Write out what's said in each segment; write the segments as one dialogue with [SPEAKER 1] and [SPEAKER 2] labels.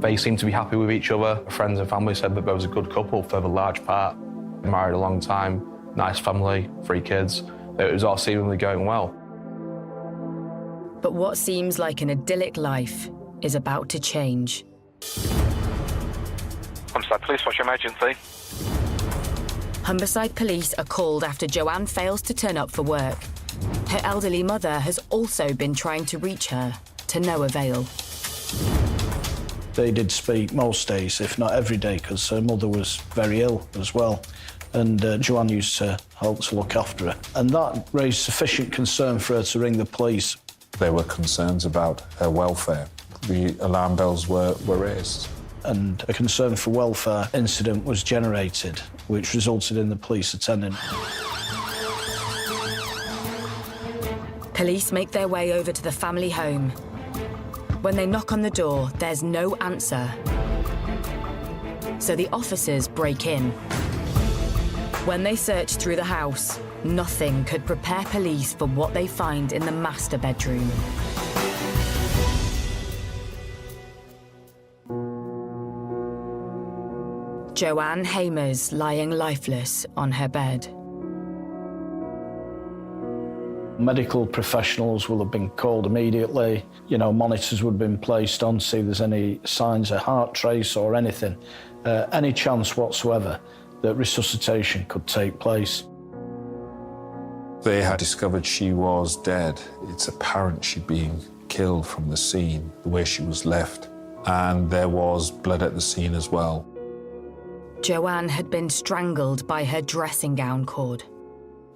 [SPEAKER 1] They seemed to be happy with each other. Friends and family said that there was a good couple for the large part. Married a long time, nice family, 3 kids. It was all seemingly going well.
[SPEAKER 2] But what seems like an idyllic life is about to change.
[SPEAKER 3] Humberside Police, what's your emergency?
[SPEAKER 2] Humberside Police are called after Joanne fails to turn up for work. Her elderly mother has also been trying to reach her, to no avail.
[SPEAKER 4] They did speak most days, if not every day, because her mother was very ill as well. And Joanne used to help to look after her. And that raised sufficient concern for her to ring the police.
[SPEAKER 5] There were concerns about her welfare. The alarm bells were raised.
[SPEAKER 4] And a concern for welfare incident was generated, which resulted in the police attending.
[SPEAKER 2] Police make their way over to the family home. When they knock on the door, there's no answer. So the officers break in. When they search through the house, nothing could prepare police for what they find in the master bedroom. Joanne Hamer's lying lifeless on her bed.
[SPEAKER 4] Medical professionals will have been called immediately. You know, monitors would have been placed on to see if there's any signs of heart trace or anything. Any chance whatsoever that resuscitation could take place.
[SPEAKER 5] They had discovered she was dead. It's apparent she'd been killed from the scene, the way she was left. And there was blood at the scene as well.
[SPEAKER 2] Joanne had been strangled by her dressing gown cord.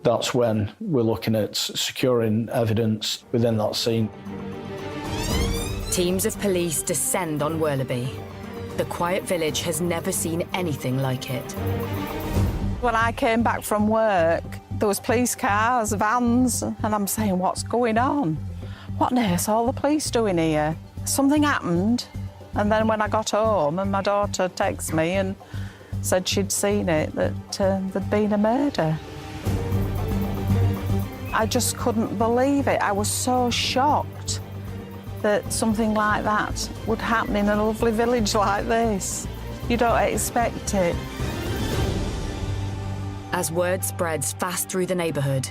[SPEAKER 4] That's when we're looking at securing evidence within that scene.
[SPEAKER 2] Teams of police descend on Werleby. The quiet village has never seen anything like it.
[SPEAKER 6] When I came back from work, there was police cars, vans, and I'm saying, what's going on? What on earth's all the police doing here? Something happened, and then when I got home and my daughter texted me and said she'd seen it, that there'd been a murder. I just couldn't believe it. I was so shocked that something like that would happen in a lovely village like this. You don't expect it.
[SPEAKER 2] As word spreads fast through the neighbourhood,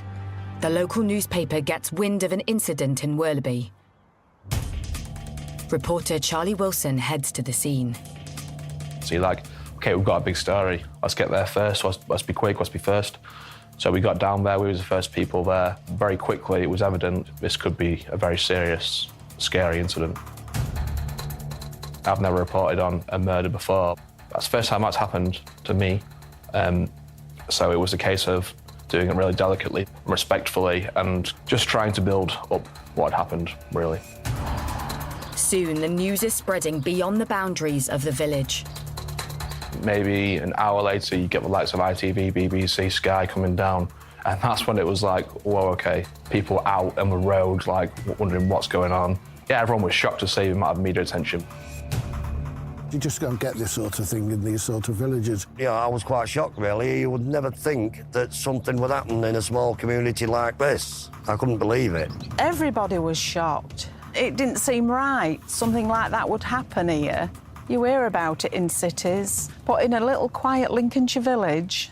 [SPEAKER 2] the local newspaper gets wind of an incident in Werleby. Reporter Charlie Wilson heads to the scene.
[SPEAKER 1] So you're like, OK, we've got a big story. Let's get there first. Let's be quick. Let's be first. So we got down there. We were the first people there. Very quickly, it was evident this could be a very serious, scary incident. I've never reported on a murder before. That's the first time that's happened to me. So it was a case of doing it really delicately, respectfully, and just trying to build up what had happened, really.
[SPEAKER 2] Soon, the news is spreading beyond the boundaries of the village.
[SPEAKER 1] Maybe an hour later, you get the likes of ITV, BBC, Sky coming down, and that's when it was like, whoa, OK, people out on the road, like, wondering what's going on. Yeah, everyone was shocked to see the amount of media attention.
[SPEAKER 7] You just don't get this sort of thing in these sort of villages.
[SPEAKER 8] Yeah, I was quite shocked, really. You would never think that something would happen in a small community like this. I couldn't believe it.
[SPEAKER 6] Everybody was shocked. It didn't seem right. Something like that would happen here. You hear about it in cities, but in a little quiet Lincolnshire village,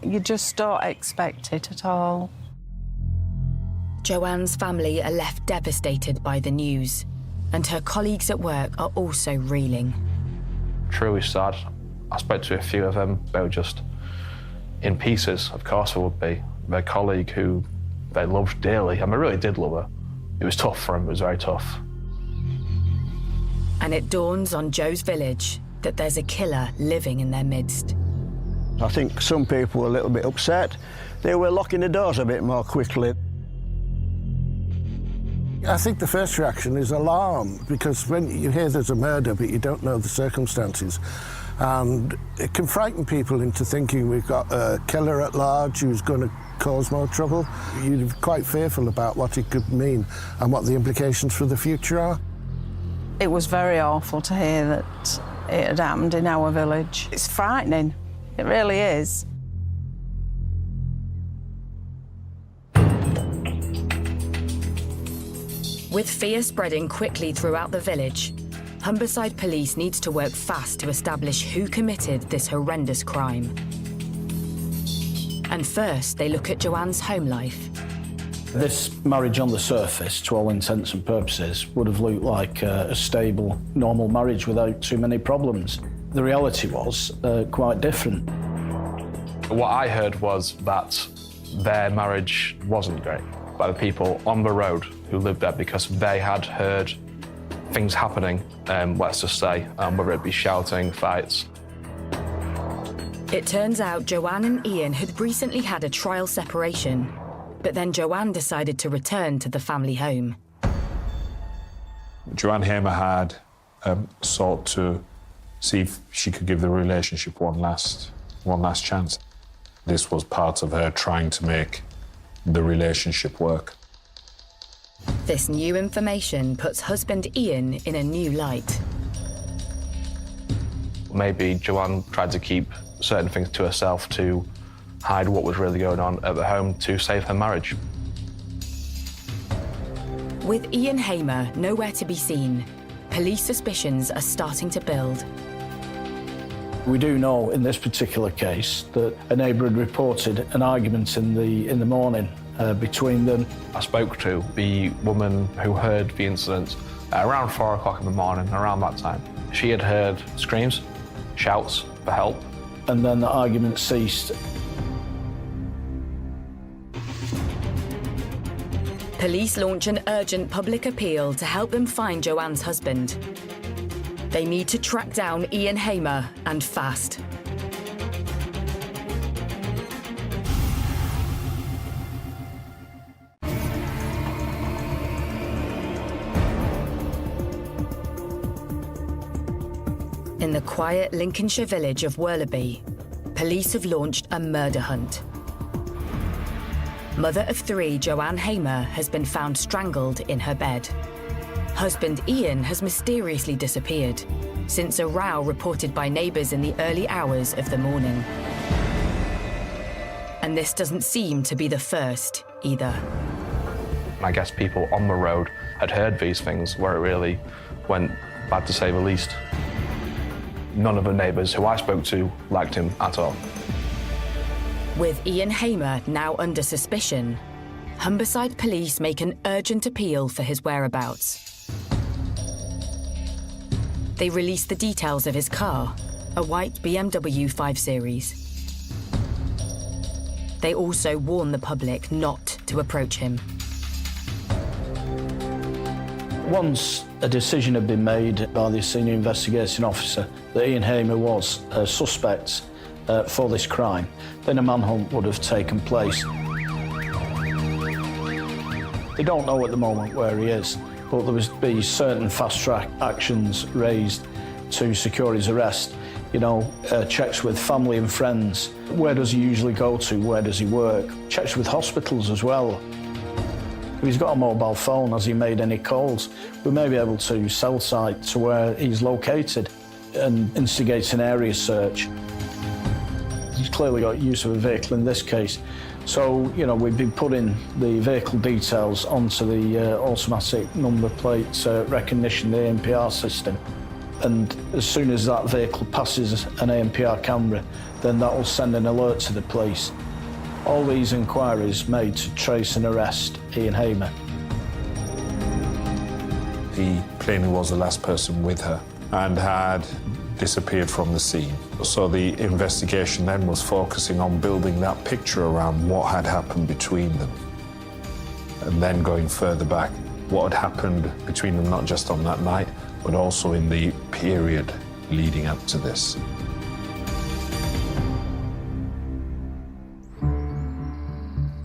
[SPEAKER 6] you just don't expect it at all.
[SPEAKER 2] Joanne's family are left devastated by the news, and her colleagues at work are also reeling.
[SPEAKER 1] Truly sad. I spoke to a few of them. They were just in pieces, of course they would be. Their colleague who they loved dearly, and they really did love her. It was tough for them, it was very tough.
[SPEAKER 2] And it dawns on Joe's village that there's a killer living in their midst.
[SPEAKER 7] I think some people were a little bit upset. They were locking the doors a bit more quickly. I think the first reaction is alarm, because when you hear there's a murder but you don't know the circumstances, and it can frighten people into thinking we've got a killer at large who's going to cause more trouble. You're quite fearful about what it could mean and what the implications for the future are.
[SPEAKER 6] It was very awful to hear that it had happened in our village. It's frightening, it really is.
[SPEAKER 2] With fear spreading quickly throughout the village, Humberside police needs to work fast to establish who committed this horrendous crime. And first, they look at Joanne's home life.
[SPEAKER 4] This marriage on the surface, to all intents and purposes, would have looked like a stable, normal marriage without too many problems. The reality was quite different.
[SPEAKER 1] What I heard was that their marriage wasn't great by the people on the road who lived there, because they had heard things happening, let's just say, whether it be shouting, fights.
[SPEAKER 2] It turns out Joanne and Ian had recently had a trial separation, but then Joanne decided to return to the family home.
[SPEAKER 5] Joanne Hamer had sought to see if she could give the relationship one last chance. This was part of her trying to make the relationship work.
[SPEAKER 2] This new information puts husband Ian in a new light.
[SPEAKER 1] Maybe Joanne tried to keep certain things to herself to hide what was really going on at the home to save her marriage.
[SPEAKER 2] With Ian Hamer nowhere to be seen, police suspicions are starting to build.
[SPEAKER 4] We do know in this particular case that a neighbour had reported an argument in the morning between them.
[SPEAKER 1] I spoke to the woman who heard the incident at around 4 o'clock in the morning, around that time. She had heard screams, shouts for help.
[SPEAKER 4] And then the argument ceased.
[SPEAKER 2] Police launch an urgent public appeal to help them find Joanne's husband. They need to track down Ian Hamer, and fast. In the quiet Lincolnshire village of Werleby, police have launched a murder hunt. Mother of 3, Joanne Hamer, has been found strangled in her bed. Husband Ian has mysteriously disappeared since a row reported by neighbours in the early hours of the morning. And this doesn't seem to be the first either.
[SPEAKER 1] I guess people on the road had heard these things where it really went bad, to say the least. None of the neighbours who I spoke to liked him at all.
[SPEAKER 2] With Ian Hamer now under suspicion, Humberside police make an urgent appeal for his whereabouts. They release the details of his car, a white BMW 5 Series. They also warn the public not to approach him.
[SPEAKER 4] Once a decision had been made by the senior investigating officer that Ian Hamer was a suspect for this crime, then a manhunt would have taken place. They don't know at the moment where he is, but there would be certain fast-track actions raised to secure his arrest. You know, checks with family and friends. Where does he usually go to? Where does he work? Checks with hospitals as well. If he's got a mobile phone, has he made any calls? We may be able to cell site to where he's located and instigate an area search. He's clearly got use of a vehicle in this case. So, you know, we've been putting the vehicle details onto the automatic number plate recognition, the ANPR system. And as soon as that vehicle passes an ANPR camera, then that will send an alert to the police. All these inquiries made to trace and arrest Ian Hamer.
[SPEAKER 5] He plainly was the last person with her and had disappeared from the scene. So the investigation then was focusing on building that picture around what had happened between them. And then going further back, what had happened between them, not just on that night, but also in the period leading up to this.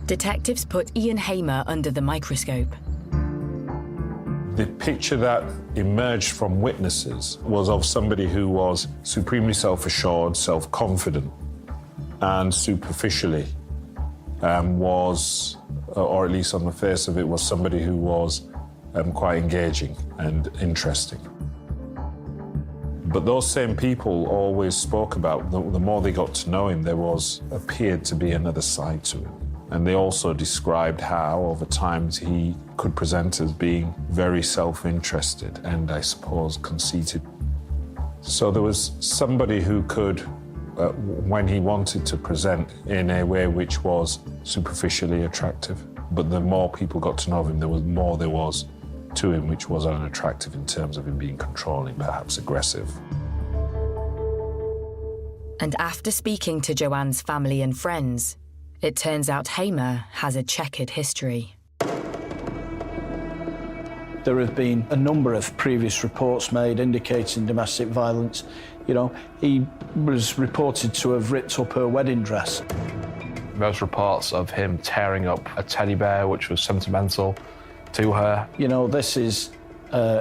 [SPEAKER 2] Detectives put Ian Hamer under the microscope.
[SPEAKER 5] The picture that emerged from witnesses was of somebody who was supremely self-assured, self-confident, and superficially was, or at least on the face of it, was somebody who was quite engaging and interesting. But those same people always spoke about, the more they got to know him, there appeared to be another side to him. And they also described how, over time, he could present as being very self-interested and, I suppose, conceited. So there was somebody who could, when he wanted to present in a way which was superficially attractive, but the more people got to know him, there was to him which was unattractive in terms of him being controlling, perhaps aggressive.
[SPEAKER 2] And after speaking to Joanne's family and friends, it turns out Hamer has a checkered history.
[SPEAKER 4] There have been a number of previous reports made indicating domestic violence. You know, he was reported to have ripped up her wedding dress.
[SPEAKER 1] Those reports of him tearing up a teddy bear, which was sentimental to her.
[SPEAKER 4] You know, this is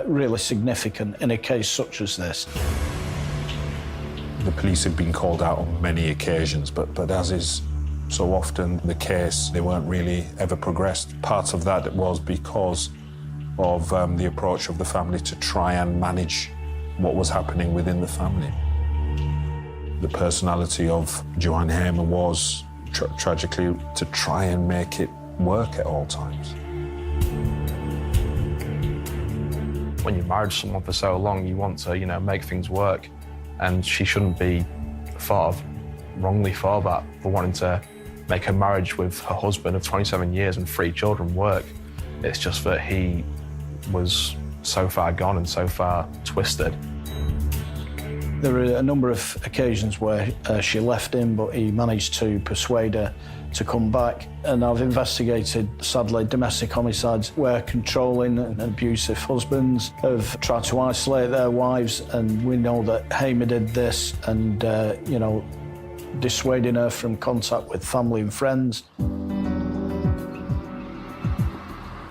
[SPEAKER 4] really significant in a case such as this.
[SPEAKER 5] The police had been called out on many occasions, but as is so often the case, they weren't really ever progressed. Part of that was because of the approach of the family to try and manage what was happening within the family. The personality of Joanne Hamer was, tragically, to try and make it work at all times.
[SPEAKER 1] When you're married to someone for so long, you want to, make things work. And she shouldn't be wrongly thought about for wanting to make her marriage with her husband of 27 years and 3 children work. It's just that he was so far gone and so far twisted.
[SPEAKER 4] There are a number of occasions where she left him, but he managed to persuade her to come back. And I've investigated, sadly, domestic homicides where controlling and abusive husbands have tried to isolate their wives, and we know that Hamer did this and, dissuading her from contact with family and friends.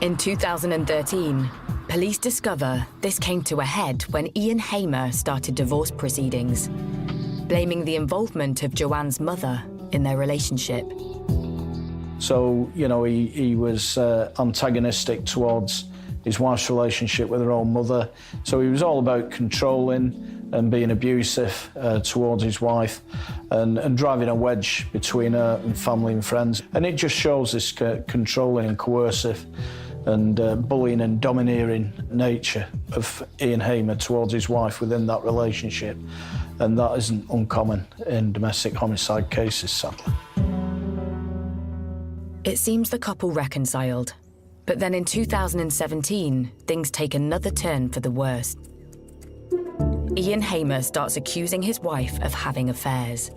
[SPEAKER 2] In 2013, police discover this came to a head when Ian Hamer started divorce proceedings, blaming the involvement of Joanne's mother in their relationship.
[SPEAKER 4] So, he was antagonistic towards his wife's relationship with her own mother. So he was all about controlling and being abusive towards his wife and driving a wedge between her and family and friends. And it just shows this controlling and coercive and bullying and domineering nature of Ian Hamer towards his wife within that relationship. And that isn't uncommon in domestic homicide cases, sadly.
[SPEAKER 2] It seems the couple reconciled, but then in 2017, things take another turn for the worse. Ian Hamer starts accusing his wife of having affairs.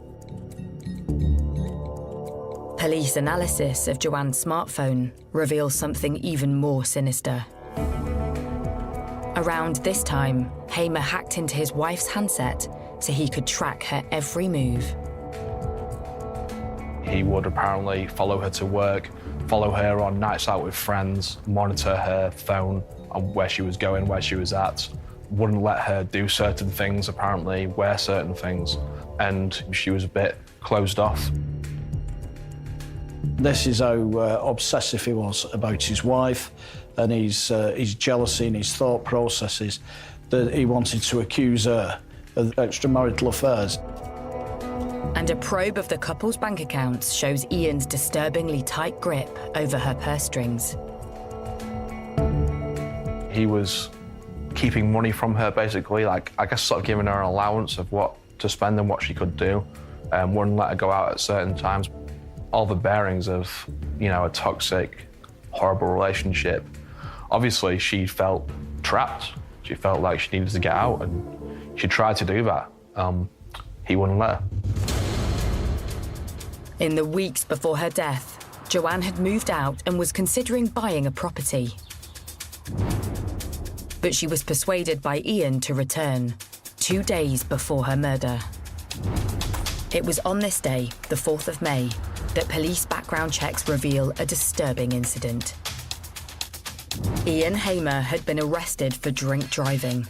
[SPEAKER 2] Police analysis of Joanne's smartphone reveals something even more sinister. Around this time, Hamer hacked into his wife's handset so he could track her every move.
[SPEAKER 1] He would apparently follow her to work, follow her on nights out with friends, monitor her phone on where she was going, where she was at, wouldn't let her do certain things, apparently, wear certain things, and she was a bit closed off.
[SPEAKER 4] This is how obsessive he was about his wife and his jealousy and his thought processes, that he wanted to accuse her of extramarital affairs.
[SPEAKER 2] And a probe of the couple's bank accounts shows Ian's disturbingly tight grip over her purse strings.
[SPEAKER 1] He was keeping money from her, basically, sort of giving her an allowance of what to spend and what she could do. Wouldn't let her go out at certain times. All the bearings of, a toxic, horrible relationship. Obviously, she felt trapped. She felt like she needed to get out, and she tried to do that. He wouldn't let her.
[SPEAKER 2] In the weeks before her death, Joanne had moved out and was considering buying a property. But she was persuaded by Ian to return, 2 days before her murder. It was on this day, the 4th of May, that police background checks reveal a disturbing incident. Ian Hamer had been arrested for drink driving.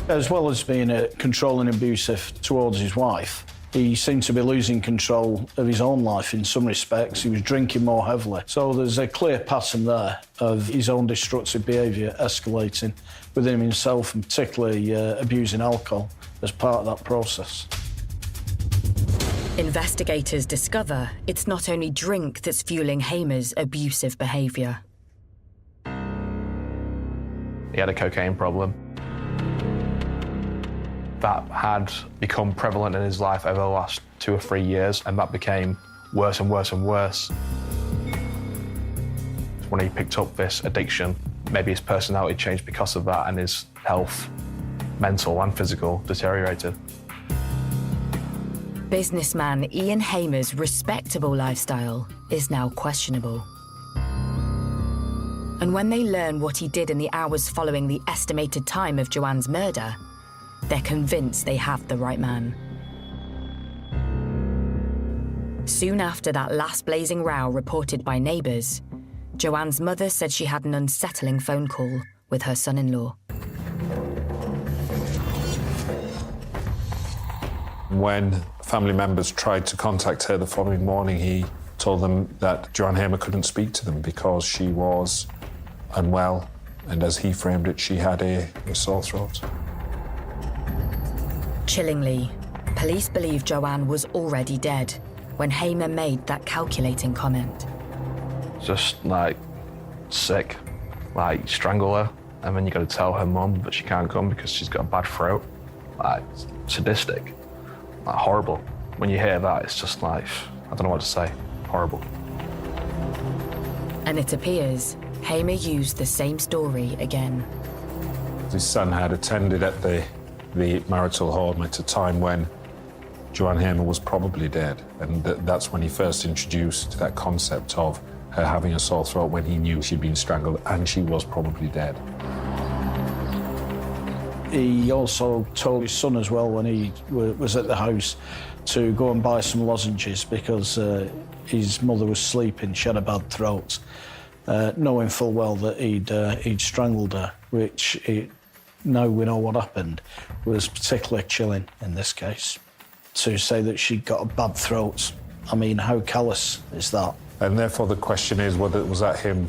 [SPEAKER 4] As well as being controlling and abusive towards his wife, he seemed to be losing control of his own life in some respects. He was drinking more heavily. So there's a clear pattern there of his own destructive behaviour escalating within himself, and particularly abusing alcohol as part of that process.
[SPEAKER 2] Investigators discover it's not only drink that's fueling Hamer's abusive behaviour.
[SPEAKER 1] He had a cocaine problem that had become prevalent in his life over the last 2 or 3 years, and that became worse and worse and worse. When he picked up this addiction, maybe his personality changed because of that, and his health, mental and physical, deteriorated.
[SPEAKER 2] Businessman Ian Hamer's respectable lifestyle is now questionable. And when they learn what he did in the hours following the estimated time of Joanne's murder, they're convinced they have the right man. Soon after that last blazing row reported by neighbours, Joanne's mother said she had an unsettling phone call with her son-in-law.
[SPEAKER 5] When family members tried to contact her the following morning, he told them that Joanne Hamer couldn't speak to them because she was unwell, and as he framed it, she had a sore throat.
[SPEAKER 2] Chillingly, police believe Joanne was already dead when Hamer made that calculating comment.
[SPEAKER 1] Just, like, sick. Like, strangle her, and then you got to tell her mum that she can't come because she's got a bad throat. Like, sadistic. Like, horrible. When you hear that, it's just like, I don't know what to say. Horrible.
[SPEAKER 2] And it appears Hamer used the same story again.
[SPEAKER 5] His son had attended at the marital home at a time when Joanne Hamer was probably dead, and that's when he first introduced that concept of her having a sore throat when he knew she'd been strangled and she was probably dead.
[SPEAKER 4] He also told his son as well when he was at the house to go and buy some lozenges because his mother was sleeping, she had a bad throat, knowing full well that he'd strangled her, which now we know what happened, was particularly chilling in this case. To say that she'd got a bad throat, I mean, how callous is that?
[SPEAKER 5] And therefore the question is, was that him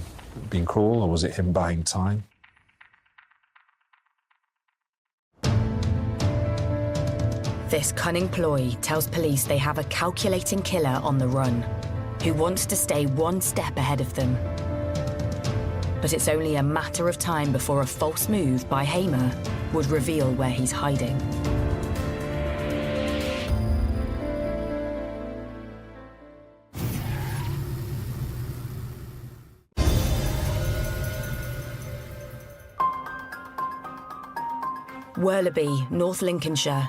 [SPEAKER 5] being cruel or was it him buying time?
[SPEAKER 2] This cunning ploy tells police they have a calculating killer on the run, who wants to stay one step ahead of them. But it's only a matter of time before a false move by Hamer would reveal where he's hiding. Worleby, North Lincolnshire.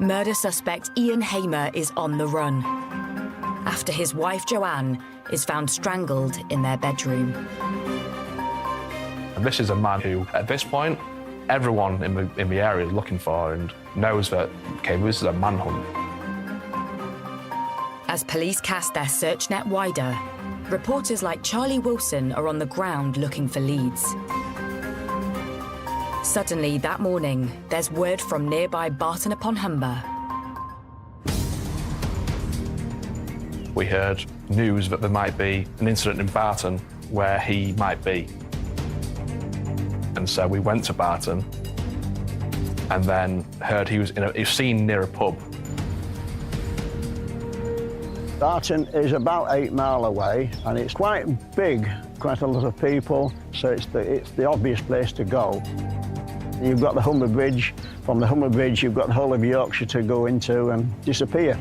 [SPEAKER 2] Murder suspect Ian Hamer is on the run after his wife Joanne is found strangled in their bedroom.
[SPEAKER 1] And this is a man who, at this point, everyone in the area is looking for and knows that, okay, this is a manhunt.
[SPEAKER 2] As police cast their search net wider, reporters like Charlie Wilson are on the ground looking for leads. Suddenly, that morning, there's word from nearby Barton-upon-Humber.
[SPEAKER 1] We heard news that there might be an incident in Barton where he might be. And so we went to Barton and then heard he was seen near a pub.
[SPEAKER 9] Barton is about 8 miles away and it's quite big, quite a lot of people, so it's the obvious place to go. You've got the Humber Bridge. From the Humber Bridge, you've got the whole of Yorkshire to go into and disappear.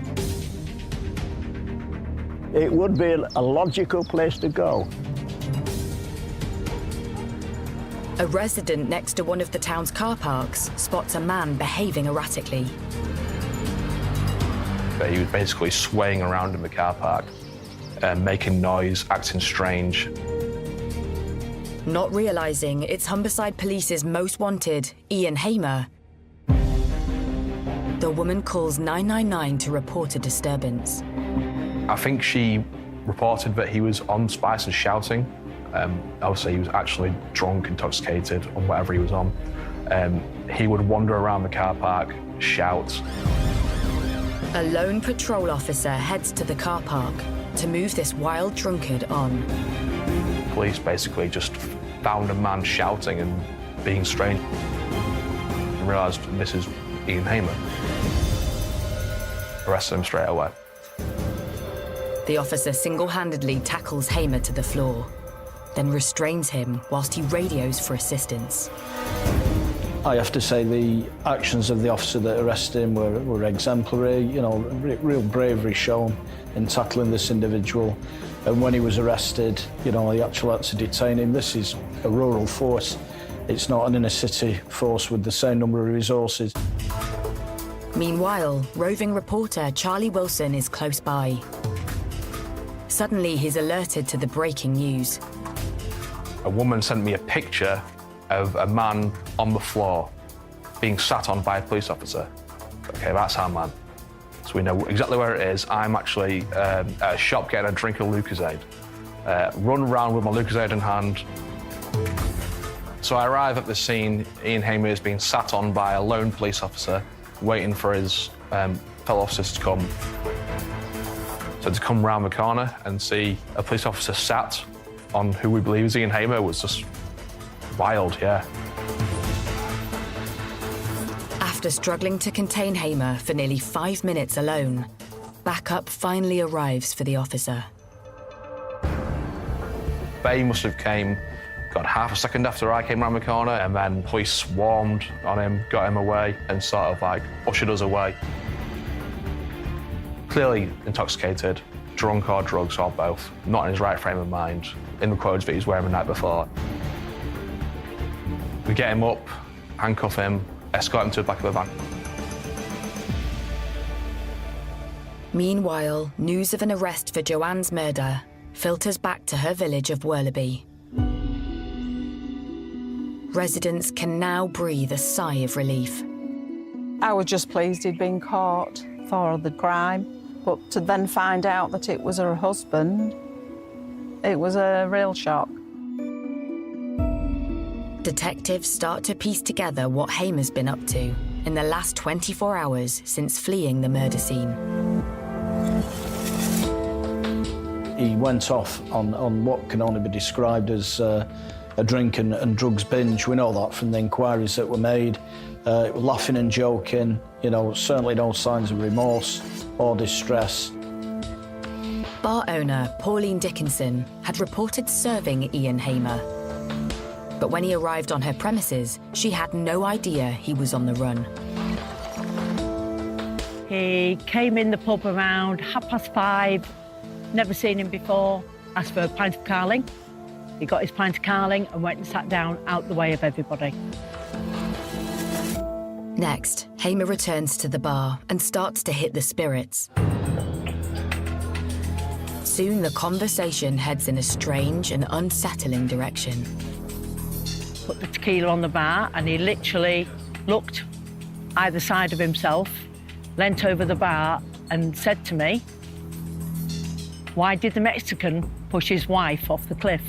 [SPEAKER 9] It would be a logical place to go.
[SPEAKER 2] A resident next to one of the town's car parks spots a man behaving erratically.
[SPEAKER 1] He was basically swaying around in the car park, making noise, acting strange.
[SPEAKER 2] Not realising it's Humberside Police's most wanted, Ian Hamer, the woman calls 999 to report a disturbance.
[SPEAKER 1] I think she reported that he was on Spice and shouting. Obviously, he was actually drunk, intoxicated on whatever he was on. He would wander around the car park, shout.
[SPEAKER 2] A lone patrol officer heads to the car park to move this wild drunkard on.
[SPEAKER 1] Police basically just found a man shouting and being strange and realised this is Ian Hamer. arrested him straight away.
[SPEAKER 2] The officer single-handedly tackles Hamer to the floor, then restrains him whilst he radios for assistance.
[SPEAKER 4] I have to say the actions of the officer that arrested him were exemplary, you know, real bravery shown in tackling this individual. And when he was arrested, you know, he actually had to detain him. This is a rural force. It's not an inner-city force with the same number of resources.
[SPEAKER 2] Meanwhile, roving reporter Charlie Wilson is close by. Suddenly, he's alerted to the breaking news.
[SPEAKER 1] A woman sent me a picture of a man on the floor being sat on by a police officer. Okay, that's our man. So we know exactly where it is. I'm actually at a shop getting a drink of Lucozade. Run around with my Lucozade in hand. So I arrive at the scene. Ian Hamer is being sat on by a lone police officer, waiting for his fellow officers to come. So to come round the corner and see a police officer sat on who we believe is Ian Hamer was just wild, yeah.
[SPEAKER 2] After struggling to contain Hamer for nearly 5 minutes alone, backup finally arrives for the officer.
[SPEAKER 1] They must have came, got half a second after I came round the corner, and then police swarmed on him, got him away, and sort of like ushered us away. Clearly intoxicated, drunk or drugs or both, not in his right frame of mind, in the clothes that he was wearing the night before. We get him up, handcuff him, escort him to the back of the van.
[SPEAKER 2] Meanwhile, news of an arrest for Joanne's murder filters back to her village of Werleby. Residents can now breathe a sigh of relief.
[SPEAKER 6] I was just pleased he'd been caught for the crime, but to then find out that it was her husband, it was a real shock.
[SPEAKER 2] Detectives start to piece together what Hamer's been up to in the last 24 hours since fleeing the murder scene.
[SPEAKER 4] He went off on what can only be described as a drink and drugs binge. We know that from the inquiries that were made. Laughing and joking, you know, certainly no signs of remorse or distress.
[SPEAKER 2] Bar owner Pauline Dickinson had reported serving Ian Hamer. But when he arrived on her premises, she had no idea he was on the run.
[SPEAKER 10] He came in the pub around 5:30, never seen him before, asked for a pint of Carling. He got his pint of Carling and went and sat down out the way of everybody.
[SPEAKER 2] Next, Hamer returns to the bar and starts to hit the spirits. Soon the conversation heads in a strange and unsettling direction.
[SPEAKER 10] Put the tequila on the bar and he literally looked either side of himself, leant over the bar and said to me, "Why did the Mexican push his wife off the cliff?"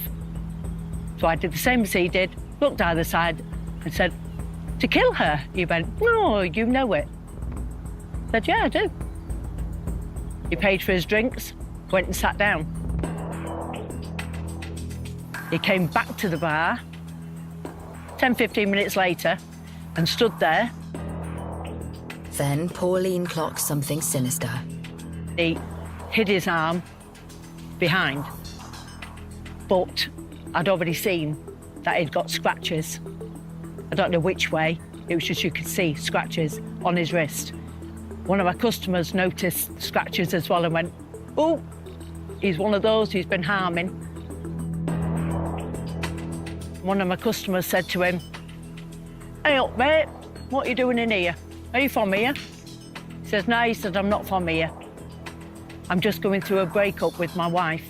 [SPEAKER 10] So I did the same as he did, looked either side and said, "To kill her?" He went, "No, you know it." I said, "Yeah, I do." He paid for his drinks, went and sat down. He came back to the bar 10, 15 minutes later and stood there.
[SPEAKER 2] Then Pauline clocked something sinister.
[SPEAKER 10] He hid his arm behind, but I'd already seen that he'd got scratches. I don't know which way, it was just you could see scratches on his wrist. One of my customers noticed scratches as well and went, "Oh, he's one of those who's been harming." One of my customers said to him, "Hey up, mate, what are you doing in here? Are you from here?" He says, "No," he said, "I'm not from here. I'm just going through a breakup with my wife."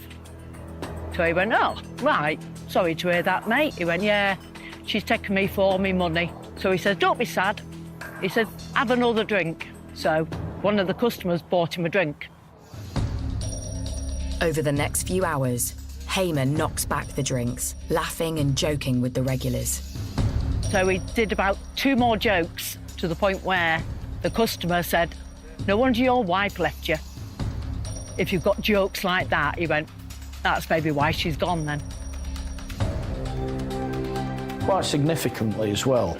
[SPEAKER 10] So he went, "Oh, right, sorry to hear that, mate." He went, "Yeah, she's taken me for all my money." So he said, "Don't be sad." He said, "Have another drink." So one of the customers bought him a drink.
[SPEAKER 2] Over the next few hours, Hamer knocks back the drinks, laughing and joking with the regulars.
[SPEAKER 10] So he did about 2 more jokes to the point where the customer said, "No wonder your wife left you. If you've got jokes like that," he went, "that's maybe why she's gone then."
[SPEAKER 4] Quite significantly as well,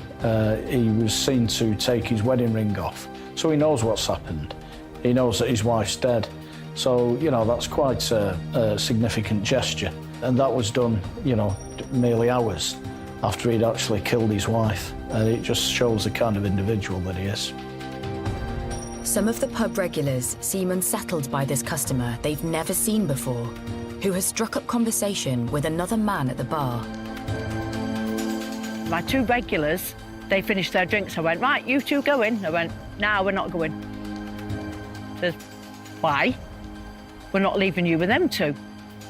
[SPEAKER 4] he was seen to take his wedding ring off, so he knows what's happened. He knows that his wife's dead. So, you know, that's quite a significant gesture. And that was done, you know, merely hours after he'd actually killed his wife. And it just shows the kind of individual that he is.
[SPEAKER 2] Some of the pub regulars seem unsettled by this customer they've never seen before, who has struck up conversation with another man at the bar.
[SPEAKER 10] My 2 regulars, they finished their drinks. I went, right, you 2 go in. I went, no, we're not going. Says, why? We're not leaving you with them 2.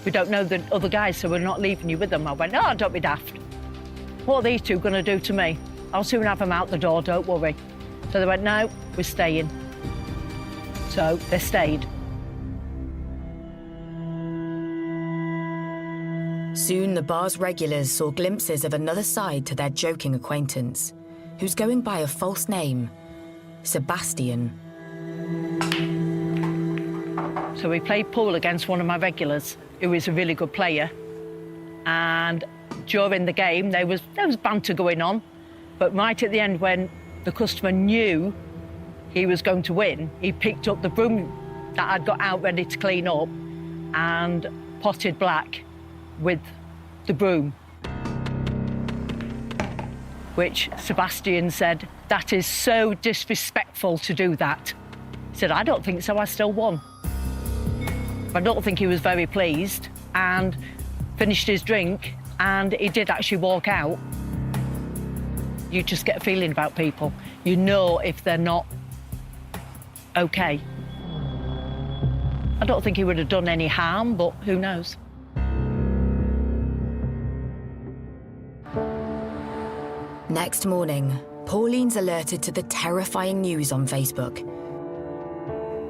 [SPEAKER 10] We don't know the other guys, so we're not leaving you with them. I went, oh, don't be daft. What are these 2 going to do to me? I'll soon have them out the door, don't worry. So they went, no, we're staying. So they stayed.
[SPEAKER 2] Soon the bar's regulars saw glimpses of another side to their joking acquaintance, who's going by a false name, Sebastian.
[SPEAKER 10] So we played pool against one of my regulars, who is a really good player. And during the game, there was banter going on. But right at the end, when the customer knew he was going to win, he picked up the broom that I'd got out ready to clean up and potted Black with the broom. Which Sebastian said, that is so disrespectful to do that. He said, I don't think so, I still won. I don't think he was very pleased and finished his drink, and he did actually walk out. You just get a feeling about people. You know if they're not okay. I don't think he would have done any harm, but who knows?
[SPEAKER 2] Next morning, Pauline's alerted to the terrifying news on Facebook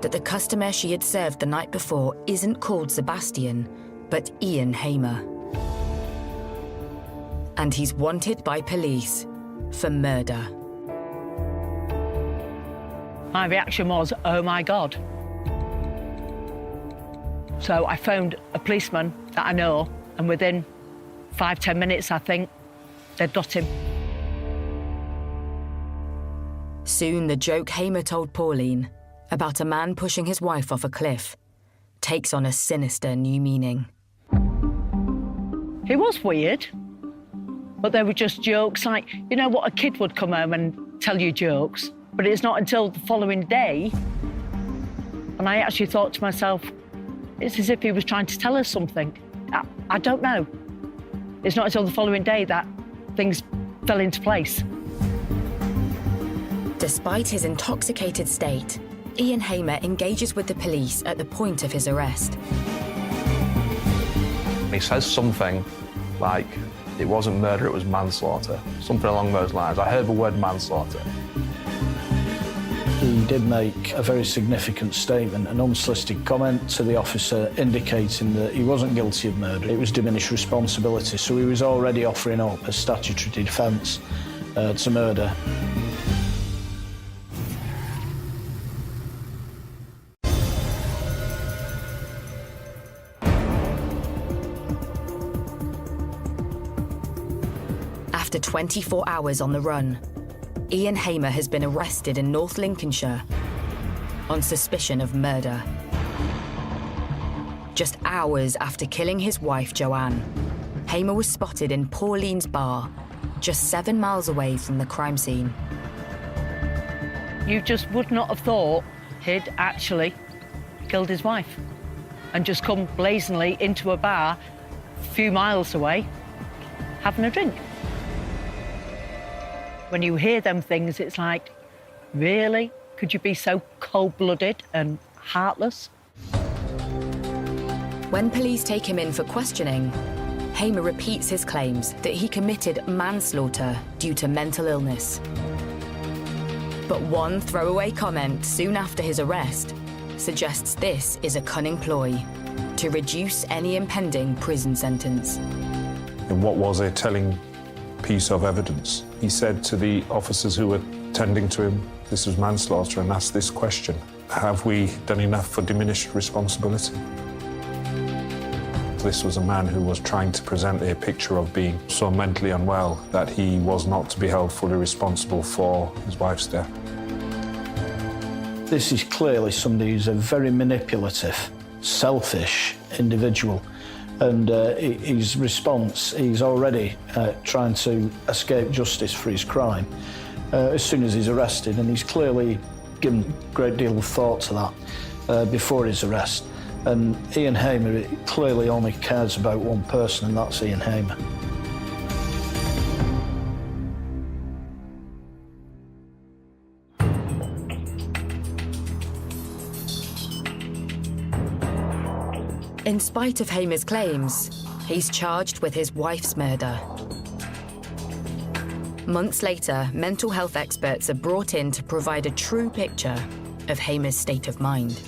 [SPEAKER 2] that the customer she had served the night before isn't called Sebastian, but Ian Hamer. And he's wanted by police for murder.
[SPEAKER 10] My reaction was, oh my God. So I phoned a policeman that I know, and within 5-10 minutes, I think, they'd got him.
[SPEAKER 2] Soon the joke Hamer told Pauline about a man pushing his wife off a cliff takes on a sinister new meaning.
[SPEAKER 10] It was weird, but they were just jokes, like, you know what, a kid would come home and tell you jokes, but it's not until the following day, and I actually thought to myself, it's as if he was trying to tell us something. I don't know. It's not until the following day that things fell into place.
[SPEAKER 2] Despite his intoxicated state, Ian Hamer engages with the police at the point of his arrest.
[SPEAKER 1] He says something like, it wasn't murder, it was manslaughter. Something along those lines. I heard the word manslaughter.
[SPEAKER 4] He did make a very significant statement, an unsolicited comment to the officer indicating that he wasn't guilty of murder. It was diminished responsibility, so he was already offering up a statutory defence to murder.
[SPEAKER 2] After 24 hours on the run, Ian Hamer has been arrested in North Lincolnshire on suspicion of murder. Just hours after killing his wife, Joanne, Hamer was spotted in Pauline's bar, just 7 miles away from the crime scene.
[SPEAKER 10] You just would not have thought he'd actually killed his wife and just come blazingly into a bar a few miles away having a drink. When you hear them things, it's like, really? Could you be so cold-blooded and heartless?
[SPEAKER 2] When police take him in for questioning, Hamer repeats his claims that he committed manslaughter due to mental illness. But one throwaway comment soon after his arrest suggests this is a cunning ploy to reduce any impending prison sentence.
[SPEAKER 5] And what was a telling piece of evidence? He said to the officers who were tending to him, this was manslaughter, and asked this question: have we done enough for diminished responsibility? This was a man who was trying to present a picture of being so mentally unwell that he was not to be held fully responsible for his wife's death.
[SPEAKER 4] This is clearly somebody who's a very manipulative, selfish individual. And his response, he's already trying to escape justice for his crime as soon as he's arrested, and he's clearly given a great deal of thought to that before his arrest. And Ian Hamer clearly only cares about one person, and that's Ian Hamer.
[SPEAKER 2] In spite of Hamer's claims, he's charged with his wife's murder. Months later, mental health experts are brought in to provide a true picture of Hamer's state of mind.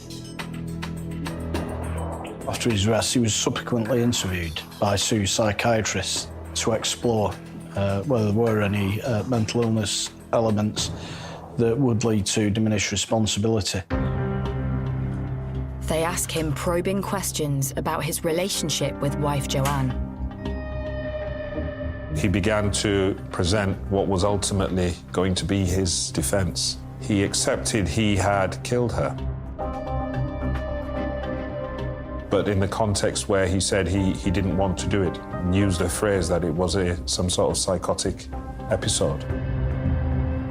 [SPEAKER 4] After his arrest, he was subsequently interviewed by Sue's psychiatrists to explore whether there were any mental illness elements that would lead to diminished responsibility.
[SPEAKER 2] They ask him probing questions about his relationship with wife Joanne.
[SPEAKER 5] He began to present what was ultimately going to be his defence. He accepted he had killed her. But in the context where he said he didn't want to do it, and used the phrase that it was some sort of psychotic episode.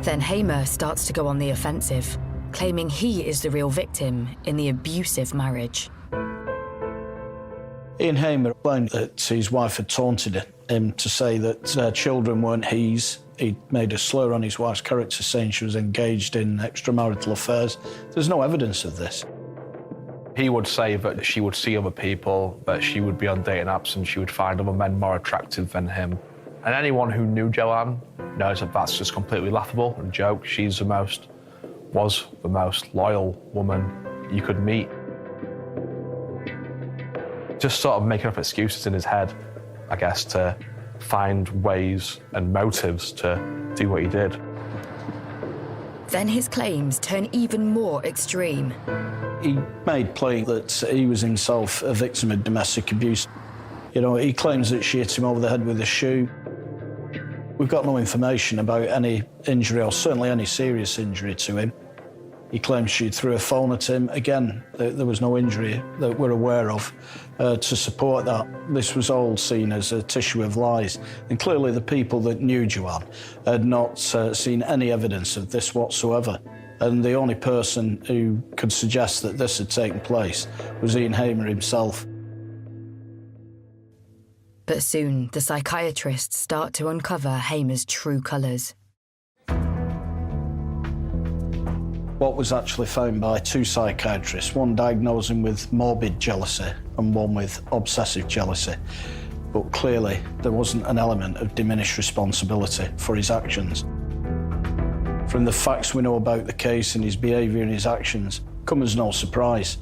[SPEAKER 2] Then Hamer starts to go on the offensive, claiming he is the real victim in the abusive marriage.
[SPEAKER 4] Ian Hamer claimed that his wife had taunted him to say that their children weren't his. He made a slur on his wife's character, saying she was engaged in extramarital affairs. There's no evidence of this.
[SPEAKER 1] He would say that she would see other people, that she would be on dating apps and she would find other men more attractive than him. And anyone who knew Joanne knows that that's just completely laughable and a joke. She was the most loyal woman you could meet. Just sort of making up excuses in his head, I guess, to find ways and motives to do what he did.
[SPEAKER 2] Then his claims turn even more extreme.
[SPEAKER 4] He made plain that he was himself a victim of domestic abuse. You know, he claims that she hit him over the head with a shoe. We've got no information about any injury, or certainly any serious injury to him. He claims she threw a phone at him. Again, there was no injury that we're aware of to support that. This was all seen as a tissue of lies. And clearly the people that knew Joanne had not seen any evidence of this whatsoever. And the only person who could suggest that this had taken place was Ian Hamer himself.
[SPEAKER 2] But soon, the psychiatrists start to uncover Hamer's true colours.
[SPEAKER 4] What was actually found by two psychiatrists, one diagnosed him with morbid jealousy and one with obsessive jealousy. But clearly, there wasn't an element of diminished responsibility for his actions. From the facts we know about the case and his behaviour and his actions, come as no surprise,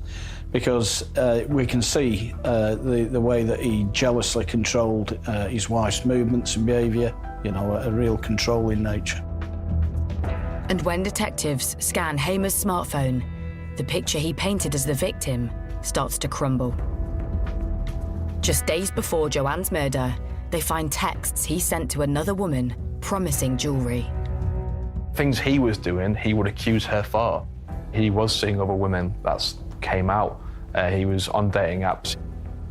[SPEAKER 4] because we can see the way that he jealously controlled his wife's movements and behaviour, you know, a real controlling nature.
[SPEAKER 2] And when detectives scan Hamer's smartphone, the picture he painted as the victim starts to crumble. Just days before Joanne's murder, they find texts he sent to another woman promising jewellery.
[SPEAKER 1] Things he was doing, he would accuse her for. He was seeing other women, that came out. He was on dating apps.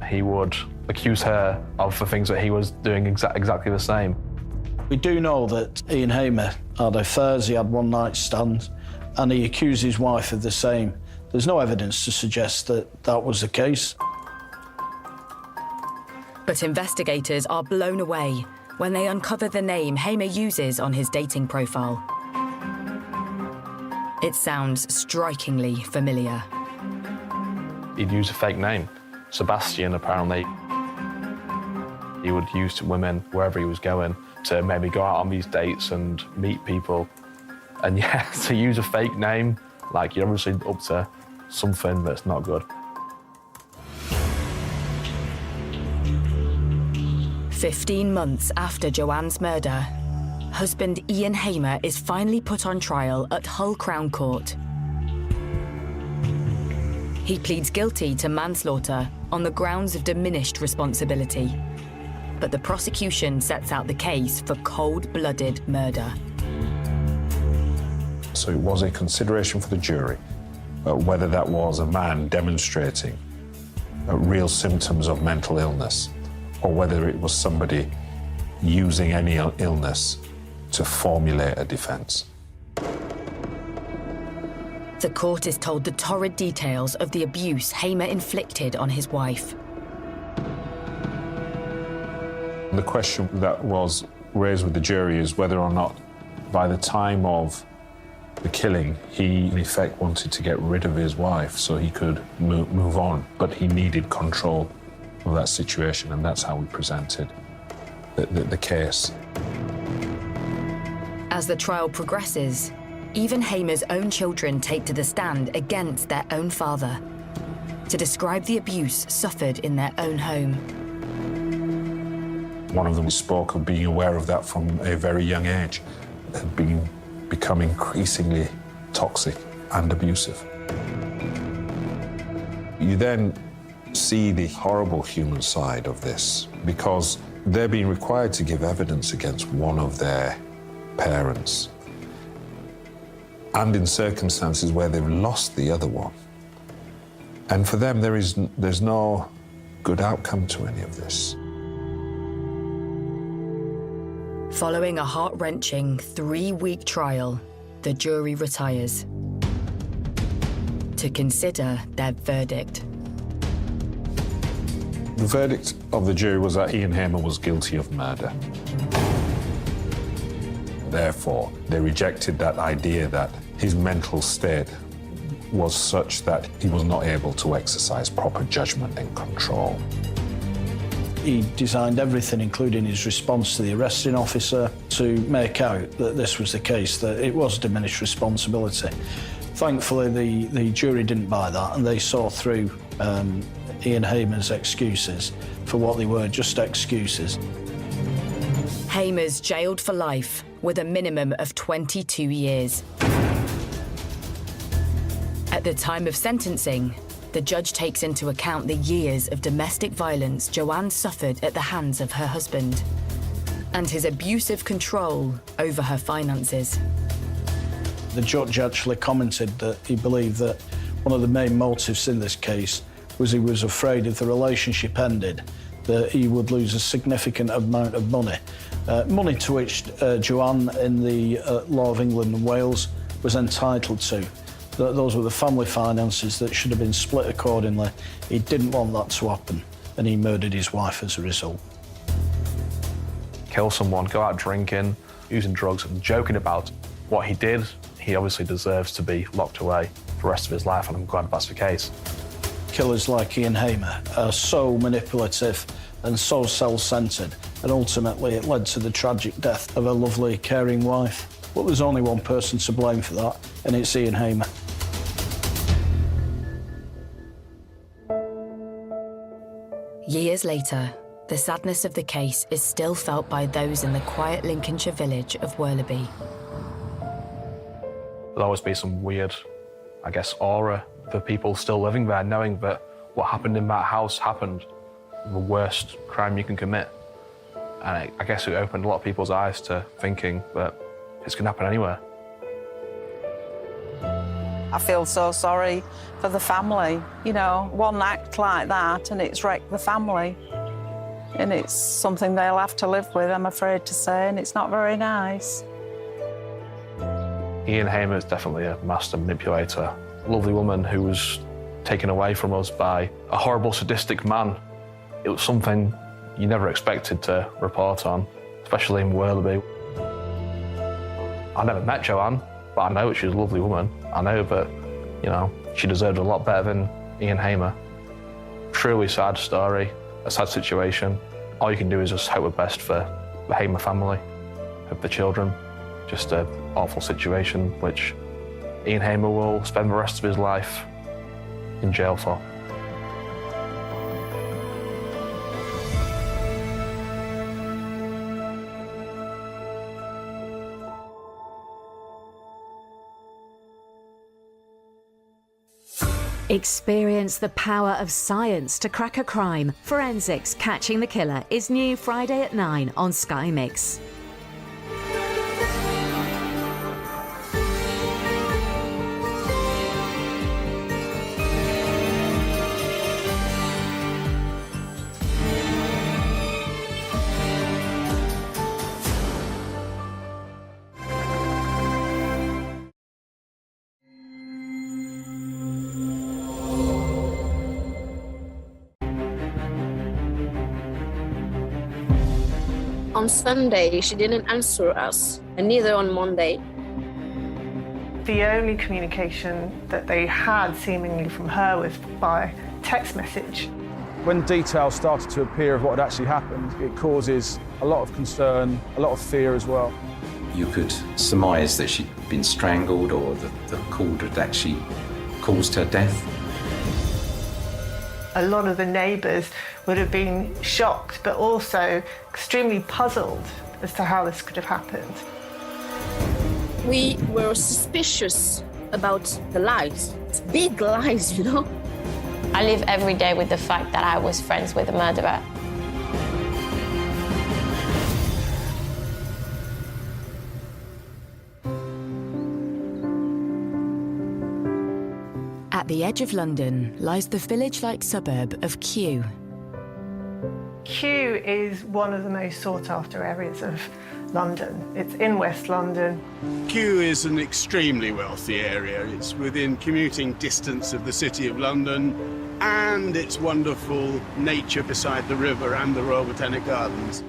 [SPEAKER 1] He would accuse her of the things that he was doing exactly the same.
[SPEAKER 4] We do know that Ian Hamer had affairs, he had one-night stands, and he accused his wife of the same. There's no evidence to suggest that that was the case.
[SPEAKER 2] But investigators are blown away when they uncover the name Hamer uses on his dating profile. It sounds strikingly familiar.
[SPEAKER 1] He'd use a fake name, Sebastian, apparently. He would use to women wherever he was going to maybe go out on these dates and meet people. And yeah, to use a fake name, like you're obviously up to something that's not good.
[SPEAKER 2] 15 months after Joanne's murder, husband Ian Hamer is finally put on trial at Hull Crown Court. He pleads guilty to manslaughter on the grounds of diminished responsibility. But the prosecution sets out the case for cold-blooded murder.
[SPEAKER 5] So it was a consideration for the jury whether that was a man demonstrating real symptoms of mental illness, or whether it was somebody using any illness to formulate a defence.
[SPEAKER 2] The court is told the torrid details of the abuse Hamer inflicted on his wife.
[SPEAKER 5] The question that was raised with the jury is whether or not, by the time of the killing, he in effect wanted to get rid of his wife so he could move on, but he needed control of that situation, and that's how we presented the case.
[SPEAKER 2] As the trial progresses, even Hamer's own children take to the stand against their own father to describe the abuse suffered in their own home.
[SPEAKER 5] One of them spoke of being aware of that from a very young age. It had become increasingly toxic and abusive. You then see the horrible human side of this, because they're being required to give evidence against one of their parents, and in circumstances where they've lost the other one. And for them, there's no good outcome to any of this.
[SPEAKER 2] Following a heart-wrenching 3-week trial, the jury retires to consider their verdict.
[SPEAKER 5] The verdict of the jury was that Ian Hamer was guilty of murder. Therefore, they rejected that idea that his mental state was such that he was not able to exercise proper judgment and control.
[SPEAKER 4] He designed everything, including his response to the arresting officer, to make out that this was the case, that it was diminished responsibility. Thankfully, the jury didn't buy that, and they saw through Ian Hamer's excuses for what they were, just excuses.
[SPEAKER 2] Hamer's jailed for life with a minimum of 22 years. At the time of sentencing, the judge takes into account the years of domestic violence Joanne suffered at the hands of her husband and his abusive control over her finances.
[SPEAKER 4] The judge actually commented that he believed that one of the main motives in this case was he was afraid if the relationship ended that he would lose a significant amount of money. Money to which Joanne, in the law of England and Wales, was entitled to. Those were the family finances that should have been split accordingly. He didn't want that to happen, and he murdered his wife as a result.
[SPEAKER 1] Kill someone, go out drinking, using drugs and joking about what he did. He obviously deserves to be locked away for the rest of his life, and I'm glad that's the case.
[SPEAKER 4] Killers like Ian Hamer are so manipulative and so self-centred, and ultimately it led to the tragic death of a lovely, caring wife. But there's only one person to blame for that, and it's Ian Hamer.
[SPEAKER 2] Years later, the sadness of the case is still felt by those in the quiet Lincolnshire village of Worleby.
[SPEAKER 1] There'll always be some weird, I guess, aura for people still living there, knowing that what happened in that house happened, the worst crime you can commit. And I guess it opened a lot of people's eyes to thinking that it's going to happen anywhere.
[SPEAKER 6] I feel so sorry for the family. You know, one act like that and it's wrecked the family. And it's something they'll have to live with, I'm afraid to say, and it's not very nice.
[SPEAKER 1] Ian Hamer is definitely a master manipulator. A lovely woman who was taken away from us by a horrible, sadistic man. It was something you never expected to report on, especially in Worleby. I never met Joanne, but I know that she's a lovely woman. I know that, you know, she deserved a lot better than Ian Hamer. Truly sad story, a sad situation. All you can do is just hope the best for the Hamer family, of the children. Just an awful situation which Ian Hamer will spend the rest of his life in jail for.
[SPEAKER 11] Experience the power of science to crack a crime. Forensics Catching the Killer is new Friday at 9 on Sky Mix.
[SPEAKER 12] On Sunday, she didn't answer us, and neither on Monday.
[SPEAKER 13] The only communication that they had seemingly from her was by text message.
[SPEAKER 14] When details started to appear of what had actually happened, it causes a lot of concern, a lot of fear as well.
[SPEAKER 15] You could surmise that she'd been strangled or that the cord had actually caused her death.
[SPEAKER 13] A lot of the neighbours would have been shocked, but also extremely puzzled as to how this could have happened.
[SPEAKER 12] We were suspicious about the lies. It's big lies, you know?
[SPEAKER 16] I live every day with the fact that I was friends with a murderer.
[SPEAKER 2] At the edge of London lies the village-like suburb of Kew.
[SPEAKER 13] Kew is one of the most sought-after areas of London. It's in West London.
[SPEAKER 17] Kew is an extremely wealthy area. It's within commuting distance of the City of London, and it's wonderful nature beside the river and the Royal Botanic Gardens.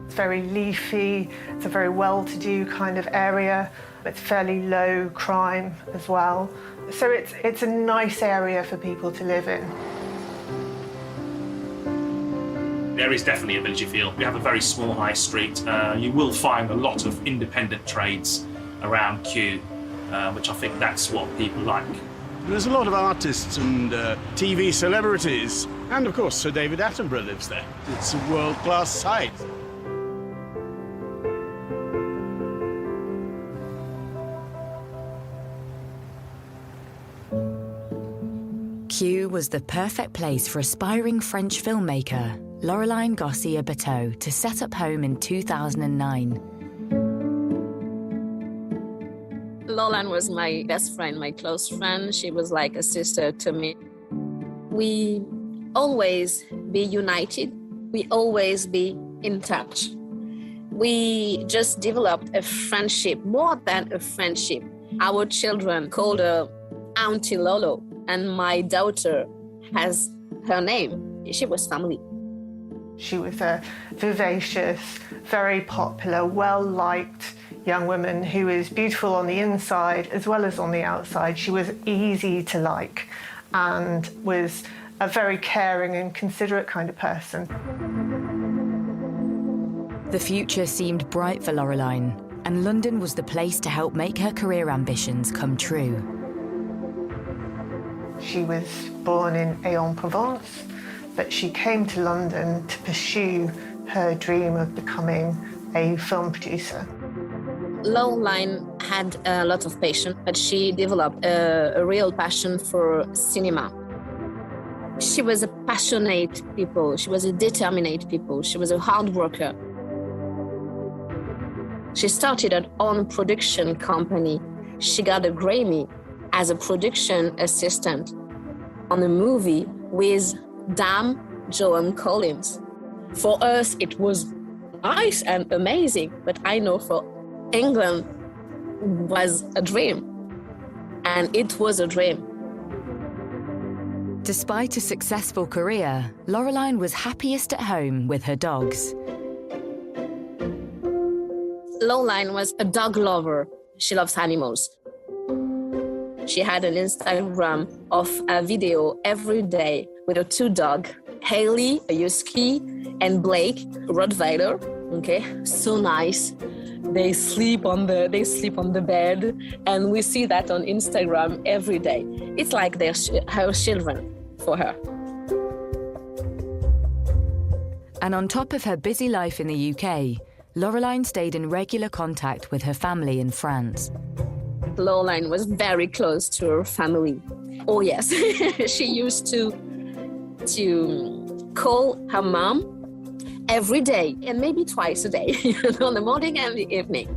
[SPEAKER 13] It's very leafy, it's a very well-to-do kind of area. It's fairly low crime as well. So it's a nice area for people to live in.
[SPEAKER 18] There is definitely a villagey feel. We have a very small high street. You will find a lot of independent trades around Kew, which I think that's what people like.
[SPEAKER 17] There's a lot of artists and TV celebrities, and of course Sir David Attenborough lives there. It's a world-class site.
[SPEAKER 2] Kew was the perfect place for aspiring French filmmaker Laureline Garcia-Bateau to set up home in 2009.
[SPEAKER 12] Laureline was my best friend, my close friend. She was like a sister to me. We always be united. We always be in touch. We just developed a friendship, more than a friendship. Our children called her Auntie Lolo, and my daughter has her name. She was family.
[SPEAKER 13] She was a vivacious, very popular, well-liked young woman who was beautiful on the inside as well as on the outside. She was easy to like and was a very caring and considerate kind of person.
[SPEAKER 2] The future seemed bright for Laureline, and London was the place to help make her career ambitions come true.
[SPEAKER 13] She was born in Aix-en-Provence, but she came to London to pursue her dream of becoming a film producer.
[SPEAKER 12] Laureline had a lot of passion, but she developed a real passion for cinema. She was a passionate people. She was a determined people. She was a hard worker. She started her own production company. She got a Grammy as a production assistant on a movie with Dame Joan Collins. For us, it was nice and amazing, but I know for England was a dream, and it was a dream.
[SPEAKER 2] Despite a successful career, Laureline was happiest at home with her dogs.
[SPEAKER 12] Laureline was a dog lover. She loves animals. She had an Instagram of a video every day with her two dogs, Haley, a husky, and Blake, a Rottweiler. Okay, so nice. They sleep on the bed, and we see that on Instagram every day. It's like they're her children for her.
[SPEAKER 2] And on top of her busy life in the UK, Laureline stayed in regular contact with her family in France.
[SPEAKER 12] Laureline was very close to her family. Oh yes, she used to call her mom every day, and maybe twice a day, in the morning and the evening.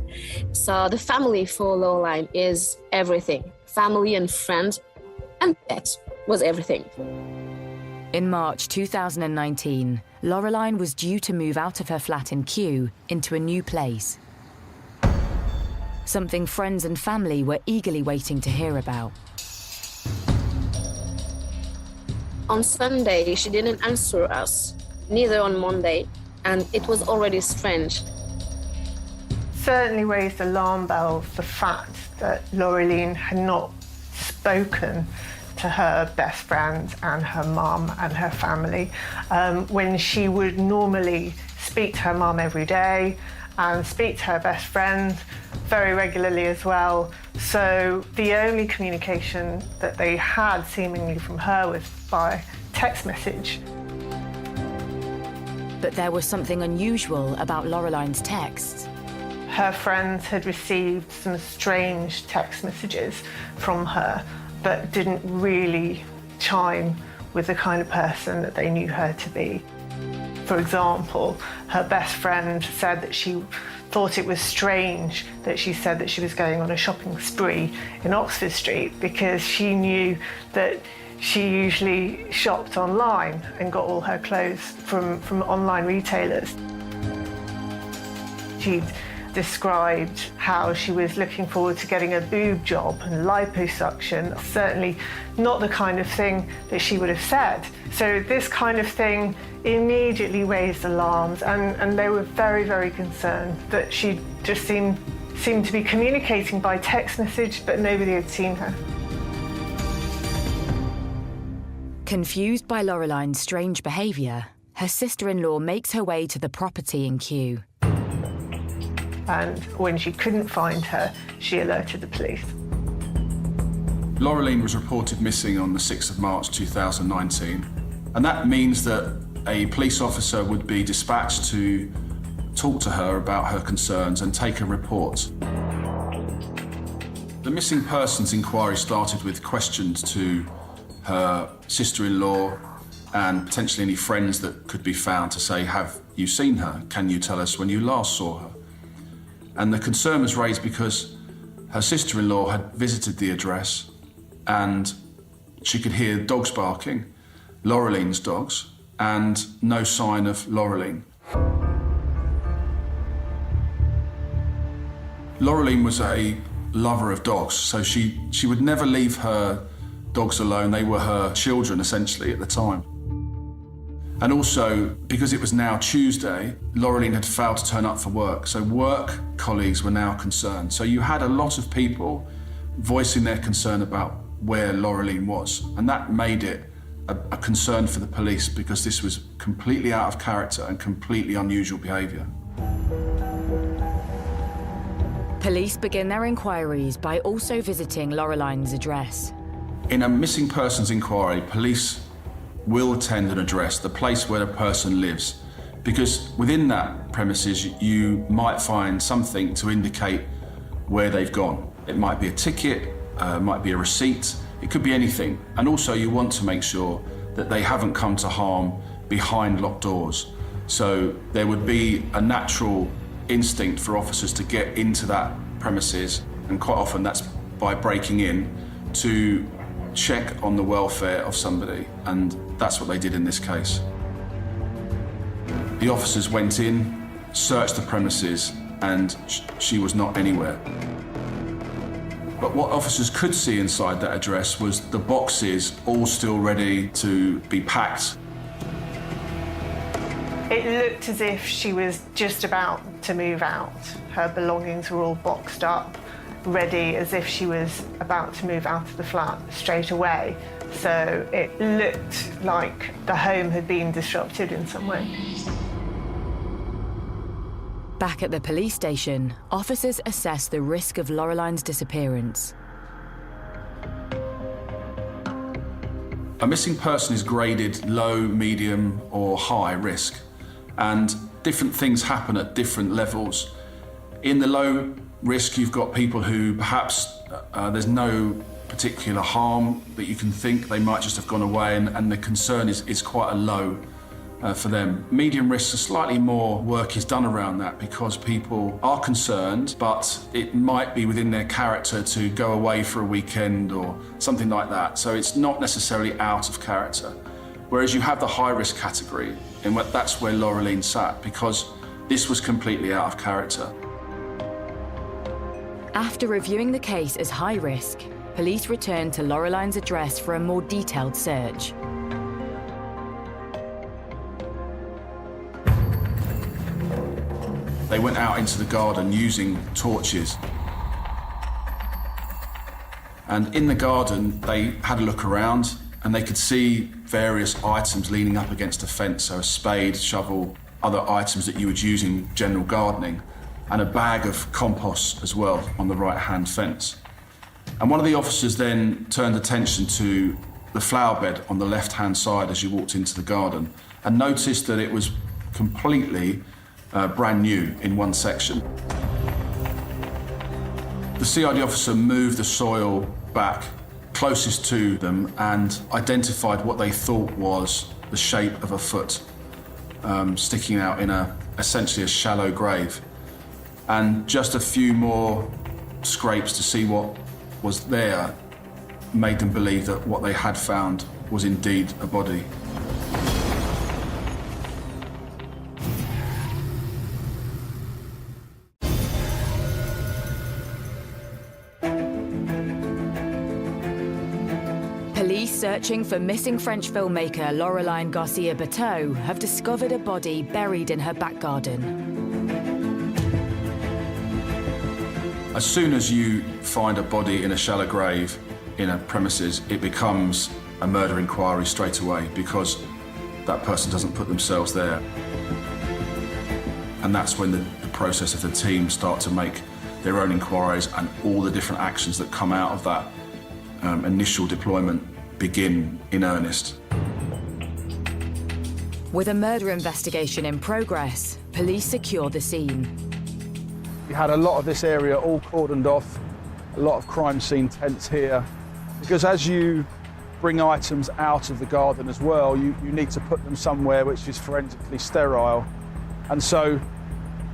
[SPEAKER 12] So the family for Laureline is everything. Family and friends and pets was everything.
[SPEAKER 2] In March 2019, Laureline was due to move out of her flat in Kew into a new place. Something friends and family were eagerly waiting to hear about.
[SPEAKER 12] On Sunday, she didn't answer us, neither on Monday, and it was already strange.
[SPEAKER 13] Certainly raised alarm bells the fact that Laureline had not spoken to her best friend and her mum and her family when she would normally speak to her mum every day and speak to her best friend very regularly as well. So the only communication that they had seemingly from her was by text message.
[SPEAKER 2] But there was something unusual about Laureline's texts.
[SPEAKER 13] Her friends had received some strange text messages from her that didn't really chime with the kind of person that they knew her to be. For example, her best friend said that she thought it was strange that she said that she was going on a shopping spree in Oxford Street because she knew that she usually shopped online and got all her clothes from online retailers. She'd described how she was looking forward to getting a boob job and liposuction. Certainly not the kind of thing that she would have said. So this kind of thing immediately raised alarms, and they were very, very concerned that she just seemed to be communicating by text message, but nobody had seen her.
[SPEAKER 2] Confused by Laureline's strange behaviour, her sister-in-law makes her way to the property in Kew.
[SPEAKER 13] And when she couldn't find her, she alerted the police.
[SPEAKER 19] Laureline was reported missing on the 6th of March 2019, and that means that a police officer would be dispatched to talk to her about her concerns and take a report. The missing persons inquiry started with questions to her sister-in-law and potentially any friends that could be found to say, have you seen her? Can you tell us when you last saw her? And the concern was raised because her sister-in-law had visited the address and she could hear dogs barking, Laureline's dogs, and no sign of Laureline. Laureline was a lover of dogs, so she would never leave her dogs alone. They were her children, essentially, at the time. And also, because it was now Tuesday, Laureline had failed to turn up for work, so work colleagues were now concerned. So you had a lot of people voicing their concern about where Laureline was, and that made it a concern for the police because this was completely out of character and completely unusual behaviour.
[SPEAKER 2] Police begin their inquiries by also visiting Laureline's address.
[SPEAKER 19] In a missing persons inquiry, police will attend an address, the place where a person lives, because within that premises you might find something to indicate where they've gone. It might be a ticket, it might be a receipt, it could be anything. And also you want to make sure that they haven't come to harm behind locked doors. So there would be a natural instinct for officers to get into that premises, and quite often that's by breaking in to check on the welfare of somebody, and that's what they did in this case. The officers went in, searched the premises, and she was not anywhere. But what officers could see inside that address was the boxes all still ready to be packed.
[SPEAKER 13] It looked as if she was just about to move out. Her belongings were all boxed up, ready as if she was about to move out of the flat straight away. So it looked like the home had been disrupted in some way.
[SPEAKER 2] Back at the police station, officers assess the risk of Laureline's disappearance.
[SPEAKER 19] A missing person is graded low, medium, or high risk, and different things happen at different levels. In the low risk, you've got people who perhaps there's no particular harm that you can think, they might just have gone away, and the concern is quite a low for them. Medium risk, slightly more work is done around that because people are concerned, but it might be within their character to go away for a weekend or something like that. So it's not necessarily out of character. Whereas you have the high risk category, and that's where Laureline sat, because this was completely out of character.
[SPEAKER 2] After reviewing the case as high risk, police returned to Laureline's address for a more detailed search.
[SPEAKER 19] They went out into the garden using torches. And in the garden, they had a look around and they could see various items leaning up against a fence, so a spade, shovel, other items that you would use in general gardening, and a bag of compost as well on the right-hand fence. And one of the officers then turned attention to the flower bed on the left-hand side as you walked into the garden and noticed that it was completely brand new in one section. The CID officer moved the soil back closest to them and identified what they thought was the shape of a foot sticking out in essentially a shallow grave. And just a few more scrapes to see what was there made them believe that what they had found was indeed a body.
[SPEAKER 2] Police searching for missing French filmmaker Laureline Garcia-Bateau have discovered a body buried in her back garden.
[SPEAKER 19] As soon as you find a body in a shallow grave in a premises, it becomes a murder inquiry straight away because that person doesn't put themselves there. And that's when the process of the team start to make their own inquiries, and all the different actions that come out of that initial deployment begin in earnest.
[SPEAKER 2] With a murder investigation in progress, police secure the scene.
[SPEAKER 14] We had a lot of this area all cordoned off, a lot of crime scene tents here, because as you bring items out of the garden as well, you need to put them somewhere which is forensically sterile. And so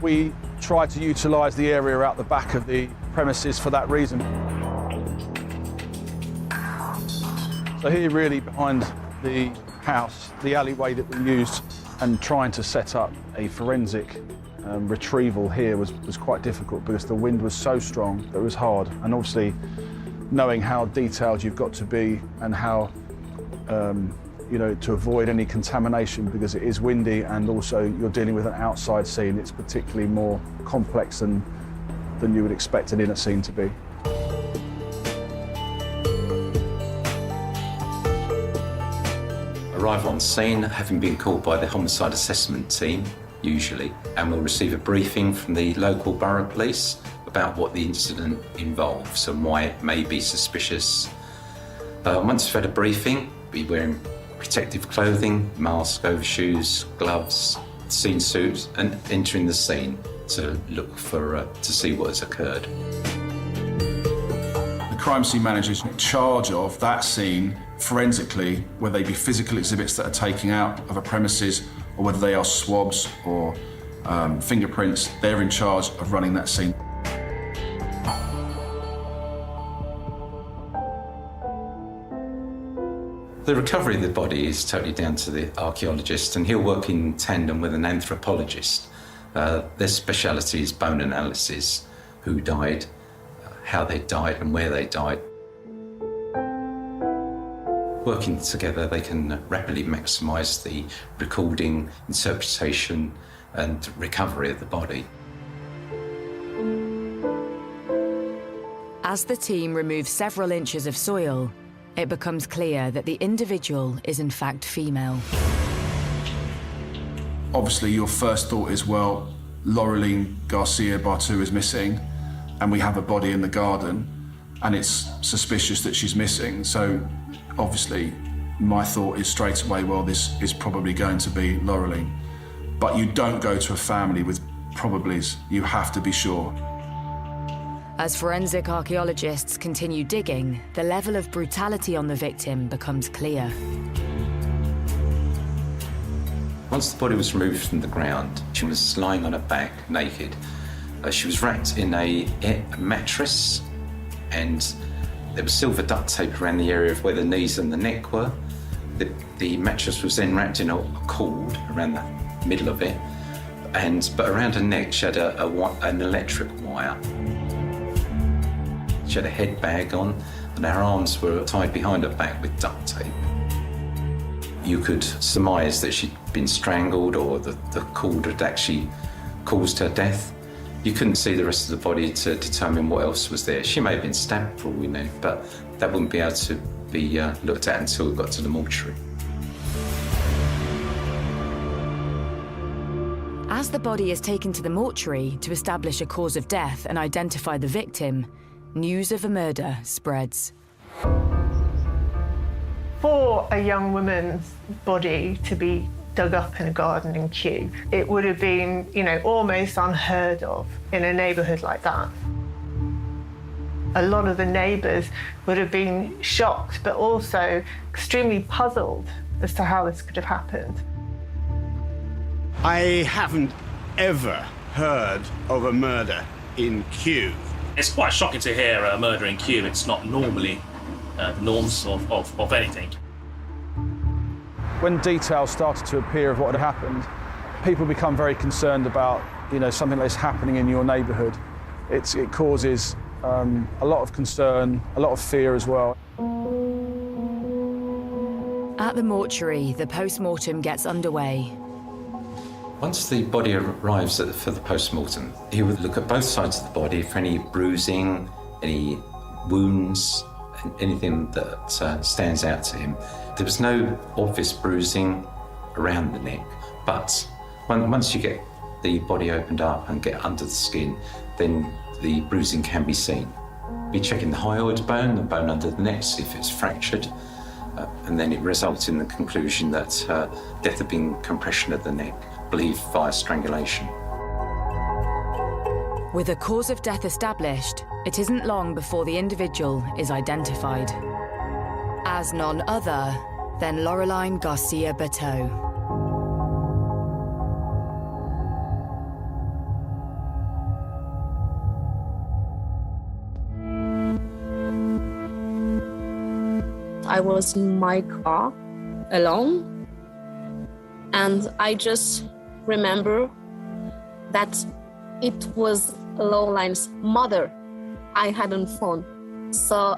[SPEAKER 14] we tried to utilise the area out the back of the premises for that reason. So here really behind the house, the alleyway that we used, and trying to set up a forensic retrieval here was quite difficult because the wind was so strong that it was hard. And obviously knowing how detailed you've got to be and how, to avoid any contamination because it is windy, and also you're dealing with an outside scene, it's particularly more complex than you would expect an inner scene to be.
[SPEAKER 15] Arrive on scene, having been called by the homicide assessment team, usually, and we'll receive a briefing from the local borough police about what the incident involves and why it may be suspicious. Once we've had a briefing, we'll be wearing protective clothing, mask, overshoes, gloves, scene suit, and entering the scene to look for to see what has occurred.
[SPEAKER 19] The crime scene manager is in charge of that scene forensically, whether they be physical exhibits that are taken out of a premises or whether they are swabs or fingerprints. They're in charge of running that scene.
[SPEAKER 15] The recovery of the body is totally down to the archaeologist, and he'll work in tandem with an anthropologist. Their speciality is bone analysis, who died, how they died and where they died. Working together, they can rapidly maximise the recording, interpretation and recovery of the body.
[SPEAKER 2] As the team removes several inches of soil, it becomes clear that the individual is in fact female.
[SPEAKER 19] Obviously, your first thought is, well, Laureline Garcia-Bateau is missing, and we have a body in the garden, and it's suspicious that she's missing. So, obviously, my thought is straight away, well, this is probably going to be Laureline. But you don't go to a family with probablys. You have to be sure.
[SPEAKER 2] As forensic archaeologists continue digging, the level of brutality on the victim becomes clear.
[SPEAKER 15] Once the body was removed from the ground, she was lying on her back, naked. She was wrapped in a mattress, and there was silver duct tape around the area of where the knees and the neck were. The mattress was then wrapped in a cord around the middle of it, but around her neck she had an electric wire. She had a head bag on, and her arms were tied behind her back with duct tape. You could surmise that she'd been strangled, or the cord had actually caused her death. You couldn't see the rest of the body to determine what else was there. She may have been stabbed for all we knew, but that wouldn't be able to be looked at until we got to the mortuary.
[SPEAKER 2] As the body is taken to the mortuary to establish a cause of death and identify the victim, news of a murder spreads.
[SPEAKER 13] For a young woman's body to be dug up in a garden in Kew, it would have been, almost unheard of in a neighbourhood like that. A lot of the neighbours would have been shocked, but also extremely puzzled as to how this could have happened.
[SPEAKER 17] I haven't ever heard of a murder in Kew.
[SPEAKER 18] It's quite shocking to hear a murder in Kew. It's not normally the norms of anything.
[SPEAKER 14] When details started to appear of what had happened, people become very concerned about, something that's happening in your neighbourhood. It causes a lot of concern, a lot of fear as well.
[SPEAKER 2] At the mortuary, the post-mortem gets underway.
[SPEAKER 15] Once the body arrives for the post-mortem, he would look at both sides of the body for any bruising, any wounds, anything that stands out to him. There was no obvious bruising around the neck, but once you get the body opened up and get under the skin, then the bruising can be seen. Be checking the hyoid bone, the bone under the neck, see if it's fractured, and then it results in the conclusion that death had been compression of the neck, believed via strangulation.
[SPEAKER 2] With a cause of death established, it isn't long before the individual is identified as none other than Laureline Garcia-Berteau.
[SPEAKER 12] I was in my car alone, and I just remember that it was Laureline's mother I had on phone. So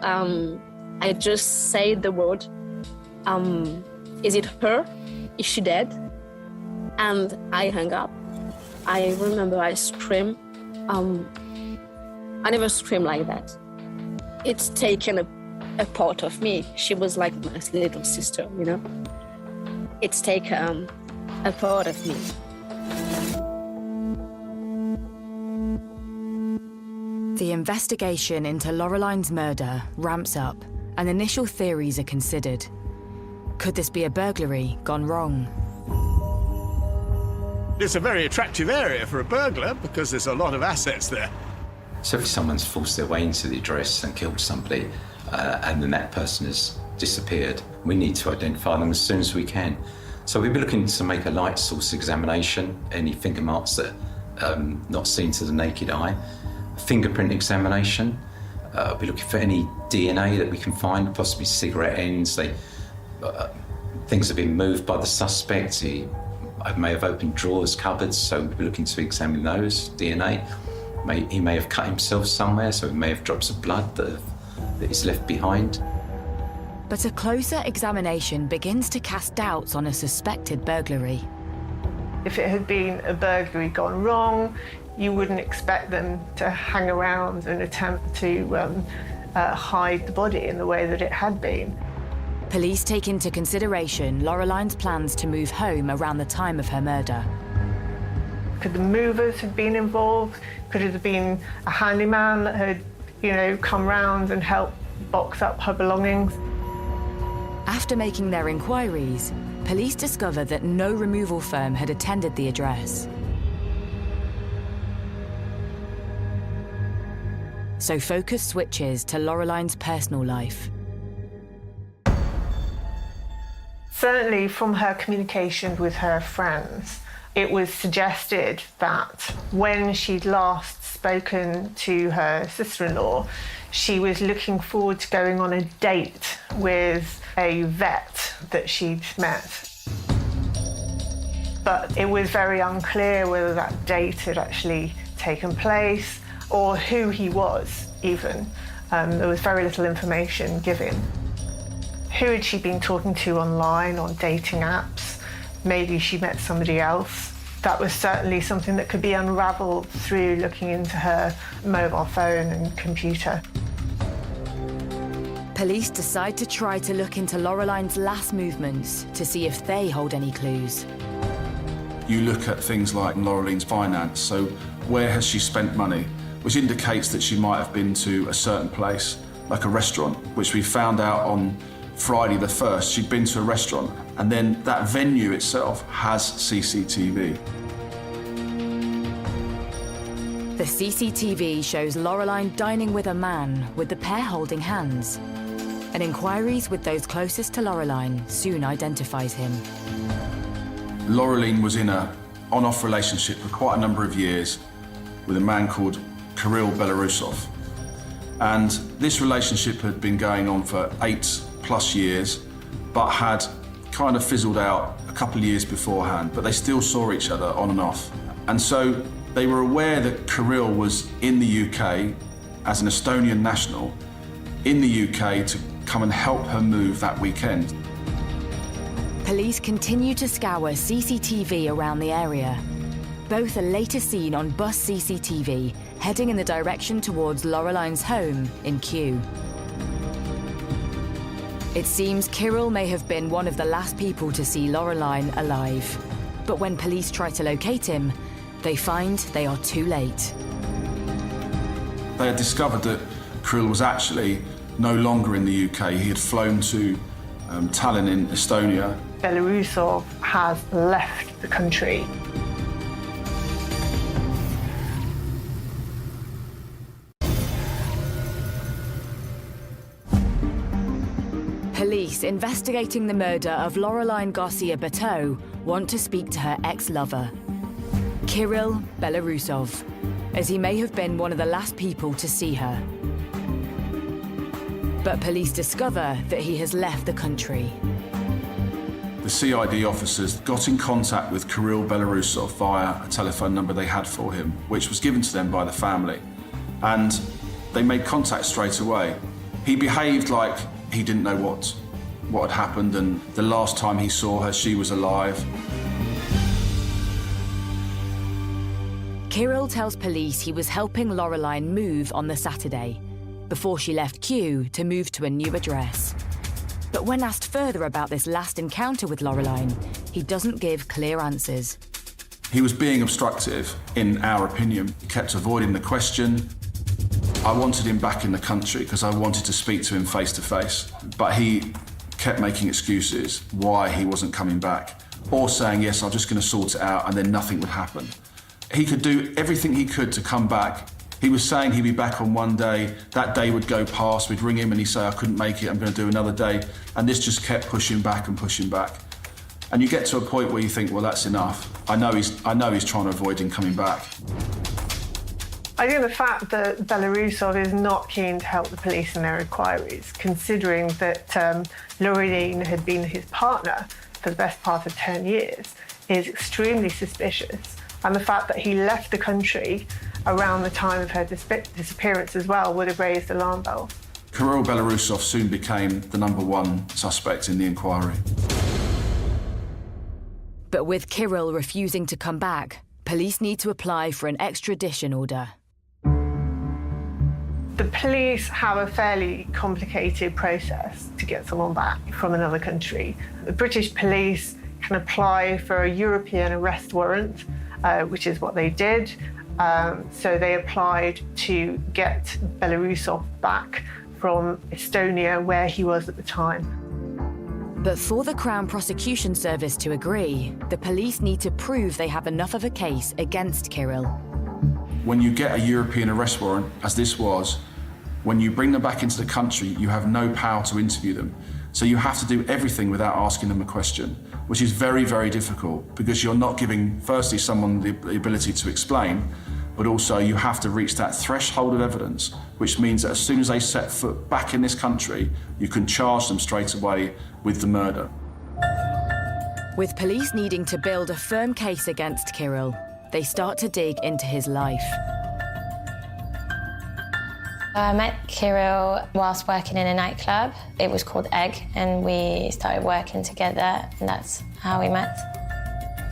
[SPEAKER 12] I just say the word, is it her? Is she dead? And I hung up. I remember I screamed. I never screamed like that. It's taken a part of me. She was like my little sister, It's taken a part of me.
[SPEAKER 2] The investigation into Laureline's murder ramps up and initial theories are considered. Could this be a burglary gone wrong?
[SPEAKER 17] It's a very attractive area for a burglar because there's a lot of assets there.
[SPEAKER 15] So if someone's forced their way into the address and killed somebody, and then that person has disappeared, we need to identify them as soon as we can. So we'll be looking to make a light source examination, any finger marks that are not seen to the naked eye. Fingerprint examination. We'll be looking for any DNA that we can find, possibly cigarette ends. Things have been moved by the suspect. He may have opened drawers, cupboards, so we'll be looking to examine those, DNA. He may have cut himself somewhere, so he may have drops of blood that is left behind.
[SPEAKER 2] But a closer examination begins to cast doubts on a suspected burglary.
[SPEAKER 13] If it had been a burglary gone wrong, you wouldn't expect them to hang around and attempt to hide the body in the way that it had been.
[SPEAKER 2] Police take into consideration Laureline's plans to move home around the time of her murder.
[SPEAKER 13] Could the movers have been involved? Could it have been a handyman that had, come round and helped box up her belongings?
[SPEAKER 2] After making their inquiries, police discover that no removal firm had attended the address. So focus switches to Laureline's personal life.
[SPEAKER 13] Certainly from her communication with her friends, it was suggested that when she'd last spoken to her sister-in-law, she was looking forward to going on a date with a vet that she'd met. But it was very unclear whether that date had actually taken place or who he was, even. There was very little information given. Who had she been talking to online, on dating apps? Maybe she met somebody else. That was certainly something that could be unravelled through looking into her mobile phone and computer.
[SPEAKER 2] Police decide to try to look into Laureline's last movements to see if they hold any clues.
[SPEAKER 19] You look at things like Laureline's finance, so where has she spent money, which indicates that she might have been to a certain place, like a restaurant, which we found out on Friday the 1st. She'd been to a restaurant, and then that venue itself has CCTV.
[SPEAKER 2] The CCTV shows Laureline dining with a man, with the pair holding hands. And inquiries with those closest to Laureline soon identifies him.
[SPEAKER 19] Laureline was in an on-off relationship for quite a number of years with a man called Kirill Belarusov. And this relationship had been going on for 8+ years, but had kind of fizzled out a couple of years beforehand, but they still saw each other on and off. And so they were aware that Kirill was in the UK as an Estonian national, in the UK to come and help her move that weekend.
[SPEAKER 2] Police continue to scour CCTV around the area. Both are later seen on bus CCTV, heading in the direction towards Laureline's home in Kew. It seems Kirill may have been one of the last people to see Laureline alive. But when police try to locate him, they find they are too late.
[SPEAKER 19] They had discovered that Kirill was actually no longer in the UK. He had flown to Tallinn in Estonia.
[SPEAKER 13] Belarusov has left the country.
[SPEAKER 2] Police investigating the murder of Laureline Garcia Berteau want to speak to her ex-lover, Kirill Belarusov, as he may have been one of the last people to see her. But police discover that he has left the country.
[SPEAKER 19] The CID officers got in contact with Kirill Belarusov via a telephone number they had for him, which was given to them by the family. And they made contact straight away. He behaved like he didn't know what had happened, and the last time he saw her, she was alive.
[SPEAKER 2] Kirill tells police he was helping Laureline move on the Saturday, before she left Kew to move to a new address. But when asked further about this last encounter with Laureline, he doesn't give clear answers.
[SPEAKER 19] He was being obstructive, in our opinion. He kept avoiding the question. I wanted him back in the country because I wanted to speak to him face to face, but he kept making excuses why he wasn't coming back, or saying, yes, I'm just going to sort it out, and then nothing would happen. He could do everything he could to come back. He was saying he'd be back on one day, that day would go past, we'd ring him and he'd say, I couldn't make it, I'm going to do another day. And this just kept pushing back and pushing back. And you get to a point where you think, well, that's enough. I know he's trying to avoid him coming back.
[SPEAKER 13] I think the fact that Belarusov is not keen to help the police in their inquiries, considering that Laureline had been his partner for the best part of 10 years, is extremely suspicious. And the fact that he left the country around the time of her disappearance as well would have raised alarm bells.
[SPEAKER 19] Kirill Belarusov soon became the #1 suspect in the inquiry.
[SPEAKER 2] But with Kirill refusing to come back, police need to apply for an extradition order.
[SPEAKER 13] The police have a fairly complicated process to get someone back from another country. The British police can apply for a European arrest warrant, which is what they did. So they applied to get Belarusov back from Estonia, where he was at the time.
[SPEAKER 2] But for the Crown Prosecution Service to agree, the police need to prove they have enough of a case against Kirill.
[SPEAKER 19] When you get a European arrest warrant, as this was, when you bring them back into the country, you have no power to interview them. So you have to do everything without asking them a question, which is very, very difficult because you're not giving, firstly, someone the ability to explain, but also you have to reach that threshold of evidence, which means that as soon as they set foot back in this country, you can charge them straight away with the murder.
[SPEAKER 2] With police needing to build a firm case against Kirill, they start to dig into his life.
[SPEAKER 16] I met Kirill whilst working in a nightclub. It was called Egg, and we started working together, and that's how we met.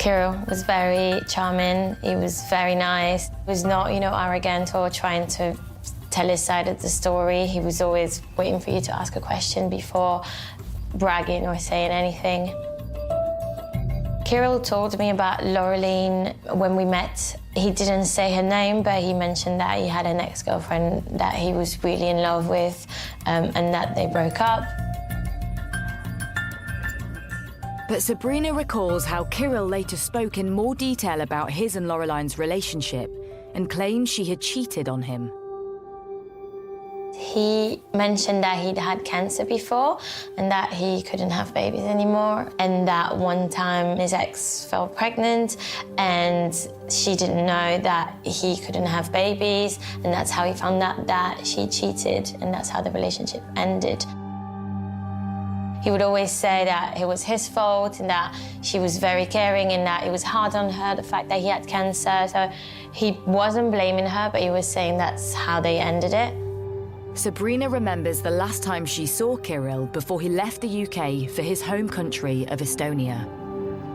[SPEAKER 16] Kirill was very charming. He was very nice. He was not, arrogant or trying to tell his side of the story. He was always waiting for you to ask a question before bragging or saying anything. Kirill told me about Laureline when we met. He didn't say her name, but he mentioned that he had an ex-girlfriend that he was really in love with, and that they broke up.
[SPEAKER 2] But Sabrina recalls how Kirill later spoke in more detail about his and Laureline's relationship and claimed she had cheated on him.
[SPEAKER 16] He mentioned that he'd had cancer before and that he couldn't have babies anymore, and that one time his ex fell pregnant and she didn't know that he couldn't have babies, and that's how he found out that she cheated, and that's how the relationship ended. He would always say that it was his fault and that she was very caring and that it was hard on her, the fact that he had cancer. So he wasn't blaming her, but he was saying that's how they ended it.
[SPEAKER 2] Sabrina remembers the last time she saw Kirill before he left the UK for his home country of Estonia.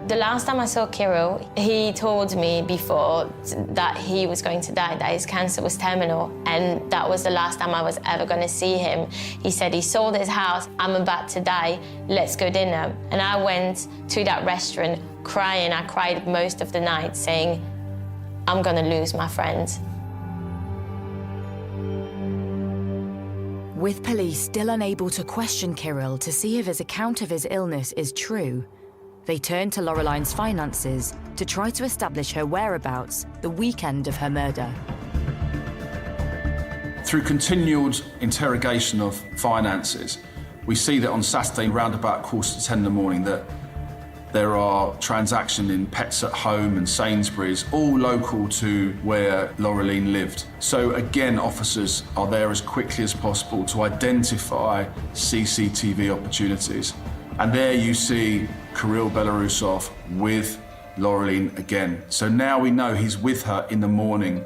[SPEAKER 16] The last time I saw Kirill, he told me before that he was going to die, that his cancer was terminal, and that was the last time I was ever going to see him. He said he sold his house, I'm about to die, let's go dinner. And I went to that restaurant crying. I cried most of the night saying, I'm going to lose my friend.
[SPEAKER 2] With police still unable to question Kirill to see if his account of his illness is true, they turn to Laureline's finances to try to establish her whereabouts the weekend of her murder.
[SPEAKER 19] Through continued interrogation of finances, we see that on Saturday, round about 10:15 in the morning, that there are transactions in Pets at Home and Sainsbury's, all local to where Laureline lived. So again, officers are there as quickly as possible to identify CCTV opportunities. And there you see Kirill Belarusov with Laureline again. So now we know he's with her in the morning.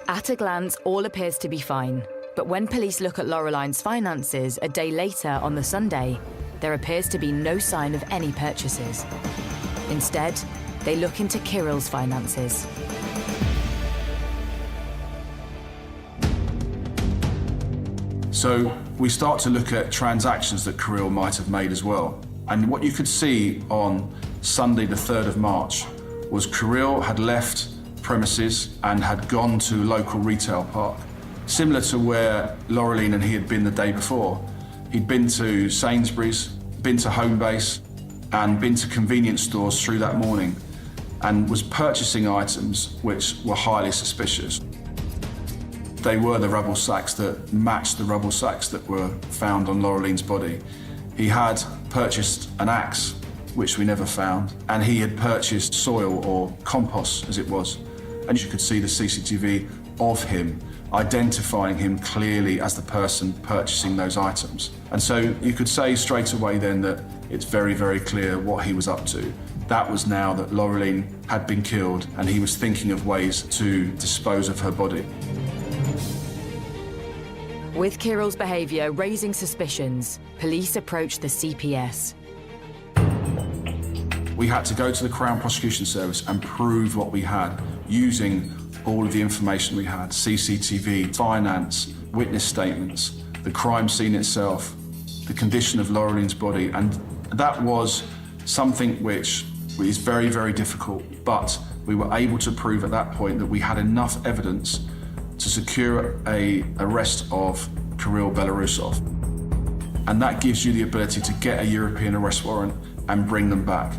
[SPEAKER 2] At a glance, all appears to be fine. But when police look at Laureline's finances a day later on the Sunday, there appears to be no sign of any purchases. Instead, they look into Kirill's finances.
[SPEAKER 19] So we start to look at transactions that Kirill might have made as well. And what you could see on Sunday the 3rd of March was Kirill had left premises and had gone to a local retail park, similar to where Laureline and he had been the day before. He'd been to Sainsbury's, been to Homebase, and been to convenience stores through that morning, and was purchasing items which were highly suspicious. They were the rubble sacks that matched the rubble sacks that were found on Laureline's body. He had purchased an axe, which we never found, and he had purchased soil, or compost as it was. And you could see the CCTV of him, identifying him clearly as the person purchasing those items. And so you could say straight away then that it's very, very clear what he was up to. That was now that Laureline had been killed and he was thinking of ways to dispose of her body.
[SPEAKER 2] With Kirill's behaviour raising suspicions, police approached the CPS.
[SPEAKER 19] We had to go to the Crown Prosecution Service and prove what we had using all of the information we had: CCTV, finance, witness statements, the crime scene itself, the condition of Laureline's body. And that was something which is very, very difficult, but we were able to prove at that point that we had enough evidence to secure an arrest of Kirill Belarusov. And that gives you the ability to get a European arrest warrant and bring them back.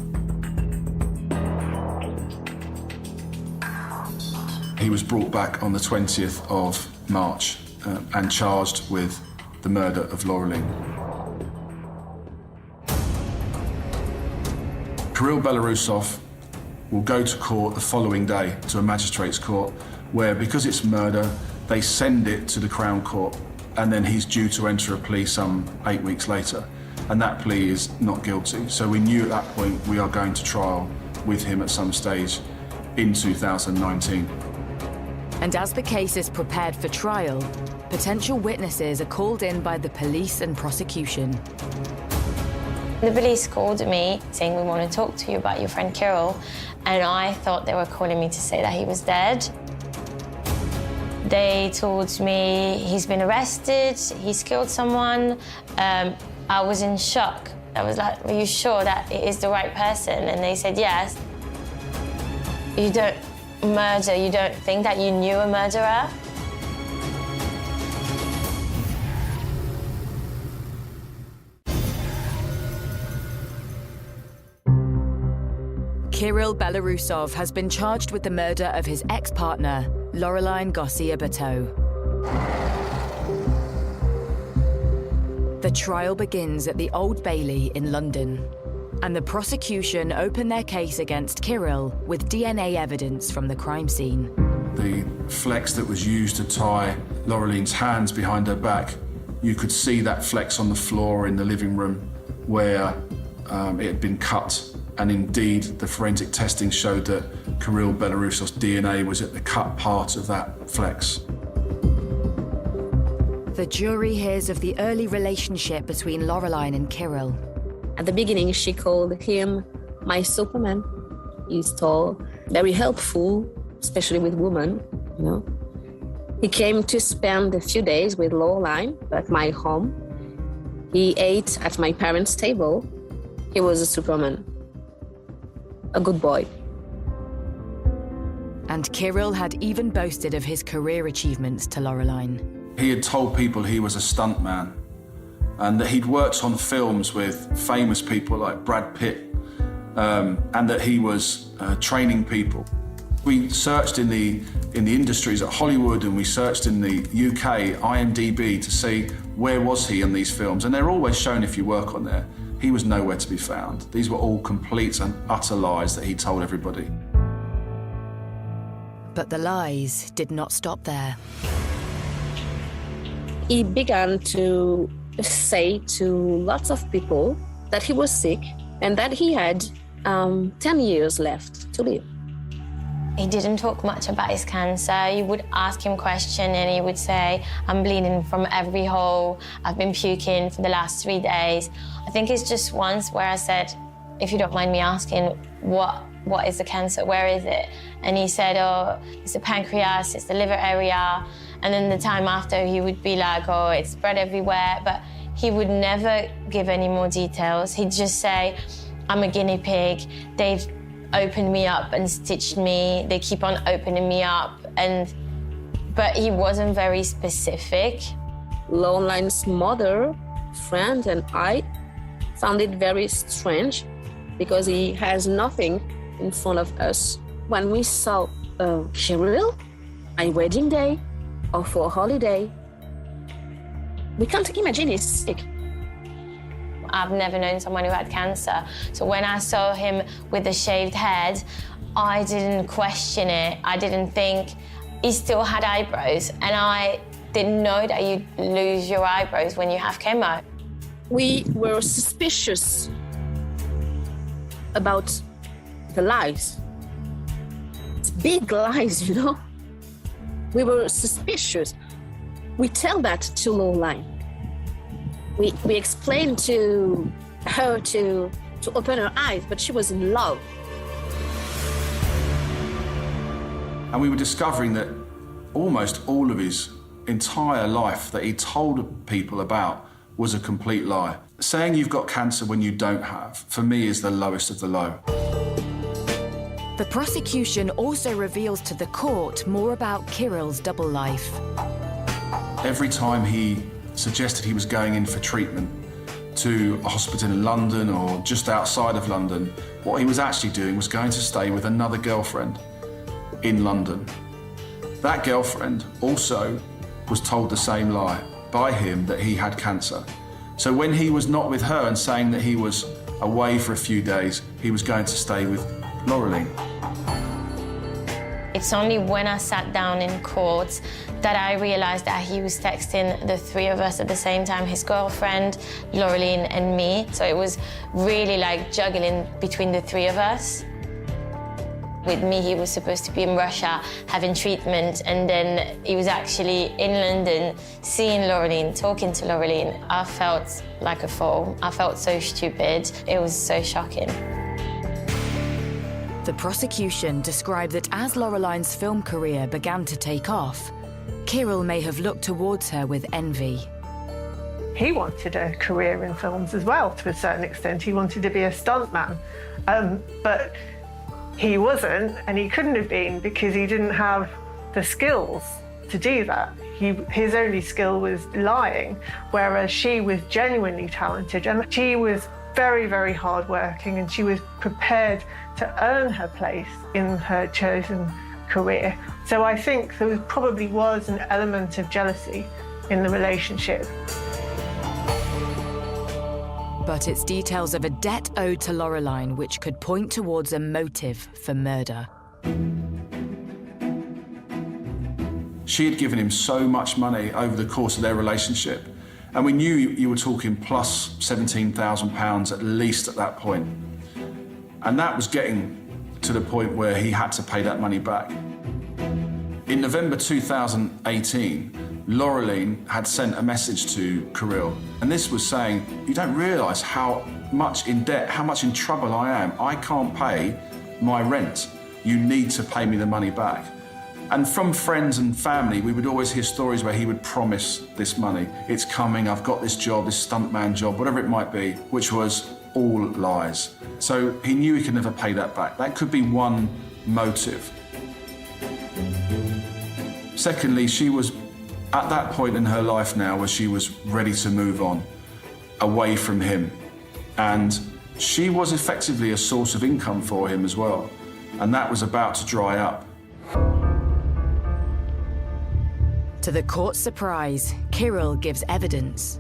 [SPEAKER 19] He was brought back on the 20th of March and charged with the murder of Laureline. Kirill Belarusov will go to court the following day, to a magistrate's court, where, because it's murder, they send it to the Crown Court, and then he's due to enter a plea some 8 weeks later. And that plea is not guilty. So we knew at that point we are going to trial with him at some stage in 2019.
[SPEAKER 2] And as the case is prepared for trial, potential witnesses are called in by the police and prosecution.
[SPEAKER 16] The police called me saying, we want to talk to you about your friend Kirill, and I thought they were calling me to say that he was dead. They told me he's been arrested, he's killed someone. I was in shock. I was like, are you sure that it is the right person? And they said, yes. You don't murder, you don't think that you knew a murderer?
[SPEAKER 2] Kirill Belarusov has been charged with the murder of his ex-partner, Laureline Garcia-Berteau. The trial begins at the Old Bailey in London, and the prosecution open their case against Kirill with DNA evidence from the crime scene.
[SPEAKER 19] The flex that was used to tie Laureline's hands behind her back, you could see that flex on the floor in the living room where it had been cut. And indeed, the forensic testing showed that Kirill Belarusov's DNA was at the cut part of that flex.
[SPEAKER 2] The jury hears of the early relationship between Laureline and Kirill.
[SPEAKER 12] At the beginning, she called him my Superman. He's tall, very helpful, especially with women, you know. He came to spend a few days with Laureline at my home. He ate at my parents' table. He was a Superman. A good boy.
[SPEAKER 2] And Kirill had even boasted of his career achievements to Laureline.
[SPEAKER 19] He had told people he was a stuntman and that he'd worked on films with famous people like Brad Pitt, and that he was training people. We searched in the industries at Hollywood, and we searched in the UK, IMDb, to see where was he in these films, and they're always shown if you work on there. He was nowhere to be found. These were all complete and utter lies that he told everybody.
[SPEAKER 2] But the lies did not stop there.
[SPEAKER 12] He began to say to lots of people that he was sick and that he had 10 years left to live.
[SPEAKER 16] He didn't talk much about his cancer. You would ask him questions and he would say, I'm bleeding from every hole. I've been puking for the last 3 days. I think it's just once where I said, if you don't mind me asking, what is the cancer? Where is it? And he said, oh, it's the pancreas, it's the liver area. And then the time after, he would be like, oh, it's spread everywhere. But he would never give any more details. He'd just say, I'm a guinea pig. They've opened me up and stitched me. They keep on opening me up. But he wasn't very specific.
[SPEAKER 12] Laureline's mother, friend, and I found it very strange because he has nothing in front of us. When we saw Kirill, my wedding day, or for a holiday, we can't imagine he's sick.
[SPEAKER 16] I've never known someone who had cancer. So when I saw him with a shaved head, I didn't question it. I didn't think he still had eyebrows. And I didn't know that you lose your eyebrows when you have chemo.
[SPEAKER 12] We were suspicious about the lies. It's big lies, you know? We were suspicious. We tell that to Laureline. We explained to her to open her eyes, but she was in love.
[SPEAKER 19] And we were discovering that almost all of his entire life that he told people about was a complete lie. Saying you've got cancer when you don't have, for me, is the lowest of the low.
[SPEAKER 2] The prosecution also reveals to the court more about Kirill's double life.
[SPEAKER 19] Every time he suggested he was going in for treatment to a hospital in London or just outside of London, what he was actually doing was going to stay with another girlfriend in London. That girlfriend also was told the same lie by him, that he had cancer. So when he was not with her and saying that he was away for a few days, he was going to stay with Laureline.
[SPEAKER 16] It's only when I sat down in court that I realized that he was texting the three of us at the same time, his girlfriend, Laureline, and me. So it was really like juggling between the three of us. With me, he was supposed to be in Russia having treatment, and then he was actually in London seeing Laureline, talking to Laureline. I felt like a fool. I felt so stupid. It was so shocking.
[SPEAKER 2] The prosecution described that as Laureline's film career began to take off, Kirill may have looked towards her with envy.
[SPEAKER 13] He wanted a career in films as well, to a certain extent. He wanted to be a stuntman, but he wasn't, and he couldn't have been because he didn't have the skills to do that. His only skill was lying, whereas she was genuinely talented, and she was very, very hardworking, and she was prepared to earn her place in her chosen career. So I think there probably was an element of jealousy in the relationship.
[SPEAKER 2] But it's details of a debt owed to Laureline which could point towards a motive for murder.
[SPEAKER 19] She had given him so much money over the course of their relationship, and we knew you were talking plus £17,000 at least at that point. And that was getting to the point where he had to pay that money back. In November 2018, Laureline had sent a message to Kirill, and this was saying, you don't realise how much in debt, how much in trouble I am. I can't pay my rent. You need to pay me the money back. And from friends and family, we would always hear stories where he would promise this money. It's coming, I've got this job, this stuntman job, whatever it might be, which was all lies. So he knew he could never pay that back. That could be one motive. Secondly, she was at that point in her life now where she was ready to move on, away from him. And she was effectively a source of income for him as well. And that was about to dry up.
[SPEAKER 2] To the court's surprise, Kirill gives evidence.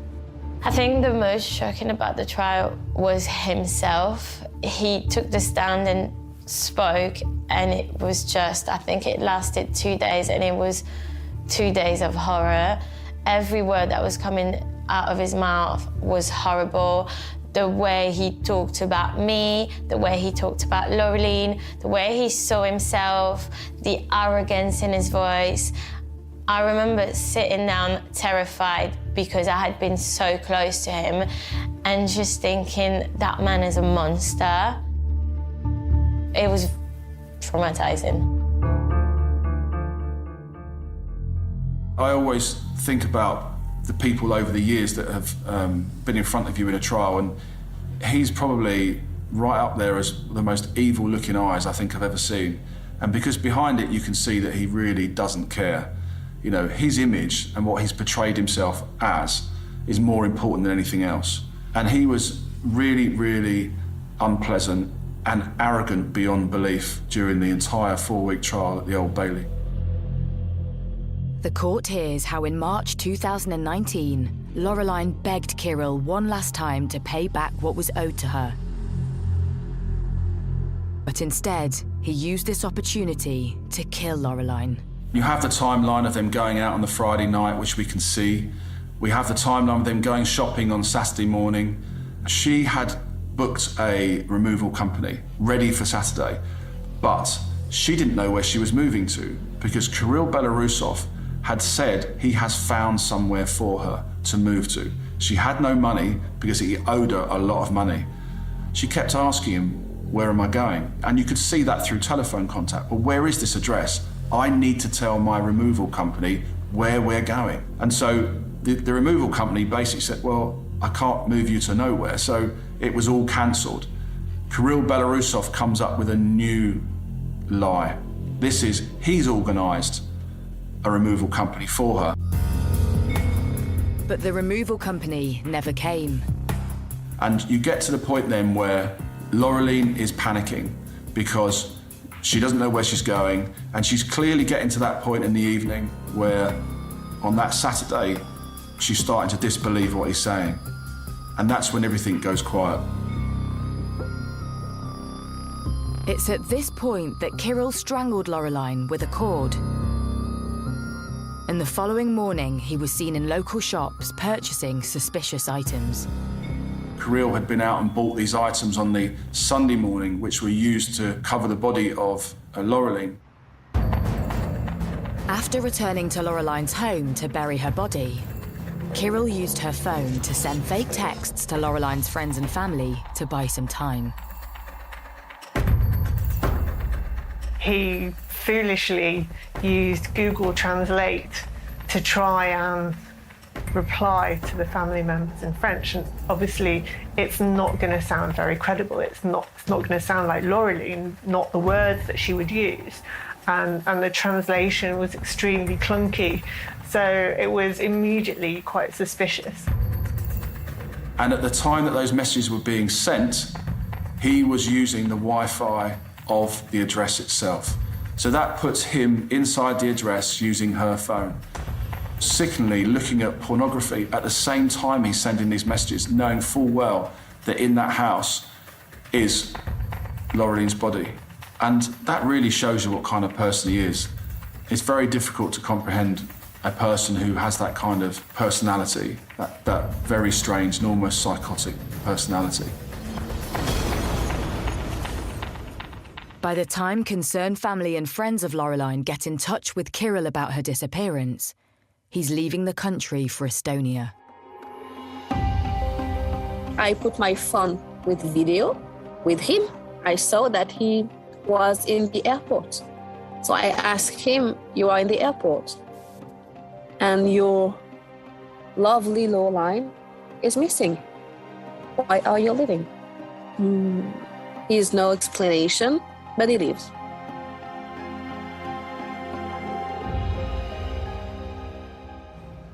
[SPEAKER 16] I think the most shocking about the trial was himself. He took the stand and spoke, and it was just, I think it lasted 2 days, and it was 2 days of horror. Every word that was coming out of his mouth was horrible. The way he talked about me, the way he talked about Laureline, the way he saw himself, the arrogance in his voice. I remember sitting down terrified because I had been so close to him and just thinking, that man is a monster. It was traumatizing.
[SPEAKER 19] I always think about the people over the years that have been in front of you in a trial, and he's probably right up there as the most evil looking eyes I think I've ever seen. And because behind it you can see that he really doesn't care. You know, his image and what he's portrayed himself as is more important than anything else. And he was really, really unpleasant and arrogant beyond belief during the entire 4-week trial at the Old Bailey.
[SPEAKER 2] The court hears how in March 2019, Laureline begged Kirill one last time to pay back what was owed to her. But instead, he used this opportunity to kill Laureline.
[SPEAKER 19] You have the timeline of them going out on the Friday night, which we can see. We have the timeline of them going shopping on Saturday morning. She had booked a removal company ready for Saturday, but she didn't know where she was moving to because Kirill Belarusov had said he has found somewhere for her to move to. She had no money because he owed her a lot of money. She kept asking him, where am I going? And you could see that through telephone contact. Well, where is this address? I need to tell my removal company where we're going. And so the removal company basically said, well, I can't move you to nowhere. So it was all cancelled. Kirill Belarusov comes up with a new lie. He's organised a removal company for her.
[SPEAKER 2] But the removal company never came.
[SPEAKER 19] And you get to the point then where Laureline is panicking because she doesn't know where she's going, and she's clearly getting to that point in the evening where, on that Saturday, she's starting to disbelieve what he's saying. And that's when everything goes quiet.
[SPEAKER 2] It's at this point that Kirill strangled Laureline with a cord. And the following morning, he was seen in local shops purchasing suspicious items.
[SPEAKER 19] Kirill had been out and bought these items on the Sunday morning, which were used to cover the body of Laureline.
[SPEAKER 2] After returning to Laureline's home to bury her body, Kirill used her phone to send fake texts to Laureline's friends and family to buy some time.
[SPEAKER 13] He foolishly used Google Translate to try and reply to the family members in French, and obviously it's not going to sound very credible. It's not going to sound like Laureline, not the words that she would use, and the translation was extremely clunky, so it was immediately quite suspicious.
[SPEAKER 19] And at the time that those messages were being sent, he was using the Wi-Fi of the address itself. So that puts him inside the address using her phone. Sickeningly looking at pornography at the same time he's sending these messages, knowing full well that in that house is Laureline's body. And that really shows you what kind of person he is. It's very difficult to comprehend a person who has that kind of personality, that very strange and almost psychotic personality.
[SPEAKER 2] By the time concerned family and friends of Laureline get in touch with Kirill about her disappearance, he's leaving the country for Estonia.
[SPEAKER 12] I put my phone with video with him. I saw that he was in the airport. So I asked him, "You are in the airport, and your lovely Laureline is missing. Why are you leaving?" He has no explanation, but he leaves.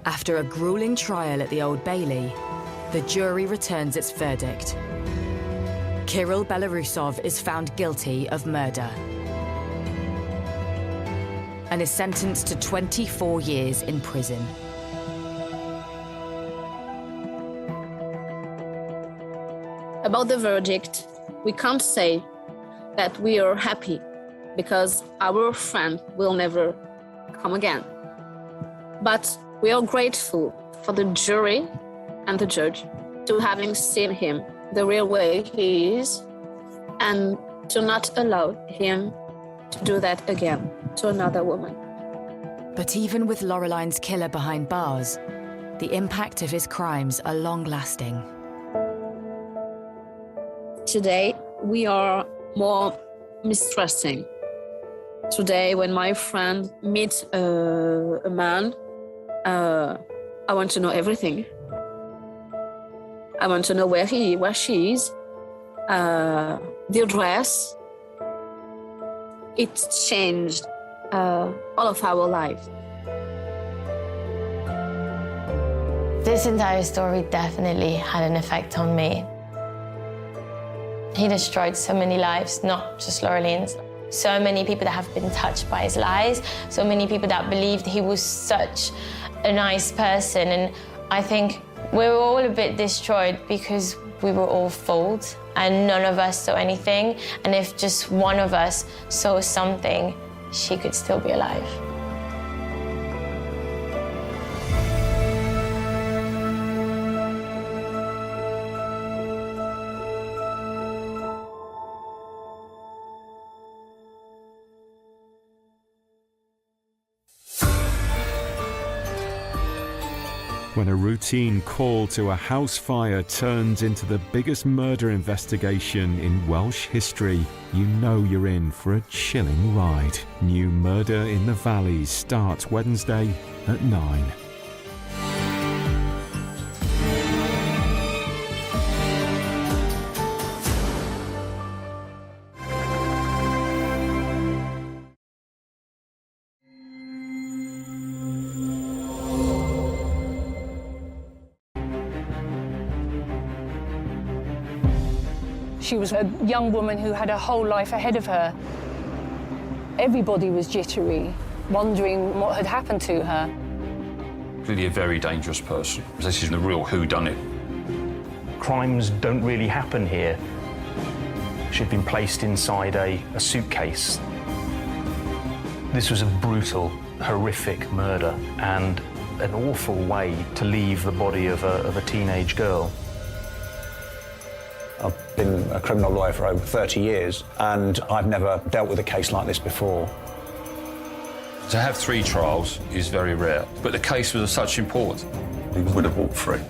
[SPEAKER 2] After a grueling trial at the Old Bailey, the jury returns its verdict. Kirill Belarusov is found guilty of murder and is sentenced to 24 years in prison.
[SPEAKER 12] About the verdict, we can't say that we are happy because our friend will never come again. But we are grateful for the jury and the judge to having seen him the real way he is and to not allow him to do that again to another woman.
[SPEAKER 2] But even with Laureline's killer behind bars, the impact of his crimes are long-lasting.
[SPEAKER 12] Today, we are more mistrusting. Today, when my friend meets a man, I want to know everything. I want to know where she is, the address. It's changed all of our life.
[SPEAKER 16] This entire story definitely had an effect on me. He destroyed so many lives, not just Laureline's. So many people that have been touched by his lies, so many people that believed he was such a nice person. And I think we were all a bit destroyed because we were all fooled and none of us saw anything. And if just one of us saw something, she could still be alive.
[SPEAKER 20] When a routine call to a house fire turns into the biggest murder investigation in Welsh history, you know you're in for a chilling ride. New Murder in the Valleys starts Wednesday at 9.
[SPEAKER 21] She was a young woman who had a whole life ahead of her. Everybody was jittery, wondering what had happened to her.
[SPEAKER 22] Clearly a very dangerous person. This is the real whodunit.
[SPEAKER 23] Crimes don't really happen here. She'd been placed inside a suitcase. This was a brutal, horrific murder and an awful way to leave the body of a teenage girl.
[SPEAKER 3] I've been a criminal lawyer for over 30 years, and I've never dealt with a case like this before.
[SPEAKER 22] To have 3 trials is very rare, but the case was of such importance.
[SPEAKER 7] He would have walked free.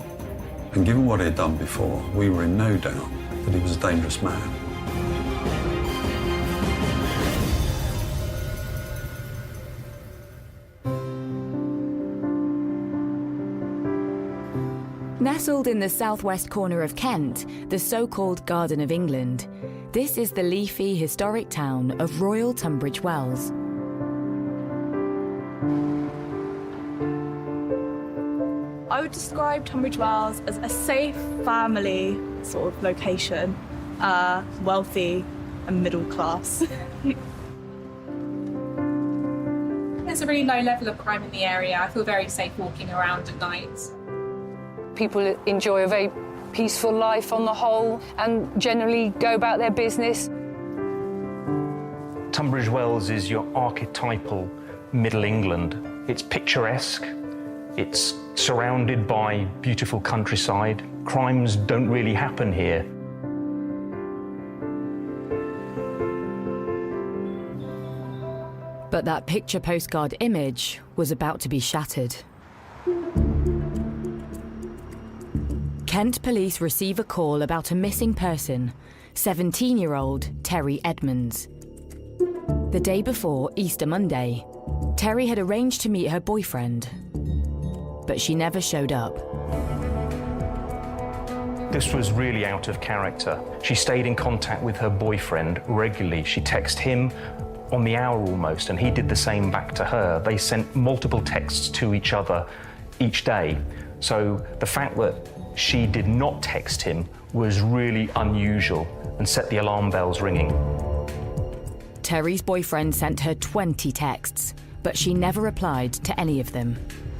[SPEAKER 7] And given what he had done before, we were in no doubt that he was a dangerous man.
[SPEAKER 2] Nestled in the southwest corner of Kent, the so-called Garden of England, this is the leafy, historic town of Royal Tunbridge Wells.
[SPEAKER 8] I would describe Tunbridge Wells as a safe family sort of location, wealthy and middle class.
[SPEAKER 24] There's a really low level of crime in the area. I feel very safe walking around at night.
[SPEAKER 21] People enjoy a very peaceful life on the whole and generally go about their business.
[SPEAKER 23] Tunbridge Wells is your archetypal Middle England. It's picturesque, it's surrounded by beautiful countryside. Crimes don't really happen here.
[SPEAKER 2] But that picture postcard image was about to be shattered. Kent police receive a call about a missing person, 17-year-old Terry Edmonds. The day before Easter Monday, Terry had arranged to meet her boyfriend, but she never showed up.
[SPEAKER 23] This was really out of character. She stayed in contact with her boyfriend regularly. She texted him on the hour almost, and he did the same back to her. They sent multiple texts to each other each day. So the fact that she did not text him was really unusual and set the alarm bells ringing.
[SPEAKER 2] Terry's boyfriend sent her 20 texts, but she never replied to any of them.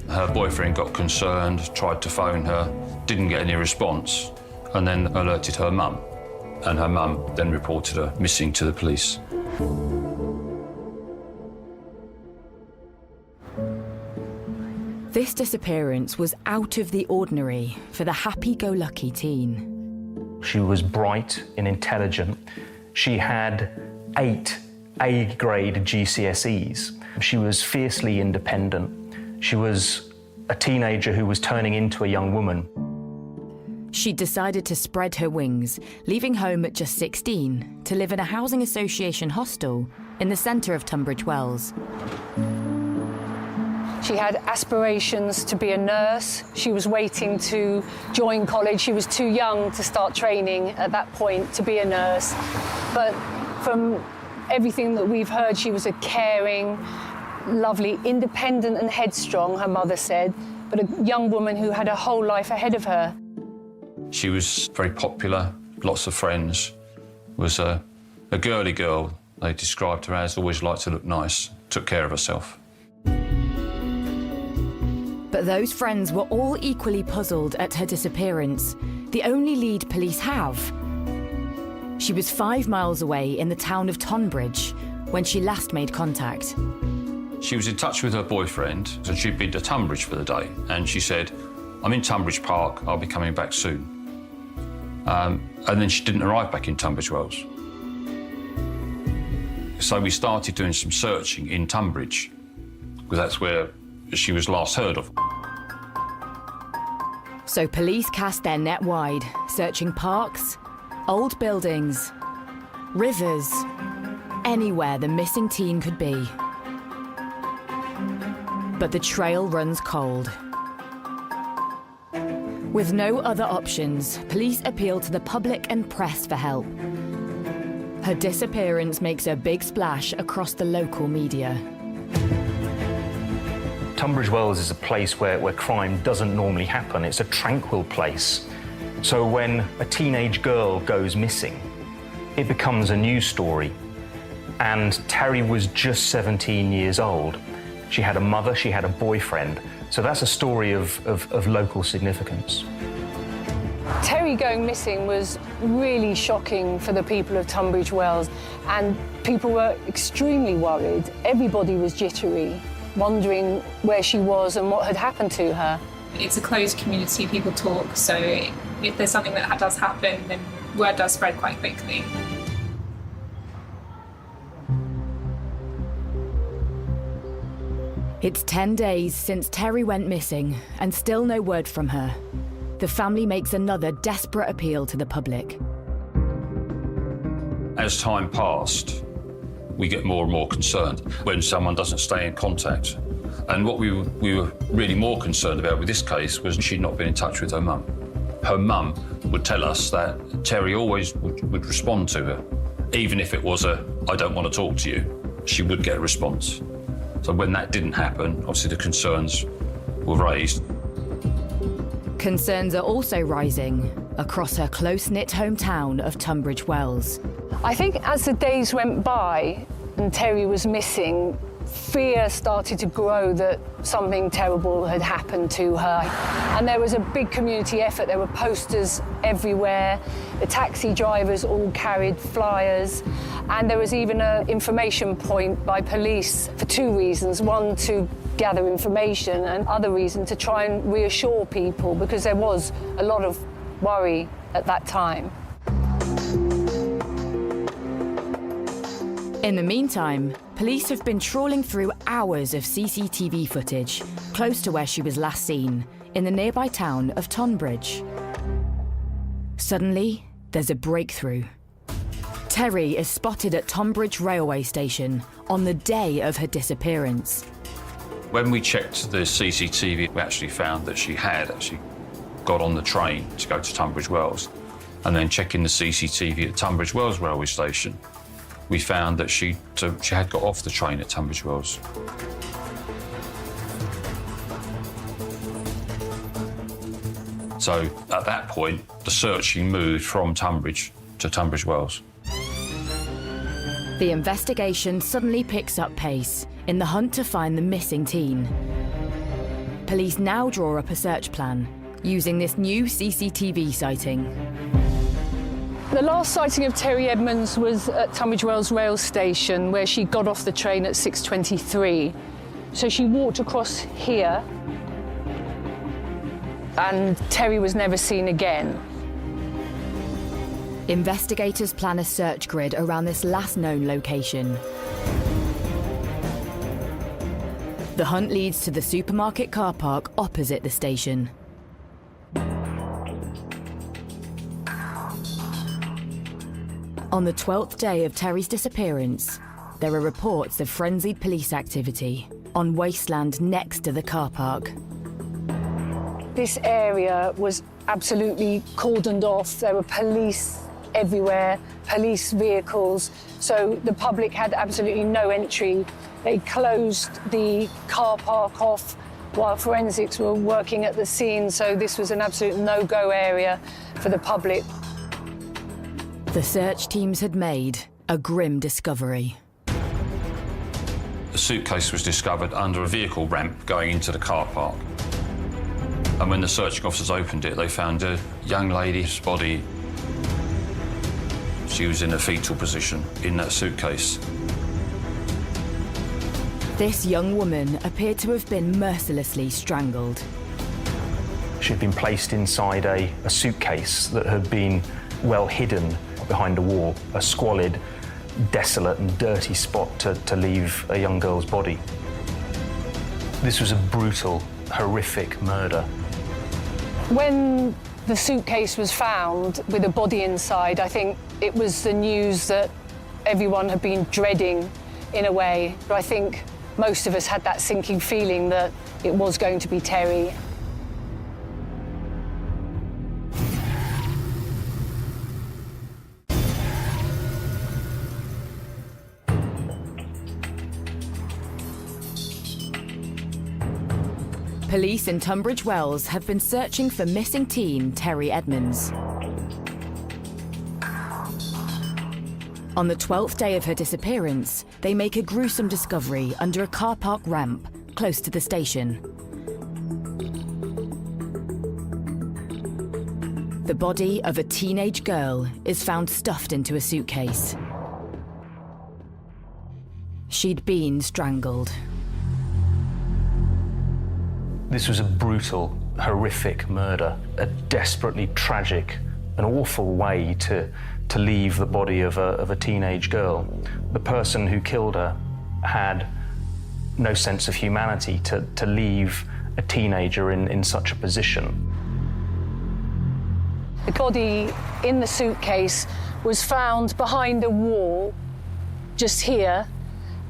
[SPEAKER 22] Her boyfriend got concerned, tried to phone her, didn't get any response, and then alerted her mum. And her mum then reported her missing to the police.
[SPEAKER 2] This disappearance was out of the ordinary for the happy-go-lucky teen.
[SPEAKER 23] She was bright and intelligent. She had 8 A-grade GCSEs. She was fiercely independent. She was a teenager who was turning into a young woman.
[SPEAKER 2] She decided to spread her wings, leaving home at just 16 to live in a housing association hostel in the centre of Tunbridge Wells.
[SPEAKER 21] She had aspirations to be a nurse. She was waiting to join college. She was too young to start training at that point to be a nurse. But from everything that we've heard, she was a caring, lovely, independent and headstrong, her mother said, but a young woman who had a whole life ahead of her.
[SPEAKER 22] She was very popular, lots of friends, was a girly girl. They described her as always liked to look nice, took care of herself.
[SPEAKER 2] But those friends were all equally puzzled at her disappearance, the only lead police have. She was 5 miles away in the town of Tonbridge when she last made contact.
[SPEAKER 22] She was in touch with her boyfriend, and she'd been to Tunbridge for the day, and she said, "I'm in Tunbridge Park, I'll be coming back soon." And then she didn't arrive back in Tunbridge Wells. So we started doing some searching in Tunbridge, because that's where she was last heard of.
[SPEAKER 2] So police cast their net wide, searching parks, old buildings, rivers, anywhere the missing teen could be. But the trail runs cold. With no other options, police appeal to the public and press for help. Her disappearance makes a big splash across the local media.
[SPEAKER 23] Tunbridge Wells is a place where crime doesn't normally happen. It's a tranquil place. So when a teenage girl goes missing, it becomes a news story. And Terry was just 17 years old. She had a mother, she had a boyfriend. So that's a story of local significance.
[SPEAKER 21] Terry going missing was really shocking for the people of Tunbridge Wells, and people were extremely worried. Everybody was jittery, wondering where she was and what had happened to her.
[SPEAKER 24] It's a closed community, people talk, so if there's something that does happen, then word does spread quite quickly.
[SPEAKER 2] It's 10 days since Terry went missing, and still no word from her. The family makes another desperate appeal to the public.
[SPEAKER 22] As time passed, we get more and more concerned when someone doesn't stay in contact. And what we were really more concerned about with this case was she'd not been in touch with her mum. Her mum would tell us that Terry always would respond to her. Even if it was a, I don't want to talk to you, she would get a response. So when that didn't happen, obviously the concerns were raised.
[SPEAKER 2] Concerns are also rising across her close-knit hometown of Tunbridge Wells.
[SPEAKER 21] I think as the days went by and Terry was missing, fear started to grow that something terrible had happened to her. And there was a big community effort. There were posters everywhere. The taxi drivers all carried flyers. And there was even an information point by police for two reasons. One, to gather information, and other reason to try and reassure people, because there was a lot of worry at that time.
[SPEAKER 2] In the meantime, police have been trawling through hours of CCTV footage close to where she was last seen, in the nearby town of Tonbridge. Suddenly, there's a breakthrough. Terry is spotted at Tonbridge railway station on the day of her disappearance.
[SPEAKER 22] When we checked the CCTV, we actually found that she had actually got on the train to go to Tunbridge Wells. And then checking the CCTV at Tunbridge Wells railway station, we found that she had got off the train at Tunbridge Wells. So at that point, the searching moved from Tunbridge to Tunbridge Wells.
[SPEAKER 2] The investigation suddenly picks up pace in the hunt to find the missing teen. Police now draw up a search plan using this new CCTV sighting.
[SPEAKER 21] The last sighting of Terry Edmonds was at Tunbridge Wells rail station, where she got off the train at 6:23. So she walked across here, and Terry was never seen again.
[SPEAKER 2] Investigators plan a search grid around this last known location. The hunt leads to the supermarket car park opposite the station. On the 12th day of Terry's disappearance, there are reports of frenzied police activity on wasteland next to the car park.
[SPEAKER 21] This area was absolutely cordoned off. There were police everywhere, police vehicles, so the public had absolutely no entry. They closed the car park off while forensics were working at the scene, so this was an absolute no-go area for the public.
[SPEAKER 2] The search teams had made a grim discovery.
[SPEAKER 22] The suitcase was discovered under a vehicle ramp going into the car park. And when the searching officers opened it, they found a young lady's body. She was in a fetal position in that suitcase.
[SPEAKER 2] This young woman appeared to have been mercilessly strangled.
[SPEAKER 23] She'd been placed inside a suitcase that had been well hidden behind a wall, a squalid, desolate and dirty spot to leave a young girl's body. This was a brutal, horrific murder.
[SPEAKER 21] When the suitcase was found with a body inside, I think it was the news that everyone had been dreading in a way. But I think most of us had that sinking feeling that it was going to be Terry.
[SPEAKER 2] Police in Tunbridge Wells have been searching for missing teen Terry Edmonds. On the 12th day of her disappearance, they make a gruesome discovery under a car park ramp close to the station. The body of a teenage girl is found stuffed into a suitcase. She'd been strangled.
[SPEAKER 23] This was a brutal, horrific murder, a desperately tragic an awful way to leave the body of a teenage girl. The person who killed her had no sense of humanity to leave a teenager in such a position.
[SPEAKER 21] The body in the suitcase was found behind a wall, just here.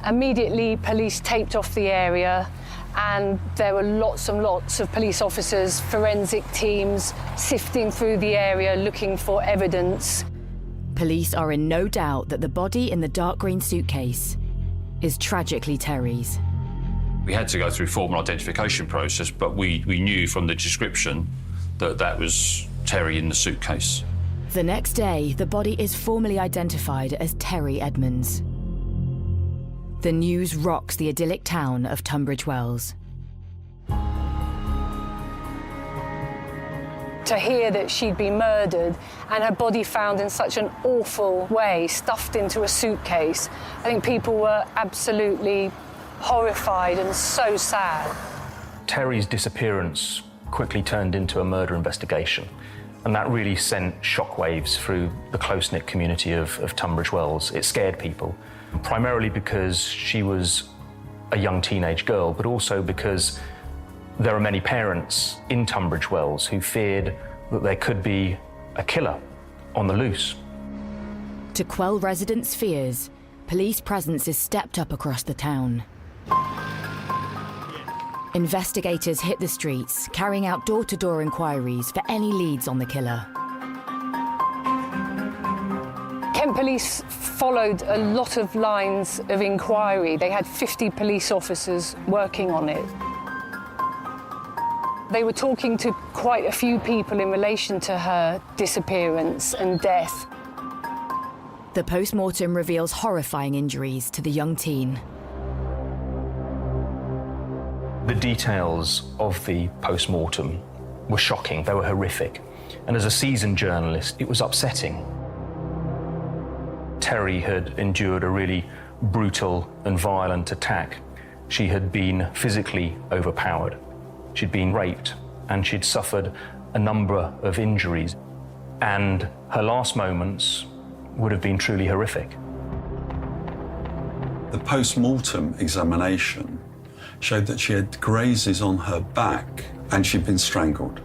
[SPEAKER 21] Immediately, police taped off the area, and there were lots and lots of police officers, forensic teams, sifting through the area looking for evidence.
[SPEAKER 2] Police are in no doubt that the body in the dark green suitcase is tragically Terry's.
[SPEAKER 22] We had to go through formal identification process, but we knew from the description that that was Terry in the suitcase.
[SPEAKER 2] The next day, the body is formally identified as Terry Edmonds. The news rocks the idyllic town of Tunbridge Wells.
[SPEAKER 21] To hear that she'd been murdered and her body found in such an awful way, stuffed into a suitcase, I think people were absolutely horrified and so sad.
[SPEAKER 23] Terry's disappearance quickly turned into a murder investigation, and that really sent shockwaves through the close-knit community of Tunbridge Wells. It scared people, primarily because she was a young teenage girl, but also because there are many parents in Tunbridge Wells who feared that there could be a killer on the loose.
[SPEAKER 2] To quell residents' fears, police presence is stepped up across the town. Investigators hit the streets, carrying out door-to-door inquiries for any leads on the killer.
[SPEAKER 21] Kent Police followed a lot of lines of inquiry. They had 50 police officers working on it. They were talking to quite a few people in relation to her disappearance and death.
[SPEAKER 2] The post-mortem reveals horrifying injuries to the young teen.
[SPEAKER 23] The details of the post-mortem were shocking, they were horrific. And as a seasoned journalist, it was upsetting. Terry had endured a really brutal and violent attack. She had been physically overpowered. She'd been raped, and she'd suffered a number of injuries. And her last moments would have been truly horrific.
[SPEAKER 7] The post-mortem examination showed that she had grazes on her back and she'd been strangled.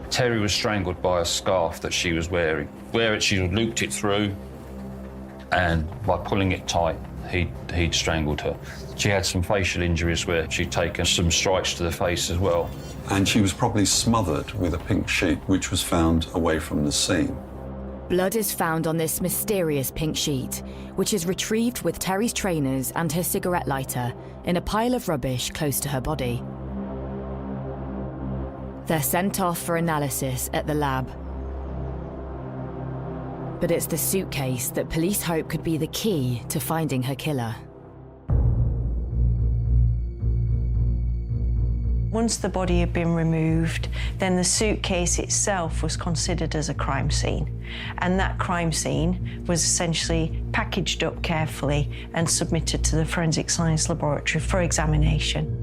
[SPEAKER 22] Terry was strangled by a scarf that she was wearing. She looped it through, and by pulling it tight, he'd strangled her. She had some facial injuries where she'd taken some strikes to the face as well.
[SPEAKER 7] And she was probably smothered with a pink sheet, which was found away from the scene.
[SPEAKER 2] Blood is found on this mysterious pink sheet, which is retrieved with Terry's trainers and her cigarette lighter in a pile of rubbish close to her body. They're sent off for analysis at the lab. But it's the suitcase that police hope could be the key to finding her killer.
[SPEAKER 4] Once the body had been removed, then the suitcase itself was considered as a crime scene. And that crime scene was essentially packaged up carefully and submitted to the Forensic Science Laboratory for examination.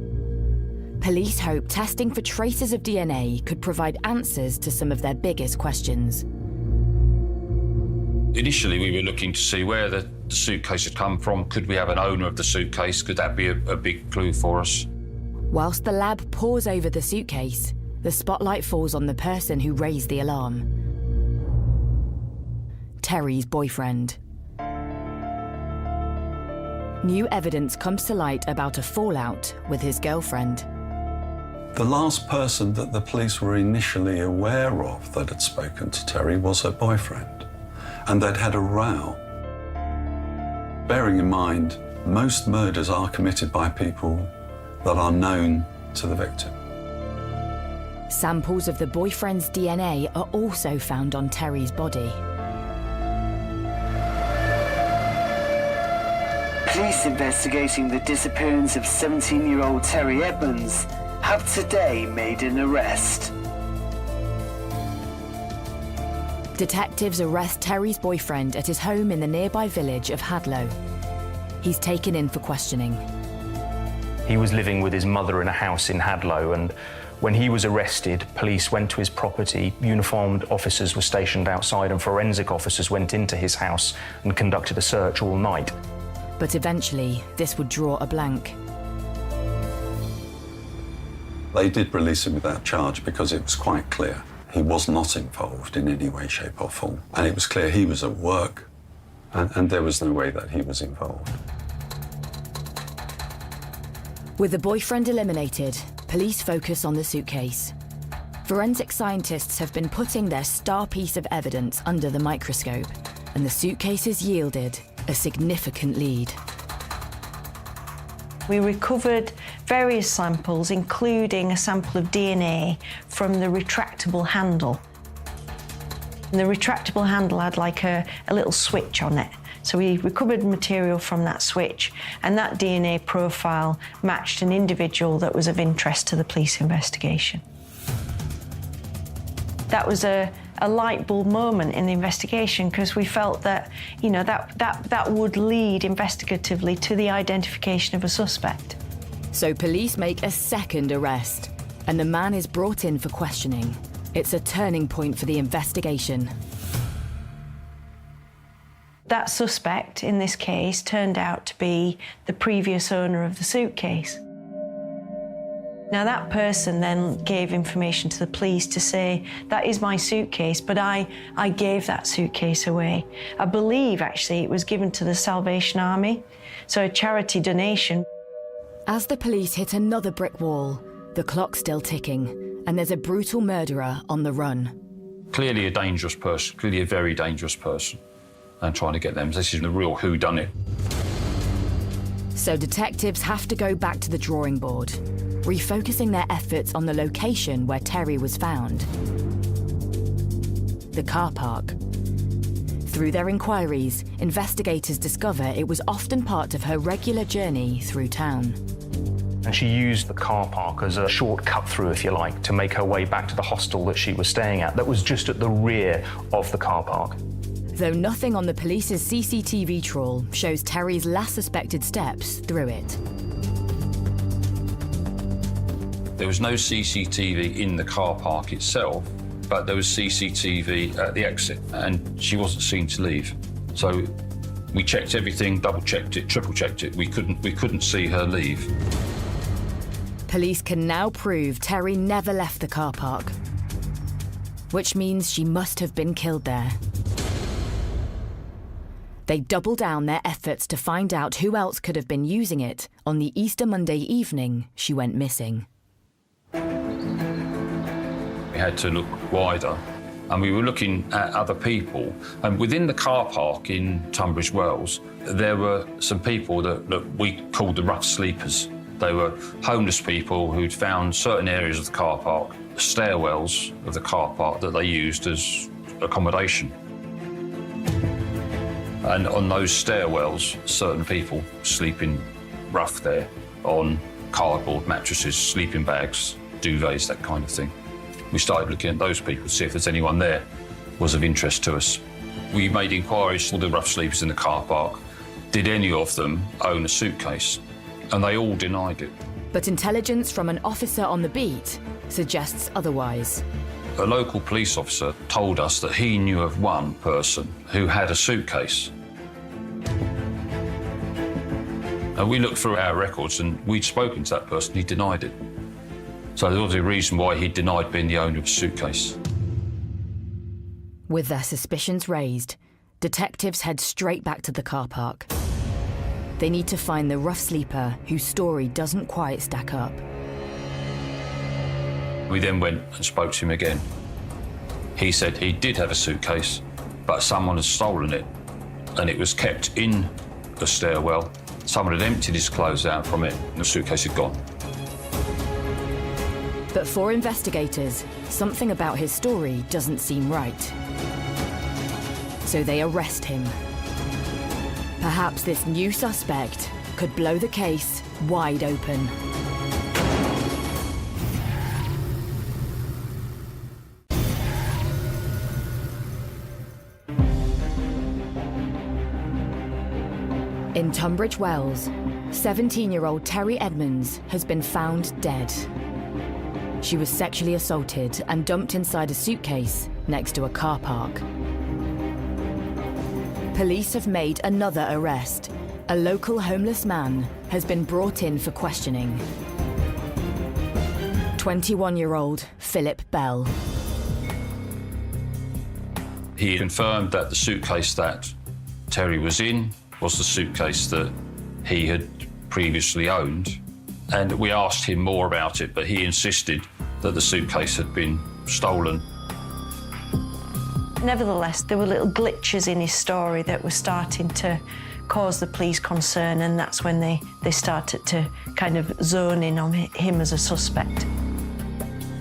[SPEAKER 2] Police hope testing for traces of DNA could provide answers to some of their biggest questions.
[SPEAKER 22] Initially, we were looking to see where the suitcase had come from. Could we have an owner of the suitcase? Could that be a big clue for us?
[SPEAKER 2] Whilst the lab pores over the suitcase, the spotlight falls on the person who raised the alarm. Terry's boyfriend. New evidence comes to light about a fallout with his girlfriend.
[SPEAKER 7] The last person that the police were initially aware of that had spoken to Terry was her boyfriend, and they'd had a row. Bearing in mind, most murders are committed by people that are known to the victim.
[SPEAKER 2] Samples of the boyfriend's DNA are also found on Terry's body.
[SPEAKER 5] Police investigating the disappearance of 17-year-old Terry Edmonds have today made an arrest.
[SPEAKER 2] Detectives arrest Terry's boyfriend at his home in the nearby village of Hadlow. He's taken in for questioning.
[SPEAKER 23] He was living with his mother in a house in Hadlow, and When he was arrested, police went to his property, uniformed officers were stationed outside, and forensic officers went into his house and conducted a search all night.
[SPEAKER 2] But eventually, this would draw a blank.
[SPEAKER 7] They did release him without charge because it was quite clear he was not involved in any way, shape or form. And it was clear he was at work, and there was no way that he was involved.
[SPEAKER 2] With the boyfriend eliminated, police focus on the suitcase. Forensic scientists have been putting their star piece of evidence under the microscope, and the suitcase has yielded a significant lead.
[SPEAKER 4] We recovered various samples, including a sample of DNA from the retractable handle. And the retractable handle had like a little switch on it. So we recovered material from that switch, and that DNA profile matched an individual that was of interest to the police investigation. That was a light bulb moment in the investigation, because we felt that, you know, that would lead investigatively to the identification of a suspect.
[SPEAKER 2] So police make a second arrest, and the man is brought in for questioning. It's a turning point for the investigation.
[SPEAKER 4] That suspect, in this case, turned out to be the previous owner of the suitcase. Now, that person then gave information to the police to say, that is my suitcase, but I gave that suitcase away. I believe, actually, it was given to the Salvation Army, so a charity donation.
[SPEAKER 2] As the police hit another brick wall, the clock's still ticking, and there's a brutal murderer on the run.
[SPEAKER 22] Clearly a dangerous person, clearly a very dangerous person, and trying to get them. This is the real whodunit.
[SPEAKER 2] So detectives have to go back to the drawing board, refocusing their efforts on the location where Terry was found. The car park. Through their inquiries, investigators discover it was often part of her regular journey through town.
[SPEAKER 23] And she used the car park as a short cut-through, if you like, to make her way back to the hostel that she was staying at, that was just at the rear of the car park.
[SPEAKER 2] Though nothing on the police's CCTV trawl shows Terry's last suspected steps through it.
[SPEAKER 22] There was no CCTV in the car park itself, but there was CCTV at the exit, and she wasn't seen to leave. So we checked everything, double-checked it, triple-checked it. We couldn't see her leave.
[SPEAKER 2] Police can now prove Terry never left the car park, which means she must have been killed there. They double down their efforts to find out who else could have been using it on the Easter Monday evening she went missing.
[SPEAKER 22] We had to look wider, and we were looking at other people. And within the car park in Tunbridge Wells, there were some people that we called the rough sleepers. They were homeless people who'd found certain areas of the car park, stairwells of the car park, that they used as accommodation. And on those stairwells, certain people sleeping rough there on cardboard mattresses, sleeping bags, duvets, that kind of thing. We started looking at those people to see if there's anyone there was of interest to us. We made inquiries to the rough sleepers in the car park. Did any of them own a suitcase? And they all denied it.
[SPEAKER 2] But intelligence from an officer on the beat suggests otherwise.
[SPEAKER 22] A local police officer told us that he knew of one person who had a suitcase. And we looked through our records and we'd spoken to that person, he denied it. So there was a reason why he denied being the owner of a suitcase.
[SPEAKER 2] With their suspicions raised, detectives head straight back to the car park. They need to find the rough sleeper whose story doesn't quite stack up.
[SPEAKER 22] We then went and spoke to him again. He said he did have a suitcase, but someone had stolen it, and it was kept in the stairwell. Someone had emptied his clothes out from it, and the suitcase had gone.
[SPEAKER 2] But for investigators, something about his story doesn't seem right. So they arrest him. Perhaps this new suspect could blow the case wide open. In Tunbridge Wells, 17-year-old Terry Edmonds has been found dead. She was sexually assaulted and dumped inside a suitcase next to a car park. Police have made another arrest. A local homeless man has been brought in for questioning. 21-year-old Philip Bell.
[SPEAKER 22] He confirmed that the suitcase that Terry was in was the suitcase that he had previously owned. And we asked him more about it, but he insisted that the suitcase had been stolen.
[SPEAKER 4] Nevertheless, there were little glitches in his story that were starting to cause the police concern, and that's when they started to kind of zone in on him as a suspect.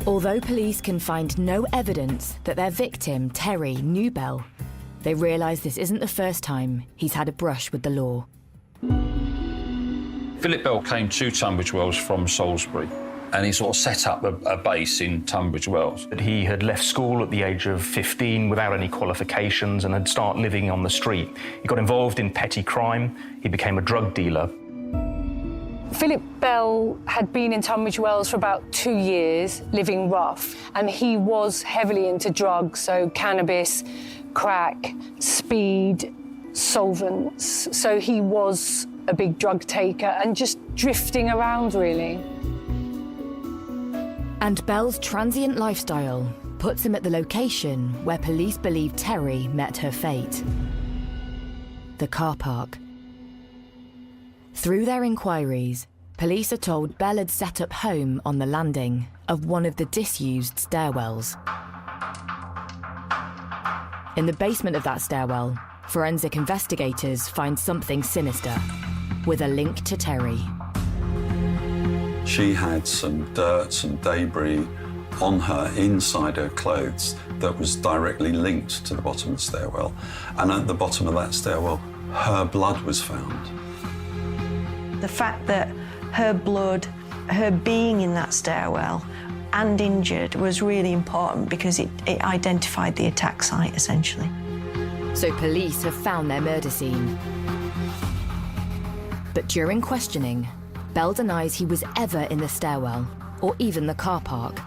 [SPEAKER 2] Although police can find no evidence that their victim, Terry, knew Bell, they realise this isn't the first time he's had a brush with the law.
[SPEAKER 22] Philip Bell came to Tunbridge Wells from Salisbury, and he sort of set up a base in Tunbridge Wells.
[SPEAKER 23] He had left school at the age of 15 without any qualifications and had started living on the street. He got involved in petty crime. He became a drug dealer.
[SPEAKER 21] Philip Bell had been in Tunbridge Wells for about 2 years, living rough, and he was heavily into drugs, so cannabis, crack, speed, solvents. So he was a big drug taker and just drifting around, really.
[SPEAKER 2] And Bell's transient lifestyle puts him at the location where police believe Terry met her fate. The car park. Through their inquiries, police are told Bell had set up home on the landing of one of the disused stairwells. In the basement of that stairwell, forensic investigators find something sinister, with a link to Terry.
[SPEAKER 7] She had some dirt, some debris on her, inside her clothes, that was directly linked to the bottom of the stairwell. And at the bottom of that stairwell, her blood was found.
[SPEAKER 4] The fact that her blood, her being in that stairwell and injured was really important because it identified the attack site, essentially.
[SPEAKER 2] So police have found their murder scene. But during questioning, Bell denies he was ever in the stairwell or even the car park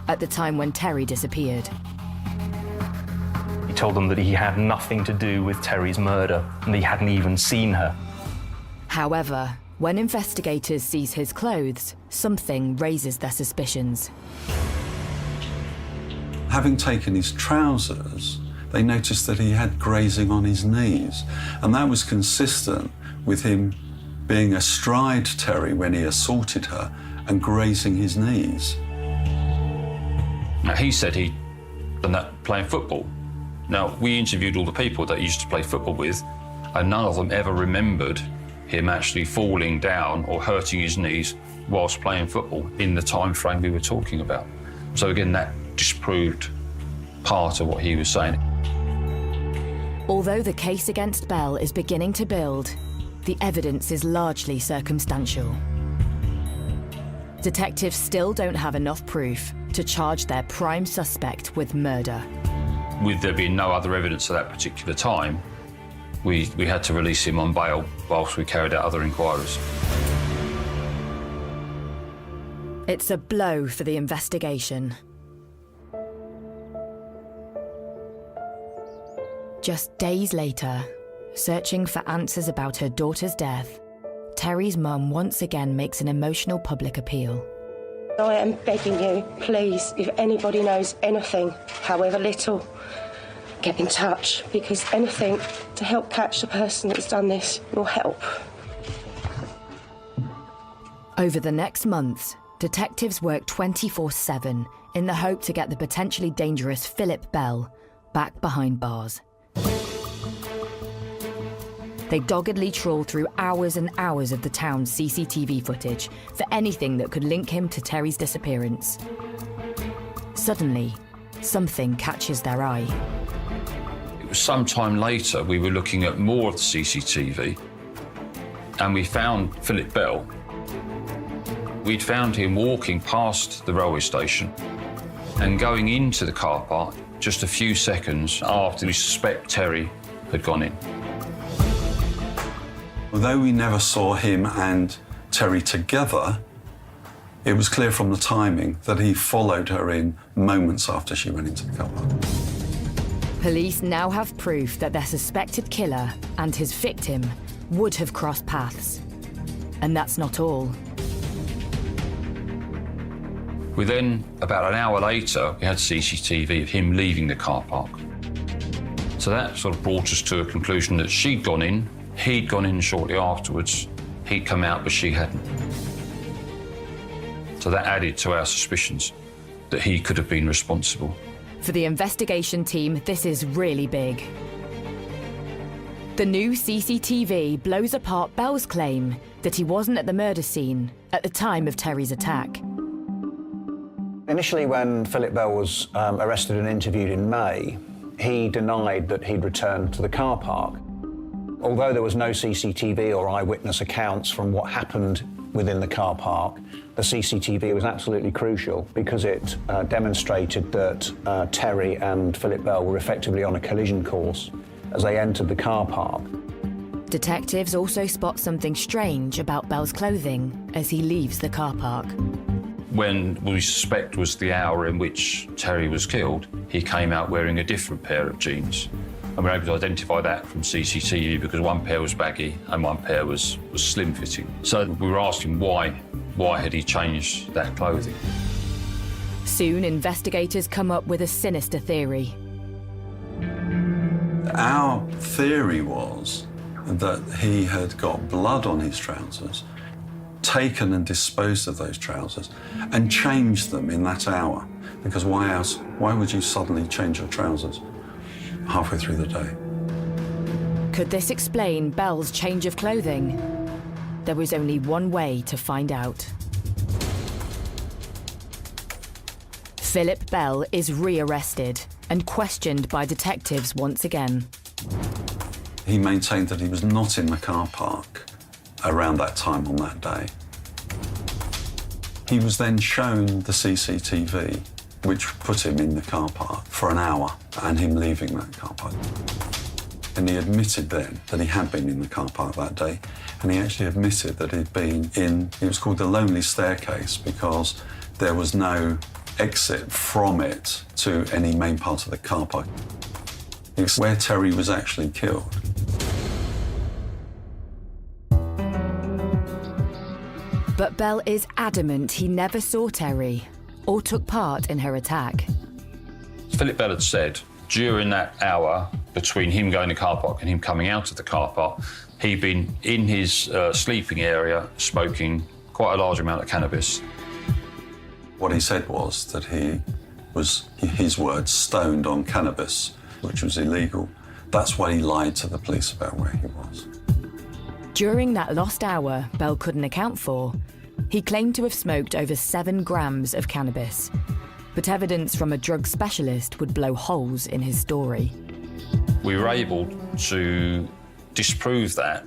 [SPEAKER 2] at the time when Terry disappeared.
[SPEAKER 23] He told them that he had nothing to do with Terry's murder and that he hadn't even seen her.
[SPEAKER 2] However, when investigators seize his clothes, something raises their suspicions.
[SPEAKER 7] Having taken his trousers, they noticed that he had grazing on his knees, and that was consistent with him being astride Terry when he assaulted her and grazing his knees.
[SPEAKER 22] Now, he said he'd done that playing football. Now, we interviewed all the people that he used to play football with, and none of them ever remembered him actually falling down or hurting his knees whilst playing football in the time frame we were talking about. So again, that disproved part of what he was saying.
[SPEAKER 2] Although the case against Bell is beginning to build, the evidence is largely circumstantial. Detectives still don't have enough proof to charge their prime suspect with murder.
[SPEAKER 22] With there being no other evidence at that particular time, we had to release him on bail whilst we carried out other inquiries.
[SPEAKER 2] It's a blow for the investigation. Just days later, searching for answers about her daughter's death, Terry's mum once again makes an emotional public appeal.
[SPEAKER 1] I am begging you, please, if anybody knows anything, however little, get in touch, because anything to help catch the person that's done this will help.
[SPEAKER 2] Over the next months, detectives work 24/7 in the hope to get the potentially dangerous Philip Bell back behind bars. They doggedly trawl through hours and hours of the town's CCTV footage for anything that could link him to Terry's disappearance. Suddenly, something catches their eye.
[SPEAKER 22] It was some time later we were looking at more of the CCTV, and we found Philip Bell. We'd found him walking past the railway station and going into the car park just a few seconds after we suspect Terry had gone in.
[SPEAKER 7] Although we never saw him and Terry together, It was clear from the timing that he followed her in moments after she went into the car park.
[SPEAKER 2] Police now have proof that their suspected killer and his victim would have crossed paths. And that's not all.
[SPEAKER 22] We then, about an hour later, we had CCTV of him leaving the car park. So that sort of brought us to a conclusion that she'd gone in, he'd gone in shortly afterwards, he'd come out, but she hadn't. So that added to our suspicions that he could have been responsible.
[SPEAKER 2] For the investigation team, this is really big. The new CCTV blows apart Bell's claim that he wasn't at the murder scene at the time of Terry's attack.
[SPEAKER 3] Initially, when Philip Bell was arrested and interviewed in May, he denied that he'd returned to the car park. Although there was no CCTV or eyewitness accounts from what happened within the car park, the CCTV was absolutely crucial because it demonstrated that Terry and Philip Bell were effectively on a collision course as they entered the car park.
[SPEAKER 2] Detectives also spot something strange about Bell's clothing as he leaves the car park.
[SPEAKER 22] When we suspect was the hour in which Terry was killed, he came out wearing a different pair of jeans. And we're able to identify that from CCTV because one pair was baggy and one pair was slim-fitting. So we were asking why had he changed that clothing?
[SPEAKER 2] Soon, investigators come up with a sinister theory.
[SPEAKER 7] Our theory was that he had got blood on his trousers, taken and disposed of those trousers, and changed them in that hour. Because why else? Why would you suddenly change your trousers halfway through the day?
[SPEAKER 2] Could this explain Bell's change of clothing? There was only one way to find out. Philip Bell is rearrested and questioned by detectives once again.
[SPEAKER 7] He maintained that he was not in the car park around that time on that day. He was then shown the CCTV, which put him in the car park for an hour and him leaving that car park. And he admitted then that he had been in the car park that day, and he actually admitted that he'd been in, it was called the Lonely Staircase because there was no exit from it to any main part of the car park. It was where Terry was actually killed.
[SPEAKER 2] But Bell is adamant he never saw Terry or took part in her attack.
[SPEAKER 22] Philip Bell had said during that hour between him going to the car park and him coming out of the car park, he'd been in his sleeping area smoking quite a large amount of cannabis.
[SPEAKER 7] What he said was that he was, his words, stoned on cannabis, which was illegal. That's why he lied to the police about where he was.
[SPEAKER 2] During that lost hour Bell couldn't account for, he claimed to have smoked over 7 grams of cannabis. But evidence from a drug specialist would blow holes in his story.
[SPEAKER 22] We were able to disprove that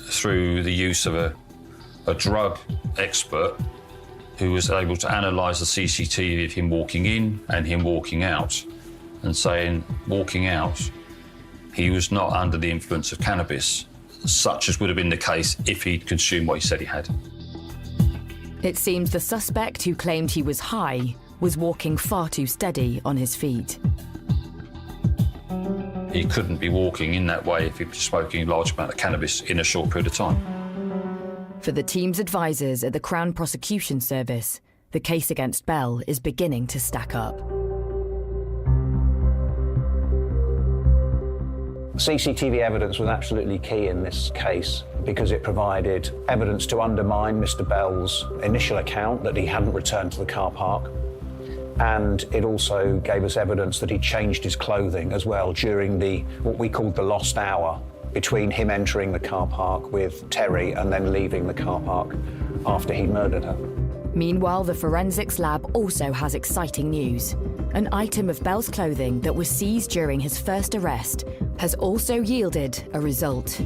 [SPEAKER 22] through the use of a drug expert who was able to analyse the CCTV of him walking in and him walking out, and saying, walking out, he was not under the influence of cannabis, such as would have been the case if he'd consumed what he said he had.
[SPEAKER 2] It seems the suspect who claimed he was high was walking far too steady on his feet.
[SPEAKER 22] He couldn't be walking in that way if he was smoking a large amount of cannabis in a short period of time.
[SPEAKER 2] For the team's advisors at the Crown Prosecution Service, the case against Bell is beginning to stack up.
[SPEAKER 3] CCTV evidence was absolutely key in this case because it provided evidence to undermine Mr. Bell's initial account that he hadn't returned to the car park. And it also gave us evidence that he changed his clothing as well during what we called the lost hour between him entering the car park with Terry and then leaving the car park after he murdered her.
[SPEAKER 2] Meanwhile, the forensics lab also has exciting news. An item of Bell's clothing that was seized during his first arrest has also yielded a result.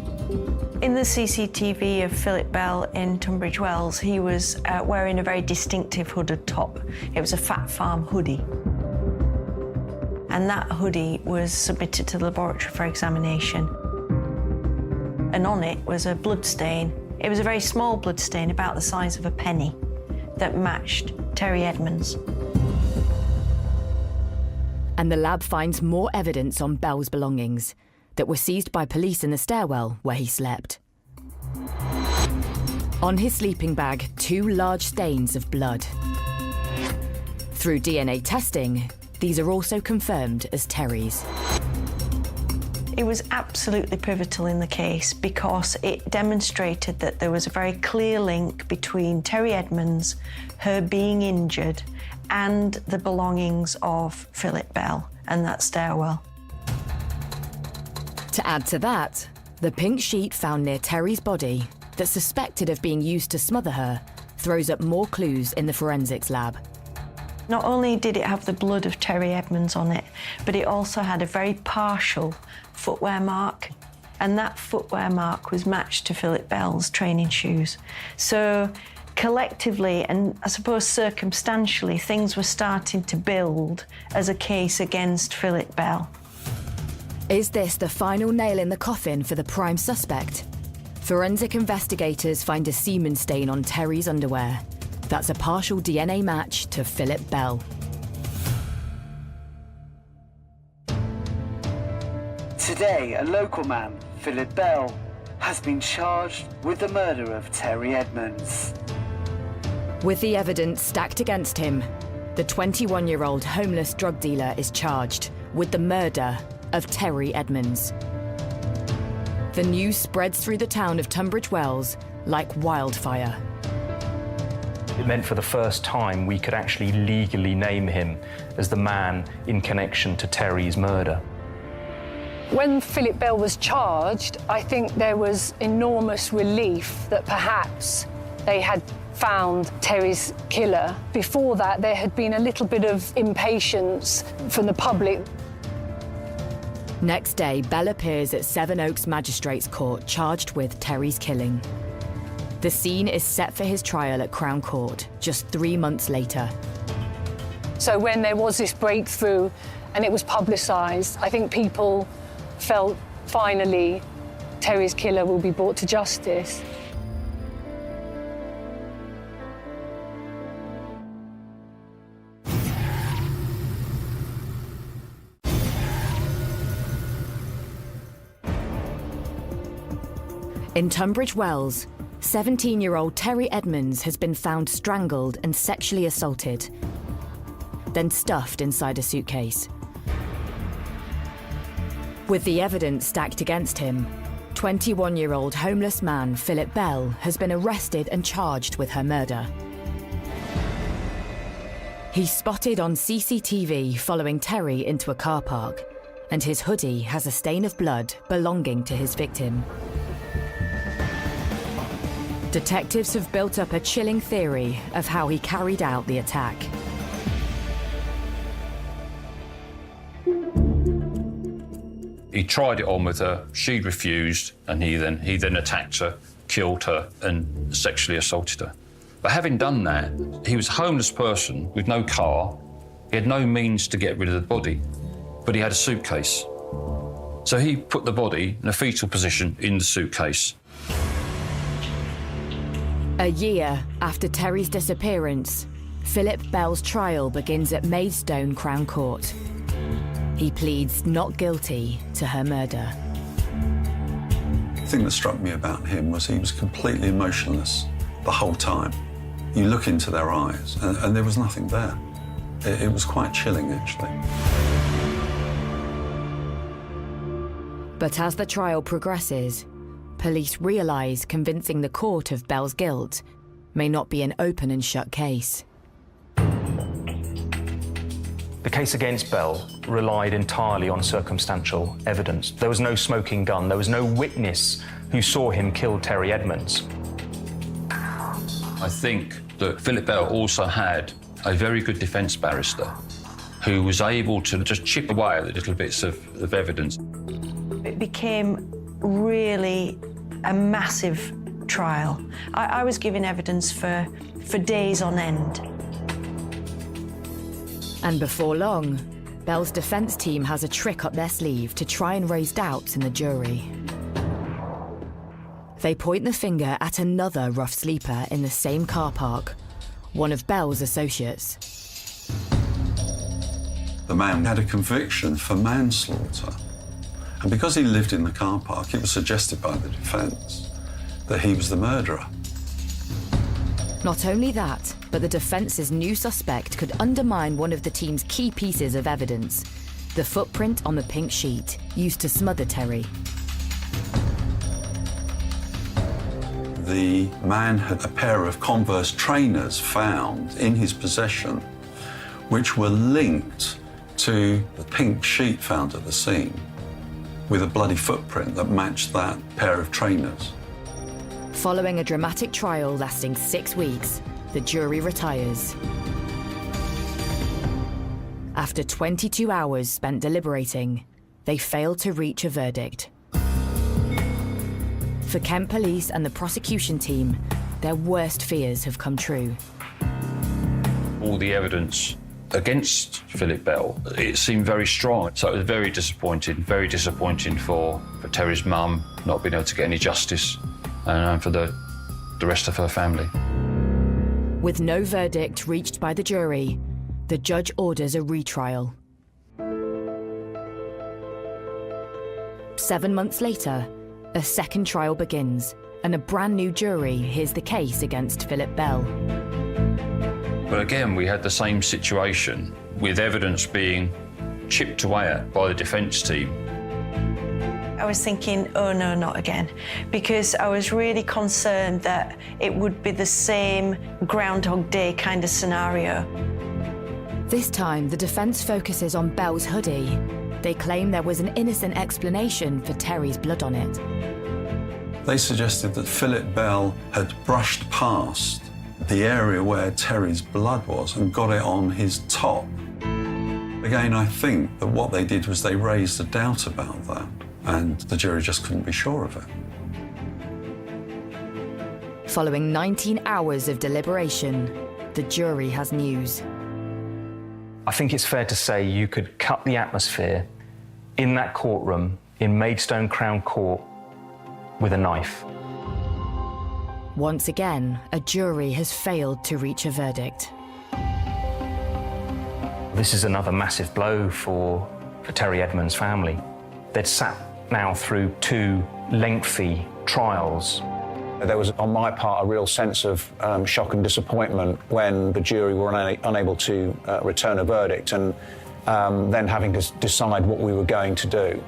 [SPEAKER 4] In the CCTV of Philip Bell in Tunbridge Wells, he was wearing a very distinctive hooded top. It was a Fat Farm hoodie. And that hoodie was submitted to the laboratory for examination. And on it was a blood stain. It was a very small blood stain, about the size of a penny. that matched Terry Edmonds.
[SPEAKER 2] And the lab finds more evidence on Bell's belongings that were seized by police in the stairwell where he slept. On his sleeping bag, 2 large stains of blood. Through DNA testing, these are also confirmed as Terry's.
[SPEAKER 4] It was absolutely pivotal in the case because it demonstrated that there was a very clear link between Terry Edmonds, her being injured, and the belongings of Philip Bell and that stairwell.
[SPEAKER 2] To add to that, the pink sheet found near Terry's body, that's suspected of being used to smother her, throws up more clues in the forensics lab.
[SPEAKER 4] Not only did it have the blood of Terry Edmonds on it, but it also had a very partial footwear mark, and that footwear mark was matched to Philip Bell's training shoes. So collectively, and I suppose circumstantially, things were starting to build as a case against Philip Bell.
[SPEAKER 2] Is this the final nail in the coffin for the prime suspect? Forensic investigators find a semen stain on Terry's underwear. That's a partial DNA match to Philip Bell.
[SPEAKER 5] Today, a local man, Philip Bell, has been charged with the murder of Terry Edmonds.
[SPEAKER 2] With the evidence stacked against him, the 21-year-old homeless drug dealer is charged with the murder of Terry Edmonds. The news spreads through the town of Tunbridge Wells like wildfire.
[SPEAKER 23] It meant for the first time we could actually legally name him as the man in connection to Terry's murder.
[SPEAKER 21] When Philip Bell was charged, I think there was enormous relief that perhaps they had found Terry's killer. Before that, there had been a little bit of impatience from the public.
[SPEAKER 2] Next day, Bell appears at Sevenoaks Magistrates Court charged with Terry's killing. The scene is set for his trial at Crown Court just 3 months later.
[SPEAKER 21] So when there was this breakthrough and it was publicised, I think people felt finally Terry's killer will be brought to justice.
[SPEAKER 2] In Tunbridge Wells, 17-year-old Terry Edmonds has been found strangled and sexually assaulted, then stuffed inside a suitcase. With the evidence stacked against him, 21-year-old homeless man Philip Bell has been arrested and charged with her murder. He's spotted on CCTV following Terry into a car park, and his hoodie has a stain of blood belonging to his victim. Detectives have built up a chilling theory of how he carried out the attack.
[SPEAKER 22] He tried it on with her, she refused, and he then attacked her, killed her, and sexually assaulted her. But having done that, he was a homeless person with no car. He had no means to get rid of the body, but he had a suitcase. So he put the body in a fetal position in the suitcase.
[SPEAKER 2] A year after Terry's disappearance, Philip Bell's trial begins at Maidstone Crown Court. He pleads not guilty to her murder.
[SPEAKER 7] The thing that struck me about him was he was completely emotionless the whole time. You look into their eyes and there was nothing there. It was quite chilling, actually.
[SPEAKER 2] But as the trial progresses, police realise convincing the court of Bell's guilt may not be an open and shut case.
[SPEAKER 23] The case against Bell relied entirely on circumstantial evidence. There was no smoking gun. There was no witness who saw him kill Terry Edmonds.
[SPEAKER 22] I think that Philip Bell also had a very good defence barrister who was able to just chip away at the little bits of evidence.
[SPEAKER 4] It became really a massive trial. I was giving evidence for days on end.
[SPEAKER 2] And before long, Bell's defence team has a trick up their sleeve to try and raise doubts in the jury. They point the finger at another rough sleeper in the same car park, one of Bell's associates.
[SPEAKER 7] The man had a conviction for manslaughter. And because he lived in the car park, it was suggested by the defence that he was the murderer.
[SPEAKER 2] Not only that, but the defence's new suspect could undermine one of the team's key pieces of evidence, the footprint on the pink sheet used to smother Terry.
[SPEAKER 7] The man had a pair of Converse trainers found in his possession, which were linked to the pink sheet found at the scene, with a bloody footprint that matched that pair of trainers.
[SPEAKER 2] Following a dramatic trial lasting 6 weeks, the jury retires. After 22 hours spent deliberating, they failed to reach a verdict. For Kent Police and the prosecution team, their worst fears have come true.
[SPEAKER 22] All the evidence against Philip Bell, it seemed very strong. So it was very disappointing for Terry's mum not being able to get any justice, and for the rest of her family.
[SPEAKER 2] With no verdict reached by the jury, the judge orders a retrial. 7 months later, a second trial begins, and a brand new jury hears the case against Philip Bell.
[SPEAKER 22] But again, we had the same situation, with evidence being chipped away at by the defence team.
[SPEAKER 4] I was thinking, oh no, not again, because I was really concerned that it would be the same Groundhog Day kind of scenario.
[SPEAKER 2] This time, the defence focuses on Bell's hoodie. They claim there was an innocent explanation for Terry's blood on it.
[SPEAKER 7] They suggested that Philip Bell had brushed past the area where Terry's blood was and got it on his top. Again, I think that what they did was they raised a doubt about that, and the jury just couldn't be sure of it.
[SPEAKER 2] Following 19 hours of deliberation, the jury has news.
[SPEAKER 23] I think it's fair to say you could cut the atmosphere in that courtroom in Maidstone Crown Court with a knife.
[SPEAKER 2] Once again, a jury has failed to reach a verdict.
[SPEAKER 23] This is another massive blow for Terry Edmonds' family. They'd sat now through 2 lengthy trials.
[SPEAKER 3] There was, on my part, a real sense of shock and disappointment when the jury were unable to return a verdict, and then having to decide what we were going to do.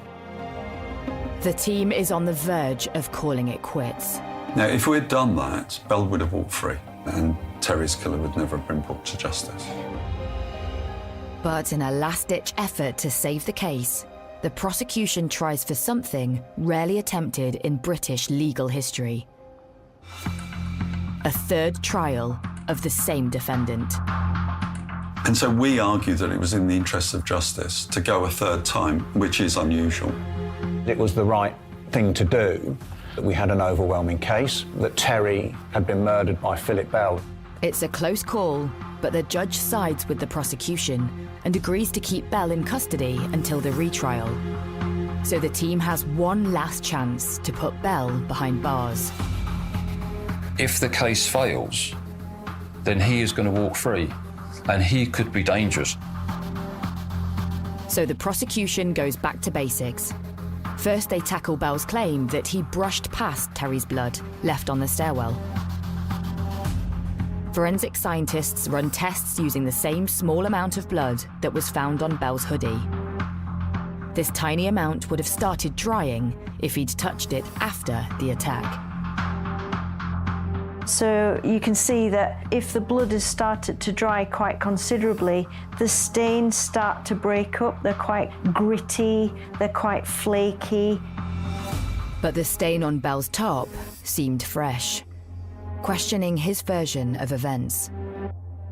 [SPEAKER 2] The team is on the verge of calling it quits.
[SPEAKER 7] Now, if we'd done that, Bell would have walked free, and Terry's killer would never have been brought to justice.
[SPEAKER 2] But in a last-ditch effort to save the case, the prosecution tries for something rarely attempted in British legal history. A third trial of the same defendant.
[SPEAKER 7] And so we argue that it was in the interest of justice to go a third time, which is unusual.
[SPEAKER 3] It was the right thing to do, that we had an overwhelming case, that Terry had been murdered by Philip Bell.
[SPEAKER 2] It's a close call, but the judge sides with the prosecution and agrees to keep Bell in custody until the retrial. So the team has one last chance to put Bell behind bars.
[SPEAKER 22] If the case fails, then he is going to walk free, and he could be dangerous.
[SPEAKER 2] So the prosecution goes back to basics. First, they tackle Bell's claim that he brushed past Terry's blood, left on the stairwell. Forensic scientists run tests using the same small amount of blood that was found on Bell's hoodie. This tiny amount would have started drying if he'd touched it after the attack.
[SPEAKER 4] So you can see that if the blood has started to dry quite considerably, the stains start to break up. They're quite gritty, they're quite flaky.
[SPEAKER 2] But the stain on Bell's top seemed fresh, questioning his version of events.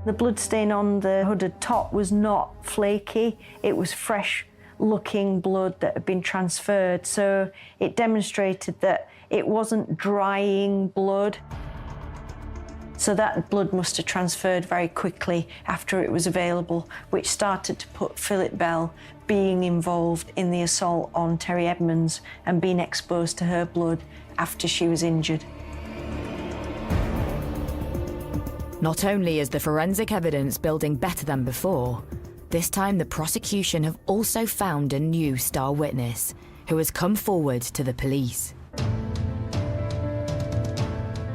[SPEAKER 4] The blood stain on the hooded top was not flaky, it was fresh-looking blood that had been transferred, so it demonstrated that it wasn't drying blood. So that blood must have transferred very quickly after it was available, which started to put Philip Bell being involved in the assault on Terry Edmonds and being exposed to her blood after she was injured.
[SPEAKER 2] Not only is the forensic evidence building better than before, this time the prosecution have also found a new star witness who has come forward to the police.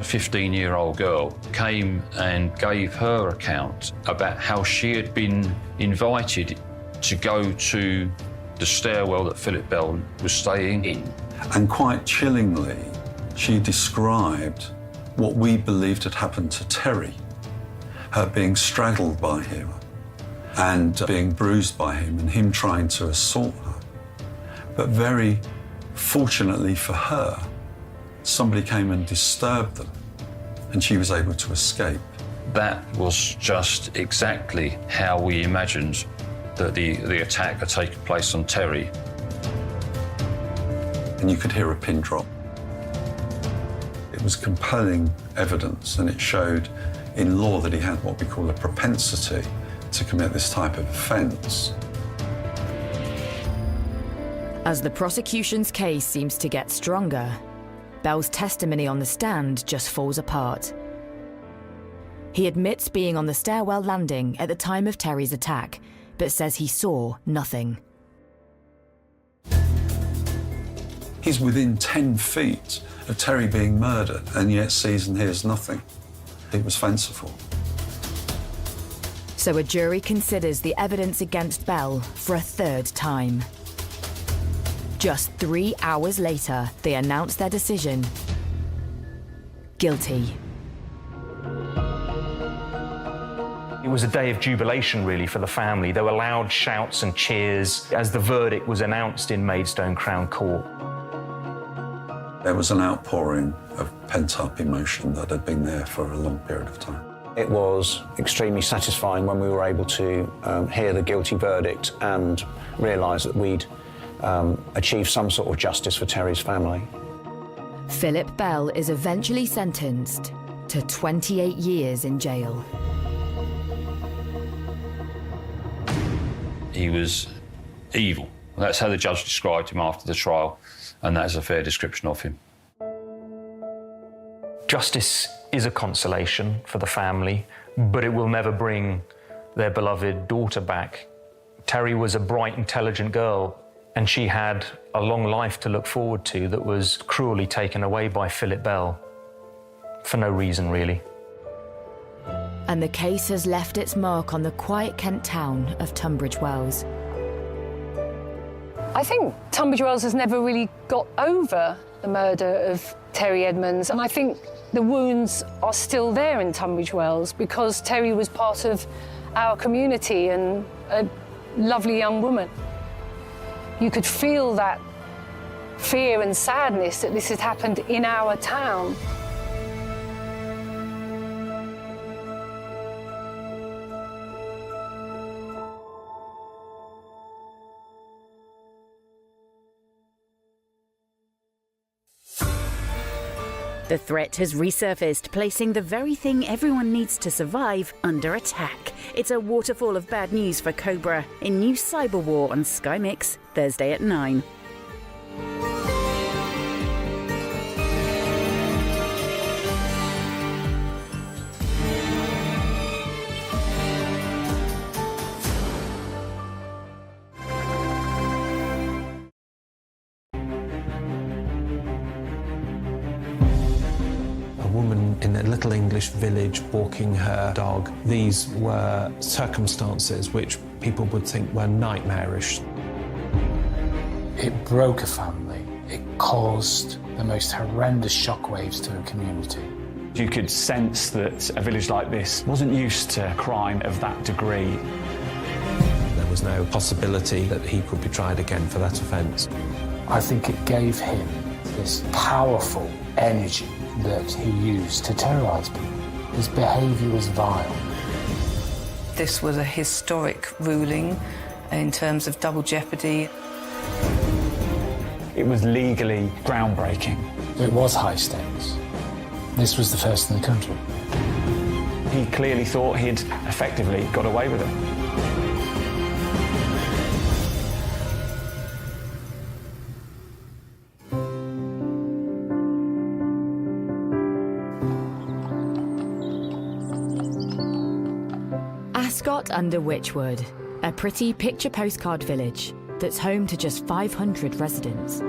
[SPEAKER 22] A 15-year-old girl came and gave her account about how she had been invited to go to the stairwell that Philip Bell was staying in.
[SPEAKER 7] And quite chillingly, she described what we believed had happened to Terry, her being straddled by him and being bruised by him and him trying to assault her. But very fortunately for her, somebody came and disturbed them and she was able to escape.
[SPEAKER 22] That was just exactly how we imagined that the attack had taken place on Terry.
[SPEAKER 7] And you could hear a pin drop. It was compelling evidence, and it showed in law that he had what we call a propensity to commit this type of offence.
[SPEAKER 2] As the prosecution's case seems to get stronger, Bell's testimony on the stand just falls apart. He admits being on the stairwell landing at the time of Terry's attack, but says he saw nothing.
[SPEAKER 7] He's within 10 feet of Terry being murdered and yet sees and hears nothing. It was fanciful.
[SPEAKER 2] So a jury considers the evidence against Bell for a third time. Just 3 hours later, they announce their decision. Guilty.
[SPEAKER 23] It was a day of jubilation, really, for the family. There were loud shouts and cheers as the verdict was announced in Maidstone Crown Court.
[SPEAKER 7] There was an outpouring of pent-up emotion that had been there for a long period of time.
[SPEAKER 3] It was extremely satisfying when we were able to hear the guilty verdict and realise that we'd achieved some sort of justice for Terry's family.
[SPEAKER 2] Philip Bell is eventually sentenced to 28 years in jail.
[SPEAKER 22] He was evil. That's how the judge described him after the trial, and that is a fair description of him.
[SPEAKER 23] Justice is a consolation for the family, but it will never bring their beloved daughter back. Terry was a bright, intelligent girl, and she had a long life to look forward to that was cruelly taken away by Philip Bell, for no reason, really.
[SPEAKER 2] And the case has left its mark on the quiet Kent town of Tunbridge Wells.
[SPEAKER 21] I think Tunbridge Wells has never really got over the murder of Terry Edmonds, and I think the wounds are still there in Tunbridge Wells because Terry was part of our community and a lovely young woman. You could feel that fear and sadness that this had happened in our town.
[SPEAKER 6] The threat has resurfaced, placing the very thing everyone needs to survive under attack. It's a waterfall of bad news for Cobra in new cyber war on Sky Mix, Thursday at 9.
[SPEAKER 9] In a little English village walking her dog. These were circumstances which people would think were nightmarish.
[SPEAKER 10] It broke a family. It caused the most horrendous shockwaves to a community.
[SPEAKER 11] You could sense that a village like this wasn't used to crime of that degree.
[SPEAKER 9] There was no possibility that he could be tried again for that offence.
[SPEAKER 10] I think it gave him this powerful energy that he used to terrorise people. His behaviour was vile.
[SPEAKER 25] This was a historic ruling in terms of double jeopardy.
[SPEAKER 11] It was legally groundbreaking.
[SPEAKER 10] It was high stakes. This was the first in the country.
[SPEAKER 11] He clearly thought he'd effectively got away with it.
[SPEAKER 2] Scott under Wychwood, a pretty picture postcard village that's home to just 500 residents.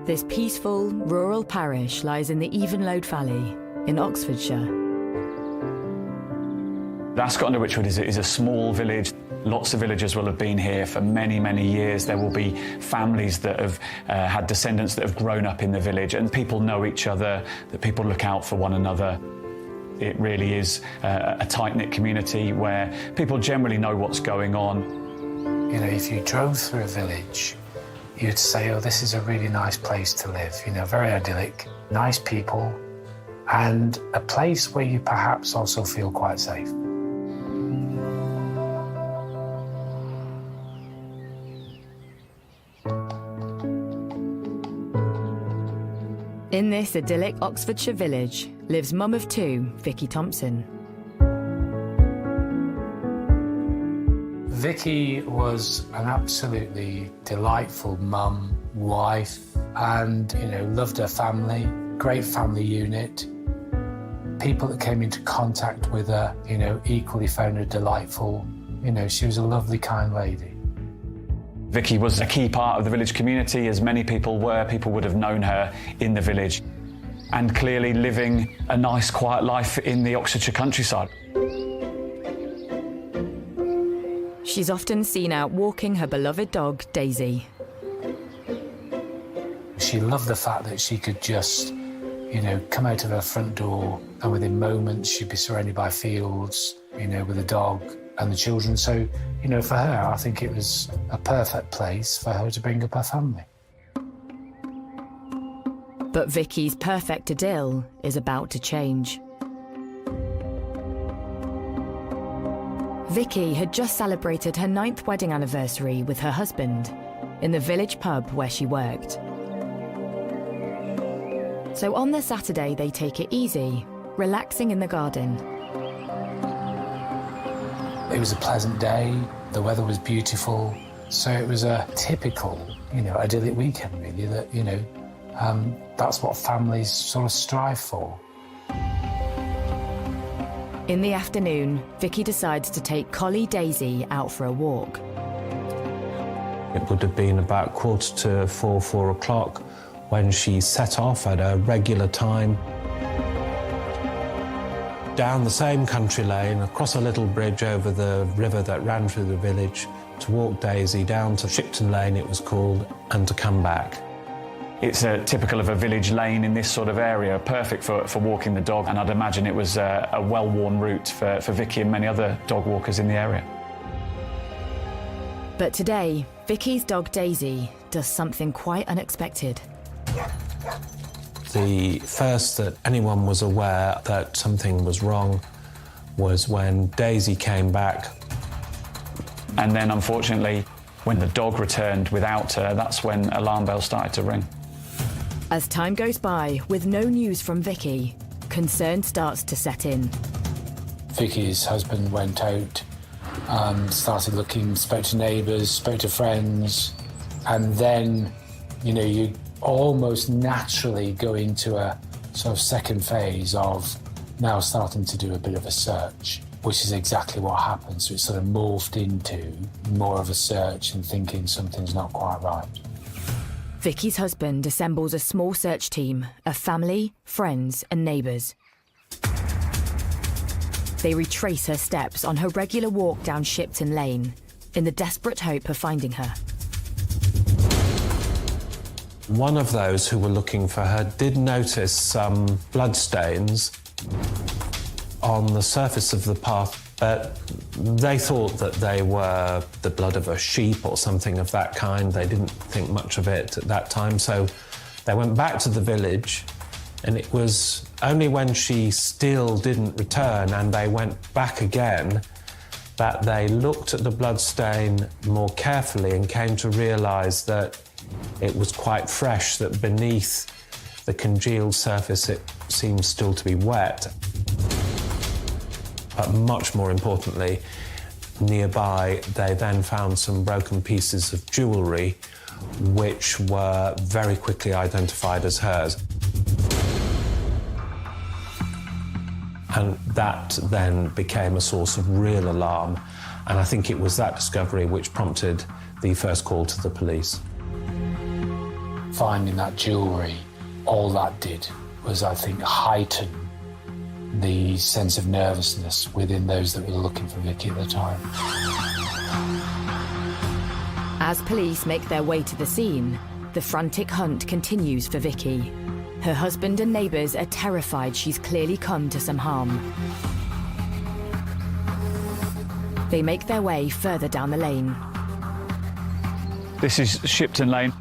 [SPEAKER 2] This peaceful, rural parish lies in the Evenlode Valley in Oxfordshire.
[SPEAKER 11] Ascot under Wychwood is a small village. Lots of villagers will have been here for many, many years. There will be families that have had descendants that have grown up in the village, and people know each other, that people look out for one another. It really is a tight-knit community where people generally know what's going on.
[SPEAKER 10] You know, if you drove through a village, you'd say, oh, this is a really nice place to live. You know, very idyllic, nice people, and a place where you perhaps also feel quite safe.
[SPEAKER 2] In this idyllic Oxfordshire village lives mum of two, Vicky Thompson.
[SPEAKER 10] Vicky was an absolutely delightful mum, wife, and, you know, loved her family, great family unit. People that came into contact with her, you know, equally found her delightful. You know, she was a lovely, kind lady.
[SPEAKER 11] Vicky was a key part of the village community, as many people were. People would have known her in the village, and clearly living a nice, quiet life in the Oxfordshire countryside.
[SPEAKER 2] She's often seen out walking her beloved dog, Daisy.
[SPEAKER 10] She loved the fact that she could just, you know, come out of her front door and within moments she'd be surrounded by fields, you know, with a dog and the children. So, you know, for her, I think it was a perfect place for her to bring up her family.
[SPEAKER 2] But Vicky's perfect idyll is about to change. Vicky had just celebrated her 9th wedding anniversary with her husband in the village pub where she worked. So on the Saturday, they take it easy, relaxing in the garden.
[SPEAKER 10] It was a pleasant day, the weather was beautiful, so it was a typical, you know, idyllic weekend really, that, you know, that's what families sort of strive for.
[SPEAKER 2] In the afternoon, Vicky decides to take collie Daisy out for a walk.
[SPEAKER 9] It would have been about 3:45, 4 o'clock when she set off at a regular time down the same country lane, across a little bridge over the river that ran through the village, to walk Daisy down to Shipton Lane, it was called, and to come back.
[SPEAKER 11] It's typical of a village lane in this sort of area, perfect for walking the dog, and I'd imagine it was a well-worn route for Vicky and many other dog walkers in the area.
[SPEAKER 2] But today, Vicky's dog Daisy does something quite unexpected.
[SPEAKER 9] The first that anyone was aware that something was wrong was when Daisy came back.
[SPEAKER 11] And then, unfortunately, when the dog returned without her, that's when alarm bells started to ring.
[SPEAKER 2] As time goes by, with no news from Vicky, concern starts to set in.
[SPEAKER 10] Vicky's husband went out, started looking, spoke to neighbours, spoke to friends, and then, you know, you almost naturally go into a sort of second phase of now starting to do a bit of a search, which is exactly what happened. So it sort of morphed into more of a search and thinking something's not quite right.
[SPEAKER 2] Vicky's husband assembles a small search team of family, friends and neighbours. They retrace her steps on her regular walk down Shipton Lane in the desperate hope of finding her.
[SPEAKER 9] One of those who were looking for her did notice some bloodstains on the surface of the path, but they thought that they were the blood of a sheep or something of that kind. They didn't think much of it at that time, so they went back to the village, and it was only when she still didn't return and they went back again that they looked at the bloodstain more carefully and came to realise that it was quite fresh, that beneath the congealed surface it seemed still to be wet. But much more importantly, nearby they then found some broken pieces of jewellery which were very quickly identified as hers. And that then became a source of real alarm. And I think it was that discovery which prompted the first call to the police.
[SPEAKER 10] Finding that jewellery, all that did was, I think, heighten the sense of nervousness within those that were looking for Vicky at the time.
[SPEAKER 2] As police make their way to the scene, the frantic hunt continues for Vicky. Her husband and neighbours are terrified she's clearly come to some harm. They make their way further down the lane.
[SPEAKER 11] This is Shipton Lane.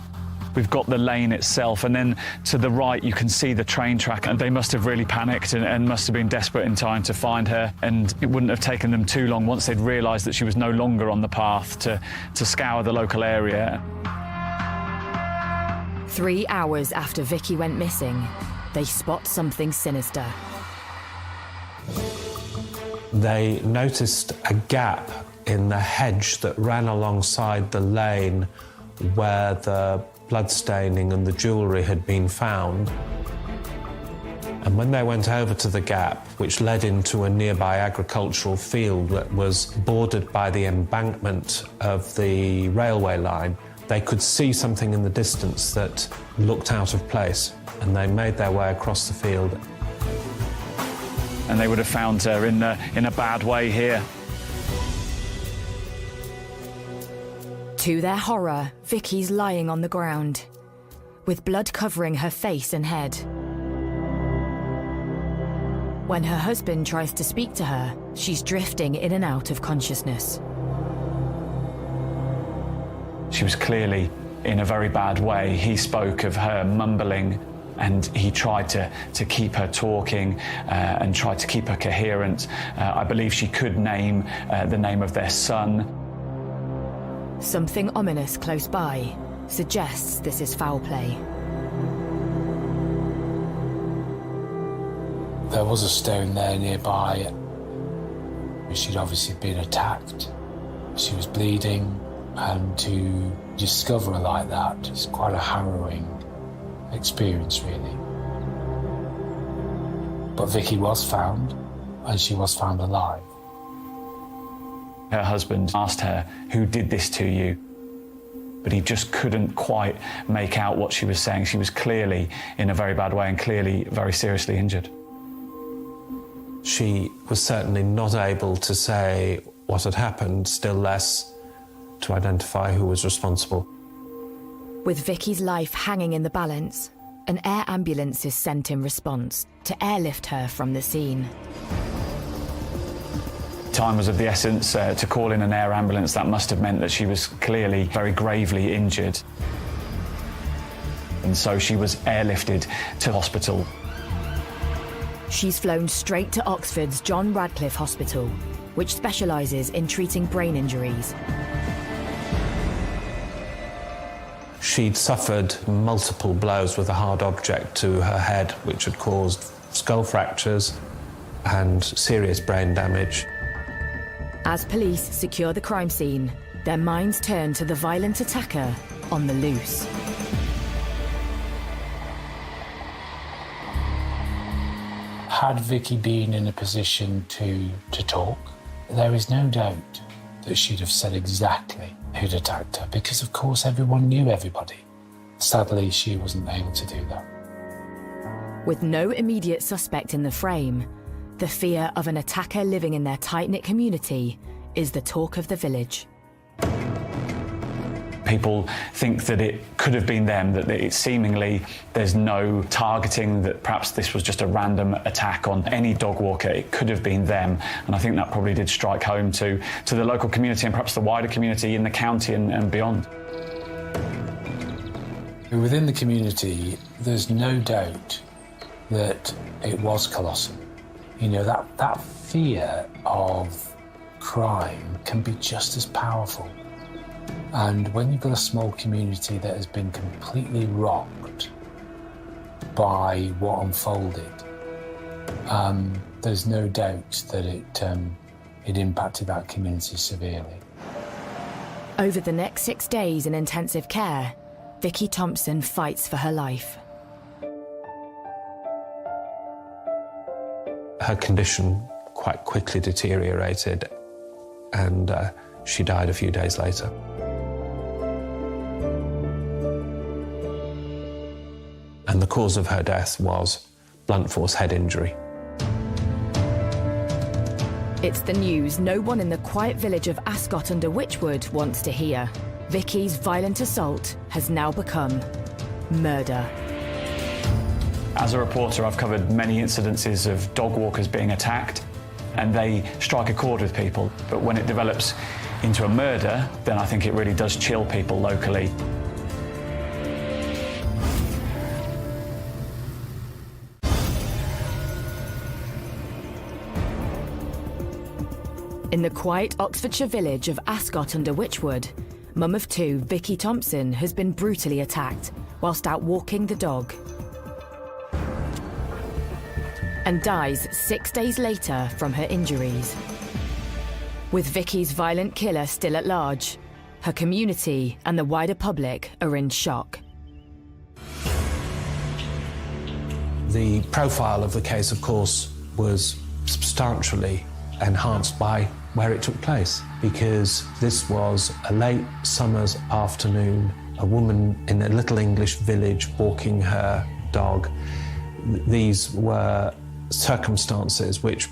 [SPEAKER 11] We've got the lane itself, and then to the right you can see the train track, and they must have really panicked and must have been desperate in time to find her, and it wouldn't have taken them too long once they'd realised that she was no longer on the path to scour the local area.
[SPEAKER 2] 3 hours after Vicky went missing, they spot something sinister.
[SPEAKER 9] They noticed a gap in the hedge that ran alongside the lane where the bloodstaining and the jewellery had been found. And when they went over to the gap, which led into a nearby agricultural field that was bordered by the embankment of the railway line, they could see something in the distance that looked out of place, and they made their way across the field.
[SPEAKER 11] And they would have found her in a bad way here.
[SPEAKER 2] To their horror, Vicky's lying on the ground, with blood covering her face and head. When her husband tries to speak to her, she's drifting in and out of consciousness.
[SPEAKER 11] She was clearly in a very bad way. He spoke of her mumbling, and he tried to keep her talking and tried to keep her coherent. I believe she could name the name of their son.
[SPEAKER 2] Something ominous close by suggests this is foul play.
[SPEAKER 10] There was a stone there nearby. She'd obviously been attacked. She was bleeding, and to discover her like that is quite a harrowing experience, really. But Vicky was found, and she was found alive.
[SPEAKER 11] Her husband asked her, "Who did this to you?" But he just couldn't quite make out what she was saying. She was clearly in a very bad way and clearly very seriously injured.
[SPEAKER 9] She was certainly not able to say what had happened, still less to identify who was responsible.
[SPEAKER 2] With Vicky's life hanging in the balance, an air ambulance is sent in response to airlift her from the scene.
[SPEAKER 11] Time was of the essence to call in an air ambulance. That must have meant that she was clearly very gravely injured. And so she was airlifted to hospital.
[SPEAKER 2] She's flown straight to Oxford's John Radcliffe Hospital, which specialises in treating brain injuries.
[SPEAKER 9] She'd suffered multiple blows with a hard object to her head, which had caused skull fractures and serious brain damage.
[SPEAKER 2] As police secure the crime scene, their minds turn to the violent attacker on the loose.
[SPEAKER 10] Had Vicky been in a position to talk, there is no doubt that she'd have said exactly who'd attacked her, because of course everyone knew everybody. Sadly, she wasn't able to do that.
[SPEAKER 2] With no immediate suspect in the frame, the fear of an attacker living in their tight-knit community is the talk of the village.
[SPEAKER 11] People think that it could have been them, that it seemingly there's no targeting, that perhaps this was just a random attack on any dog walker. It could have been them. And I think that probably did strike home to the local community and perhaps the wider community in the county and beyond.
[SPEAKER 10] Within the community, there's no doubt that it was colossal. You know, that fear of crime can be just as powerful. And when you've got a small community that has been completely rocked by what unfolded, there's no doubt that it impacted that community severely.
[SPEAKER 2] Over the next 6 days in intensive care, Vicky Thompson fights for her life.
[SPEAKER 9] her condition quite quickly deteriorated, and she died a few days later. And the cause of her death was blunt force head injury.
[SPEAKER 2] It's the news no one in the quiet village of Ascot under Wychwood wants to hear. Vicky's violent assault has now become murder.
[SPEAKER 11] As a reporter, I've covered many incidences of dog walkers being attacked, and they strike a chord with people. But when it develops into a murder, then I think it really does chill people locally.
[SPEAKER 2] In the quiet Oxfordshire village of Ascot under Wychwood, mum of two, Vicky Thompson, has been brutally attacked whilst out walking the dog, and dies 6 days later from her injuries. With Vicky's violent killer still at large, her community and the wider public are in shock.
[SPEAKER 9] The profile of the case, of course, was substantially enhanced by where it took place, because this was a late summer's afternoon, a woman in a little English village walking her dog. These were circumstances which,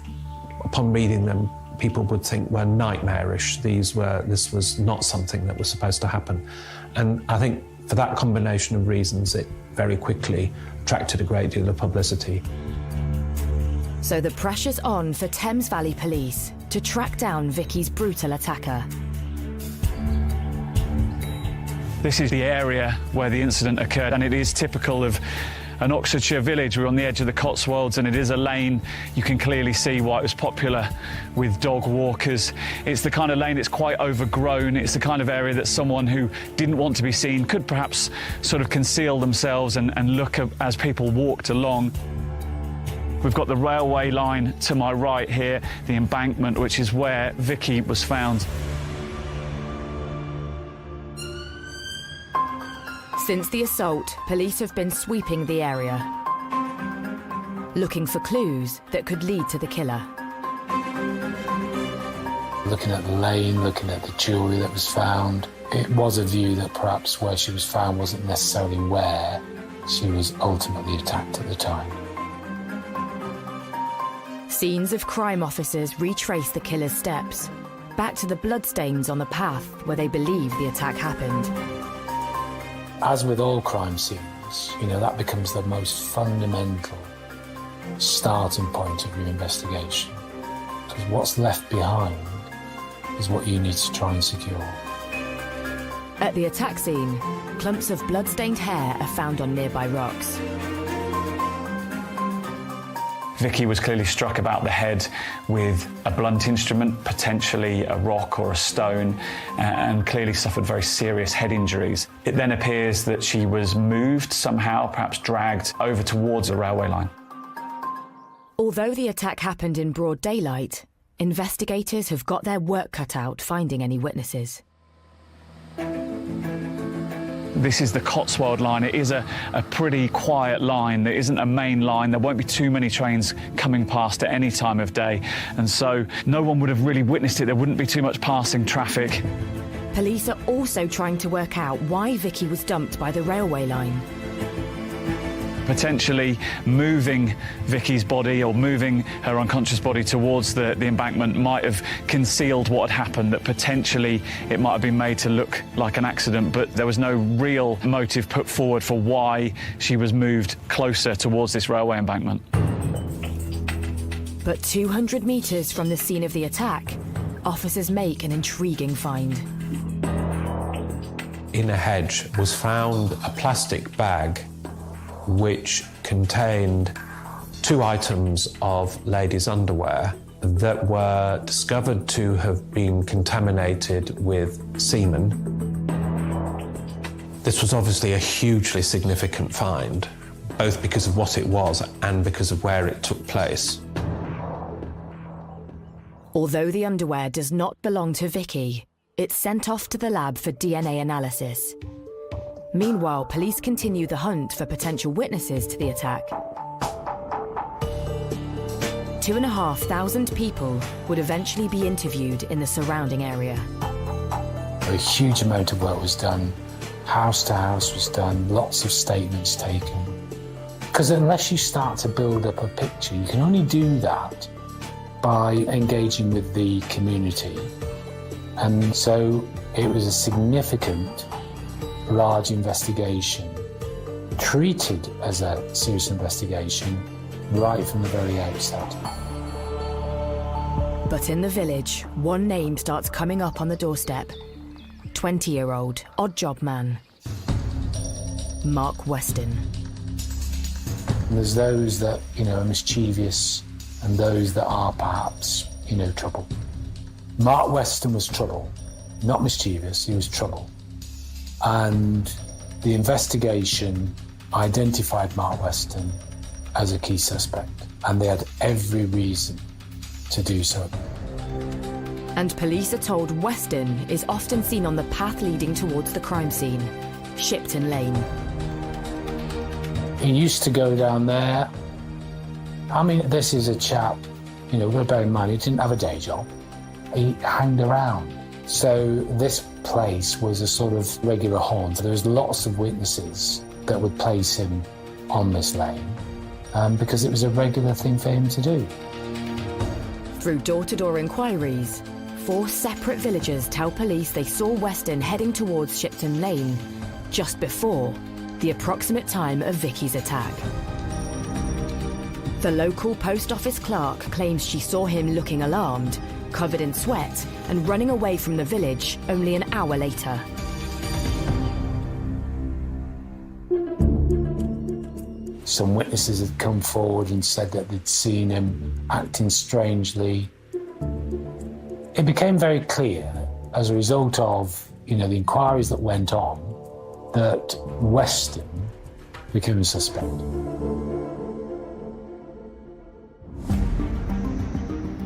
[SPEAKER 9] upon reading them, people would think were nightmarish. This was not something that was supposed to happen. And I think for that combination of reasons, it very quickly attracted a great deal of publicity.
[SPEAKER 2] So the pressure's on for Thames Valley Police to track down Vicky's brutal attacker.
[SPEAKER 11] This is the area where the incident occurred, and it is typical of an Oxfordshire village. We're on the edge of the Cotswolds, and it is a lane. You can clearly see why it was popular with dog walkers. It's the kind of lane that's quite overgrown. It's the kind of area that someone who didn't want to be seen could perhaps sort of conceal themselves and look as people walked along. We've got the railway line to my right here, the embankment, which is where Vicky was found.
[SPEAKER 2] Since the assault, police have been sweeping the area, looking for clues that could lead to the killer.
[SPEAKER 10] Looking at the lane, looking at the jewellery that was found, it was a view that perhaps where she was found wasn't necessarily where she was ultimately attacked at the time.
[SPEAKER 2] Scenes of crime officers retrace the killer's steps, back to the bloodstains on the path where they believe the attack happened.
[SPEAKER 10] As with all crime scenes, that becomes the most fundamental starting point of your investigation. Because what's left behind is what you need to try and secure.
[SPEAKER 2] At the attack scene, clumps of blood-stained hair are found on nearby rocks.
[SPEAKER 11] Vicky was clearly struck about the head with a blunt instrument, potentially a rock or a stone, and clearly suffered very serious head injuries. It then appears that she was moved somehow, perhaps dragged over towards a railway line.
[SPEAKER 2] Although the attack happened in broad daylight, investigators have got their work cut out finding any witnesses.
[SPEAKER 11] This is the Cotswold line. It is a pretty quiet line. There isn't a main line. There won't be too many trains coming past at any time of day. And so no one would have really witnessed it. There wouldn't be too much passing traffic.
[SPEAKER 2] Police are also trying to work out why Vicky was dumped by the railway line.
[SPEAKER 11] Potentially moving Vicky's body or moving her unconscious body towards the embankment might have concealed what had happened, that potentially it might have been made to look like an accident, but there was no real motive put forward for why she was moved closer towards this railway embankment.
[SPEAKER 2] But 200 metres from the scene of the attack, officers make an intriguing find.
[SPEAKER 9] In a hedge was found a plastic bag which contained 2 items of ladies' underwear that were discovered to have been contaminated with semen. This was obviously a hugely significant find, both because of what it was and because of where it took place.
[SPEAKER 2] Although the underwear does not belong to Vicky, it's sent off to the lab for DNA analysis. Meanwhile, police continue the hunt for potential witnesses to the attack. 2,500 people would eventually be interviewed in the surrounding area.
[SPEAKER 10] A huge amount of work was done. House to house was done, lots of statements taken. Because unless you start to build up a picture, you can only do that by engaging with the community. And so it was a significant, large investigation, treated as a serious investigation right from the very outset.
[SPEAKER 2] But in the village, one name starts coming up on the doorstep. 20-year-old odd job man, Mark Weston.
[SPEAKER 10] And there's those that, are mischievous and those that are perhaps, trouble. Mark Weston was trouble, not mischievous, he was trouble. And the investigation identified Mark Weston as a key suspect, and they had every reason to do so.
[SPEAKER 2] And police are told Weston is often seen on the path leading towards the crime scene, Shipton Lane.
[SPEAKER 10] He used to go down there. I mean, this is a chap, we've bear in mind, he didn't have a day job. He hanged around. So this place was a sort of regular haunt. There was lots of witnesses that would place him on this lane because it was a regular thing for him to do.
[SPEAKER 2] Through door-to-door inquiries, 4 separate villagers tell police they saw Weston heading towards Shipton Lane just before the approximate time of Vicky's attack. The local post office clerk claims she saw him looking alarmed, covered in sweat, and running away from the village only an hour later.
[SPEAKER 10] Some witnesses had come forward and said that they'd seen him acting strangely. It became very clear, as a result of, the inquiries that went on, that Weston became a suspect.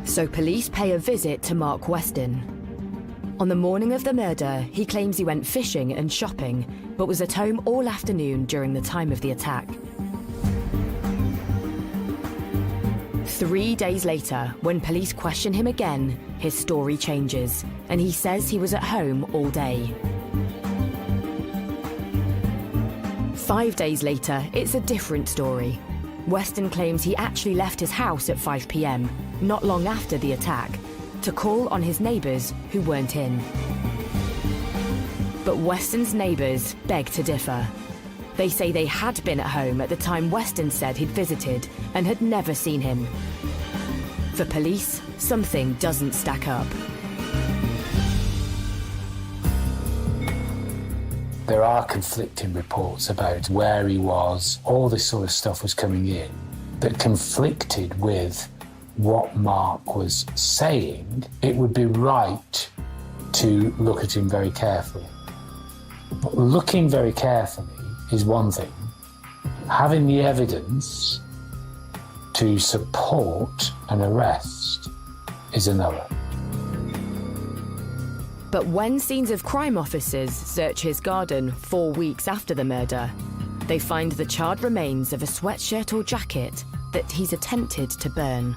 [SPEAKER 2] So police pay a visit to Mark Weston. On the morning of the murder, he claims he went fishing and shopping, but was at home all afternoon during the time of the attack. 3 days later, when police question him again, his story changes, and he says he was at home all day. 5 days later, it's a different story. Weston claims he actually left his house at 5 p.m, not long after the attack, to call on his neighbours who weren't in. But Weston's neighbours beg to differ. They say they had been at home at the time Weston said he'd visited and had never seen him. For police, something doesn't stack up.
[SPEAKER 10] There are conflicting reports about where he was. All this sort of stuff was coming in that conflicted with what Mark was saying. It would be right to look at him very carefully. But looking very carefully is one thing. Having the evidence to support an arrest is another.
[SPEAKER 2] But when scenes of crime officers search his garden 4 weeks after the murder, they find the charred remains of a sweatshirt or jacket that he's attempted to burn.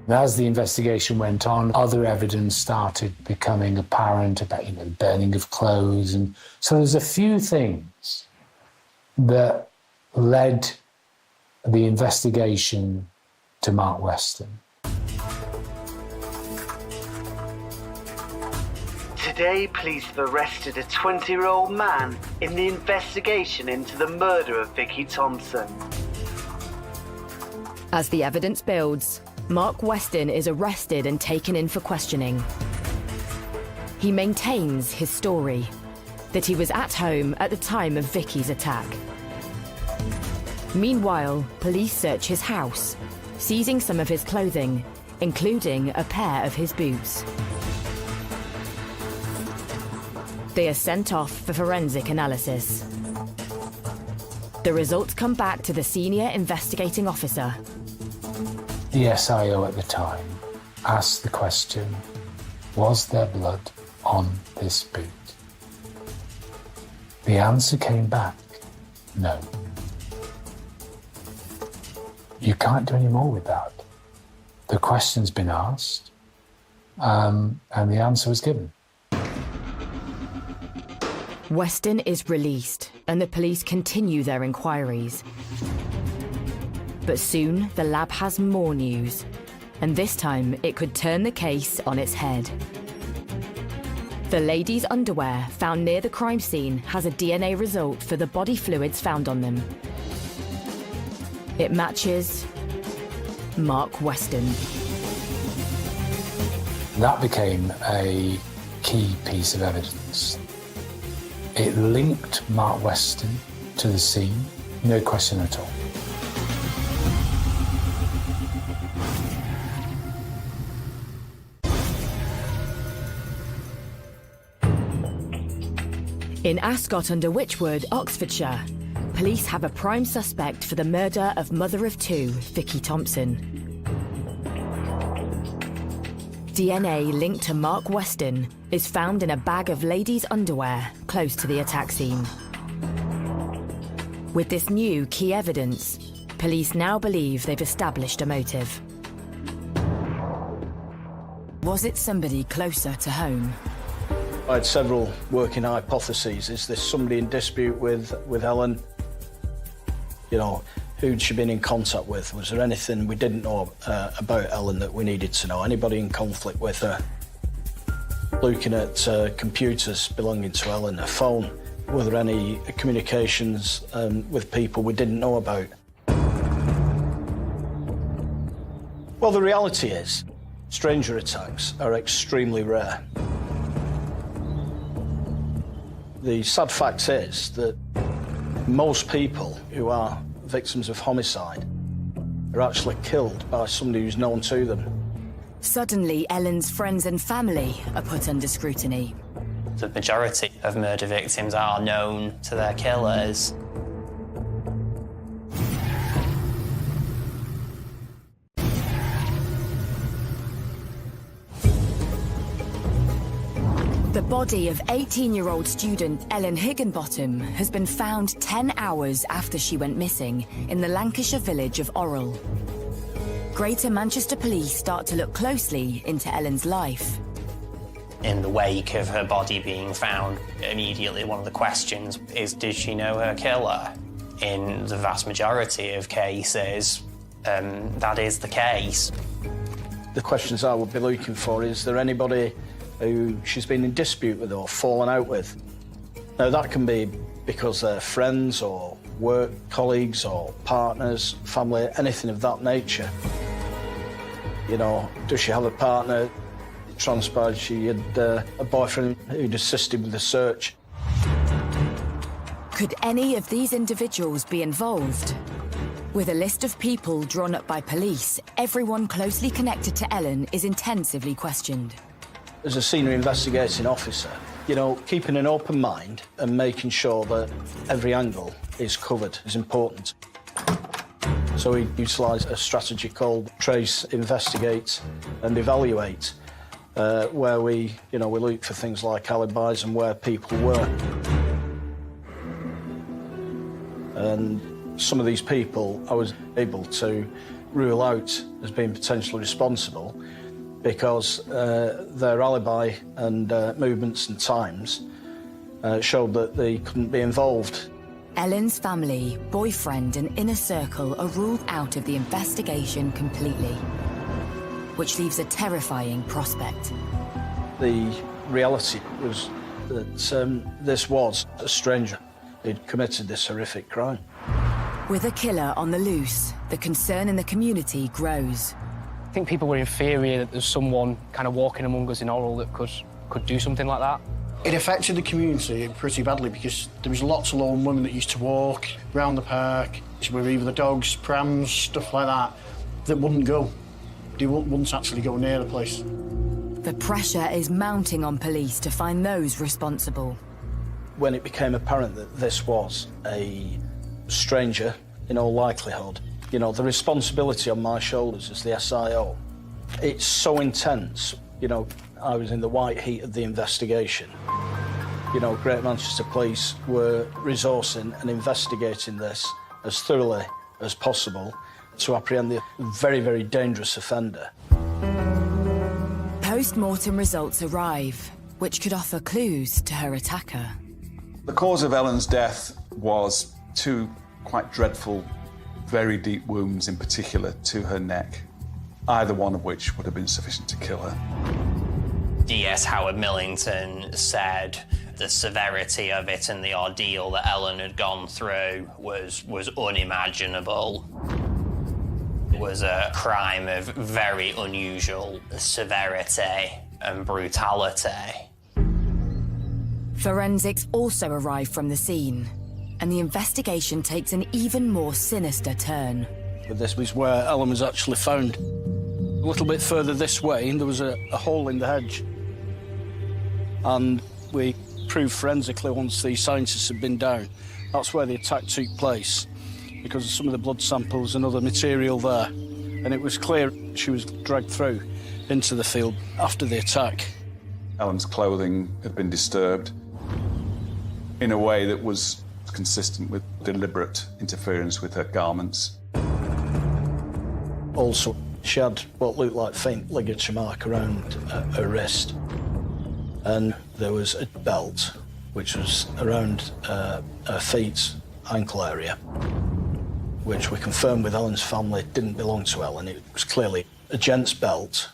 [SPEAKER 10] As the investigation went on, other evidence started becoming apparent about, the burning of clothes. And so there's a few things that led the investigation to Mark Weston.
[SPEAKER 5] Today, police have arrested a 20-year-old man in the investigation into the murder of Vicky Thompson.
[SPEAKER 2] As the evidence builds, Mark Weston is arrested and taken in for questioning. He maintains his story, that he was at home at the time of Vicky's attack. Meanwhile, police search his house, seizing some of his clothing, including a pair of his boots. They are sent off for forensic analysis. The results come back to the senior investigating officer.
[SPEAKER 10] The SIO at the time asked the question, was there blood on this boot? The answer came back, no. You can't do any more with that. The question's been asked, and the answer was given.
[SPEAKER 2] Weston is released, and the police continue their inquiries. But soon, the lab has more news, and this time it could turn the case on its head. The lady's underwear found near the crime scene has a DNA result for the body fluids found on them. It matches Mark Weston.
[SPEAKER 10] That became a key piece of evidence. It linked Mark Weston to the scene, no question at all.
[SPEAKER 2] In Ascot-under-Wychwood, Oxfordshire, police have a prime suspect for the murder of mother of two, Vicky Thompson. DNA linked to Mark Weston is found in a bag of ladies' underwear close to the attack scene. With this new key evidence, police now believe they've established a motive. Was it somebody closer to home?
[SPEAKER 13] I had several working hypotheses. Is this somebody in dispute with Ellen? You know, who'd she been in contact with? Was there anything we didn't know about Ellen that we needed to know? Anybody in conflict with her? Looking at computers belonging to Ellen, her phone. Were there any communications with people we didn't know about? Well, the reality is, stranger attacks are extremely rare. The sad fact is that most people who are victims of homicide are actually killed by somebody who's known to them.
[SPEAKER 2] Suddenly, Ellen's friends and family are put under scrutiny.
[SPEAKER 14] The majority of murder victims are known to their killers.
[SPEAKER 2] The body of 18-year-old student Ellen Higginbottom has been found 10 hours after she went missing in the Lancashire village of Orrell. Greater Manchester Police start to look closely into Ellen's life.
[SPEAKER 14] In the wake of her body being found, immediately one of the questions is, did she know her killer? In the vast majority of cases, that is the case.
[SPEAKER 13] The questions I would be looking for is there anybody who she's been in dispute with or fallen out with? Now, that can be because they're friends or work colleagues or partners, family, anything of that nature. You know, does she have a partner? It transpired she had a boyfriend who'd assisted with the search.
[SPEAKER 2] Could any of these individuals be involved? With a list of people drawn up by police, everyone closely connected to Ellen is intensively questioned.
[SPEAKER 13] As a senior investigating officer, you know, keeping an open mind and making sure that every angle is covered is important. So we utilise a strategy called trace, investigate and evaluate, where we look for things like alibis and where people were. And some of these people I was able to rule out as being potentially responsible because their alibi and movements and times showed that they couldn't be involved.
[SPEAKER 2] Ellen's family, boyfriend and inner circle are ruled out of the investigation completely, which leaves a terrifying prospect.
[SPEAKER 13] The reality was that this was a stranger who'd committed this horrific crime.
[SPEAKER 2] With a killer on the loose, the concern in the community grows.
[SPEAKER 15] I think people were in fear here that there's someone kind of walking among us in Orrell that could do something like that.
[SPEAKER 17] It affected the community pretty badly because there was lots of lone women that used to walk around the park with either the dogs, prams, stuff like that wouldn't go. They wouldn't actually go near the place.
[SPEAKER 2] The pressure is mounting on police to find those responsible.
[SPEAKER 13] When it became apparent that this was a stranger, in all likelihood, you know, the responsibility on my shoulders as the SIO, it's so intense. You know, I was in the white heat of the investigation. You know, Greater Manchester Police were resourcing and investigating this as thoroughly as possible to apprehend the very, very dangerous offender.
[SPEAKER 2] Post-mortem results arrive, which could offer clues to her attacker.
[SPEAKER 7] The cause of Ellen's death was two quite dreadful, very deep wounds, in particular to her neck, either one of which would have been sufficient to kill her.
[SPEAKER 14] DS Howard Millington said the severity of it and the ordeal that Ellen had gone through was unimaginable. It was a crime of very unusual severity and brutality.
[SPEAKER 2] Forensics also arrive from the scene, and the investigation takes an even more sinister turn.
[SPEAKER 13] But this was where Ellen was actually found. A little bit further this way, and there was a hole in the hedge. And we proved forensically, once the scientists had been down, that's where the attack took place, because of some of the blood samples and other material there. And it was clear she was dragged through into the field after the attack.
[SPEAKER 7] Ellen's clothing had been disturbed in a way that was consistent with deliberate interference with her garments.
[SPEAKER 13] Also, she had what looked like faint ligature mark around her wrist. And there was a belt, which was around her feet, ankle area, which we confirmed with Ellen's family didn't belong to Ellen. It was clearly a gent's belt.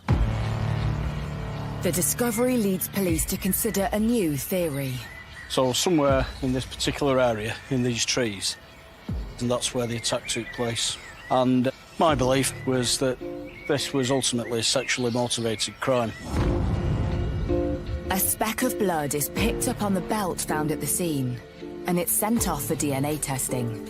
[SPEAKER 2] The discovery leads police to consider a new theory.
[SPEAKER 13] So somewhere in this particular area, in these trees, and that's where the attack took place. And my belief was that this was ultimately a sexually motivated crime.
[SPEAKER 2] A speck of blood is picked up on the belt found at the scene, and it's sent off for DNA testing.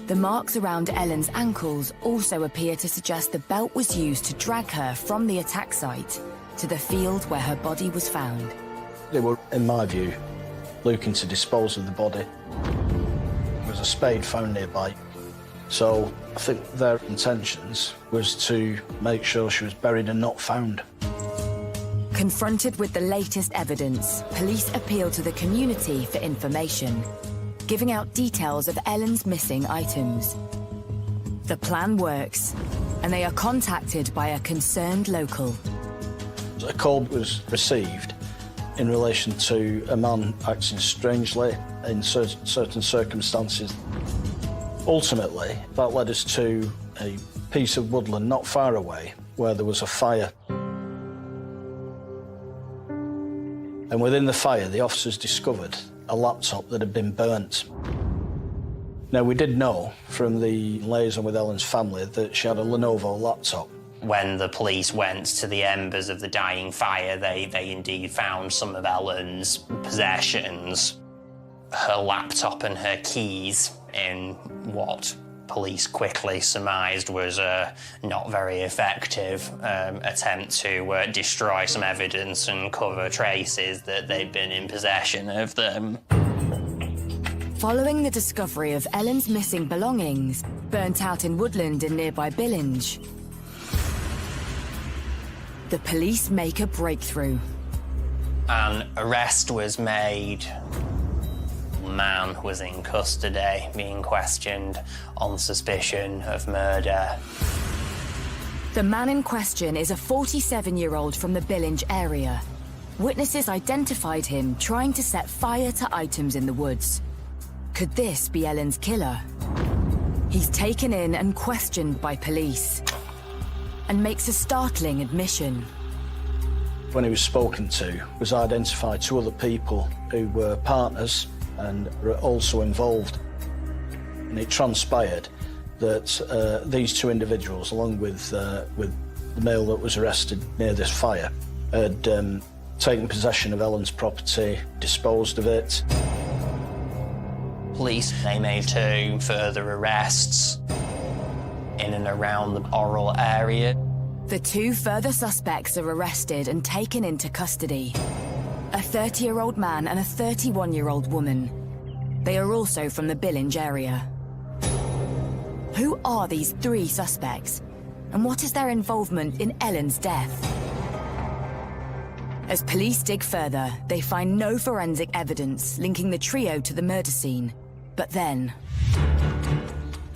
[SPEAKER 2] The marks around Ellen's ankles also appear to suggest the belt was used to drag her from the attack site to the field where her body was found.
[SPEAKER 13] They were, in my view, looking to dispose of the body. There was a spade found nearby. So I think their intentions was to make sure she was buried and not found.
[SPEAKER 2] Confronted with the latest evidence, police appeal to the community for information, giving out details of Ellen's missing items. The plan works, and they are contacted by a concerned local.
[SPEAKER 13] A call was received in relation to a man acting strangely in certain circumstances. Ultimately, that led us to a piece of woodland not far away where there was a fire. And within the fire, the officers discovered a laptop that had been burnt. Now, we did know from the liaison with Ellen's family that she had a Lenovo laptop.
[SPEAKER 14] When the police went to the embers of the dying fire, they indeed found some of Ellen's possessions, her laptop and her keys, in what police quickly surmised was a not very effective attempt to destroy some evidence and cover traces that they'd been in possession of them.
[SPEAKER 2] Following the discovery of Ellen's missing belongings, burnt out in woodland in nearby Billinge, the police make a breakthrough.
[SPEAKER 14] An arrest was made. The man was in custody, being questioned on suspicion of murder.
[SPEAKER 2] The man in question is a 47-year-old from the Billinge area. Witnesses identified him trying to set fire to items in the woods. Could this be Ellen's killer? He's taken in and questioned by police and makes a startling admission.
[SPEAKER 13] When he was spoken to, was identified two other people who were partners and were also involved. And it transpired that these two individuals, along with the male that was arrested near this fire, had taken possession of Ellen's property, disposed of it.
[SPEAKER 14] Police, they made 2 further arrests in and around the Oral area.
[SPEAKER 2] The 2 further suspects are arrested and taken into custody. A 30-year-old man and a 31-year-old woman. They are also from the Billinge area. Who are these 3 suspects? And what is their involvement in Ellen's death? As police dig further, they find no forensic evidence linking the trio to the murder scene. But then,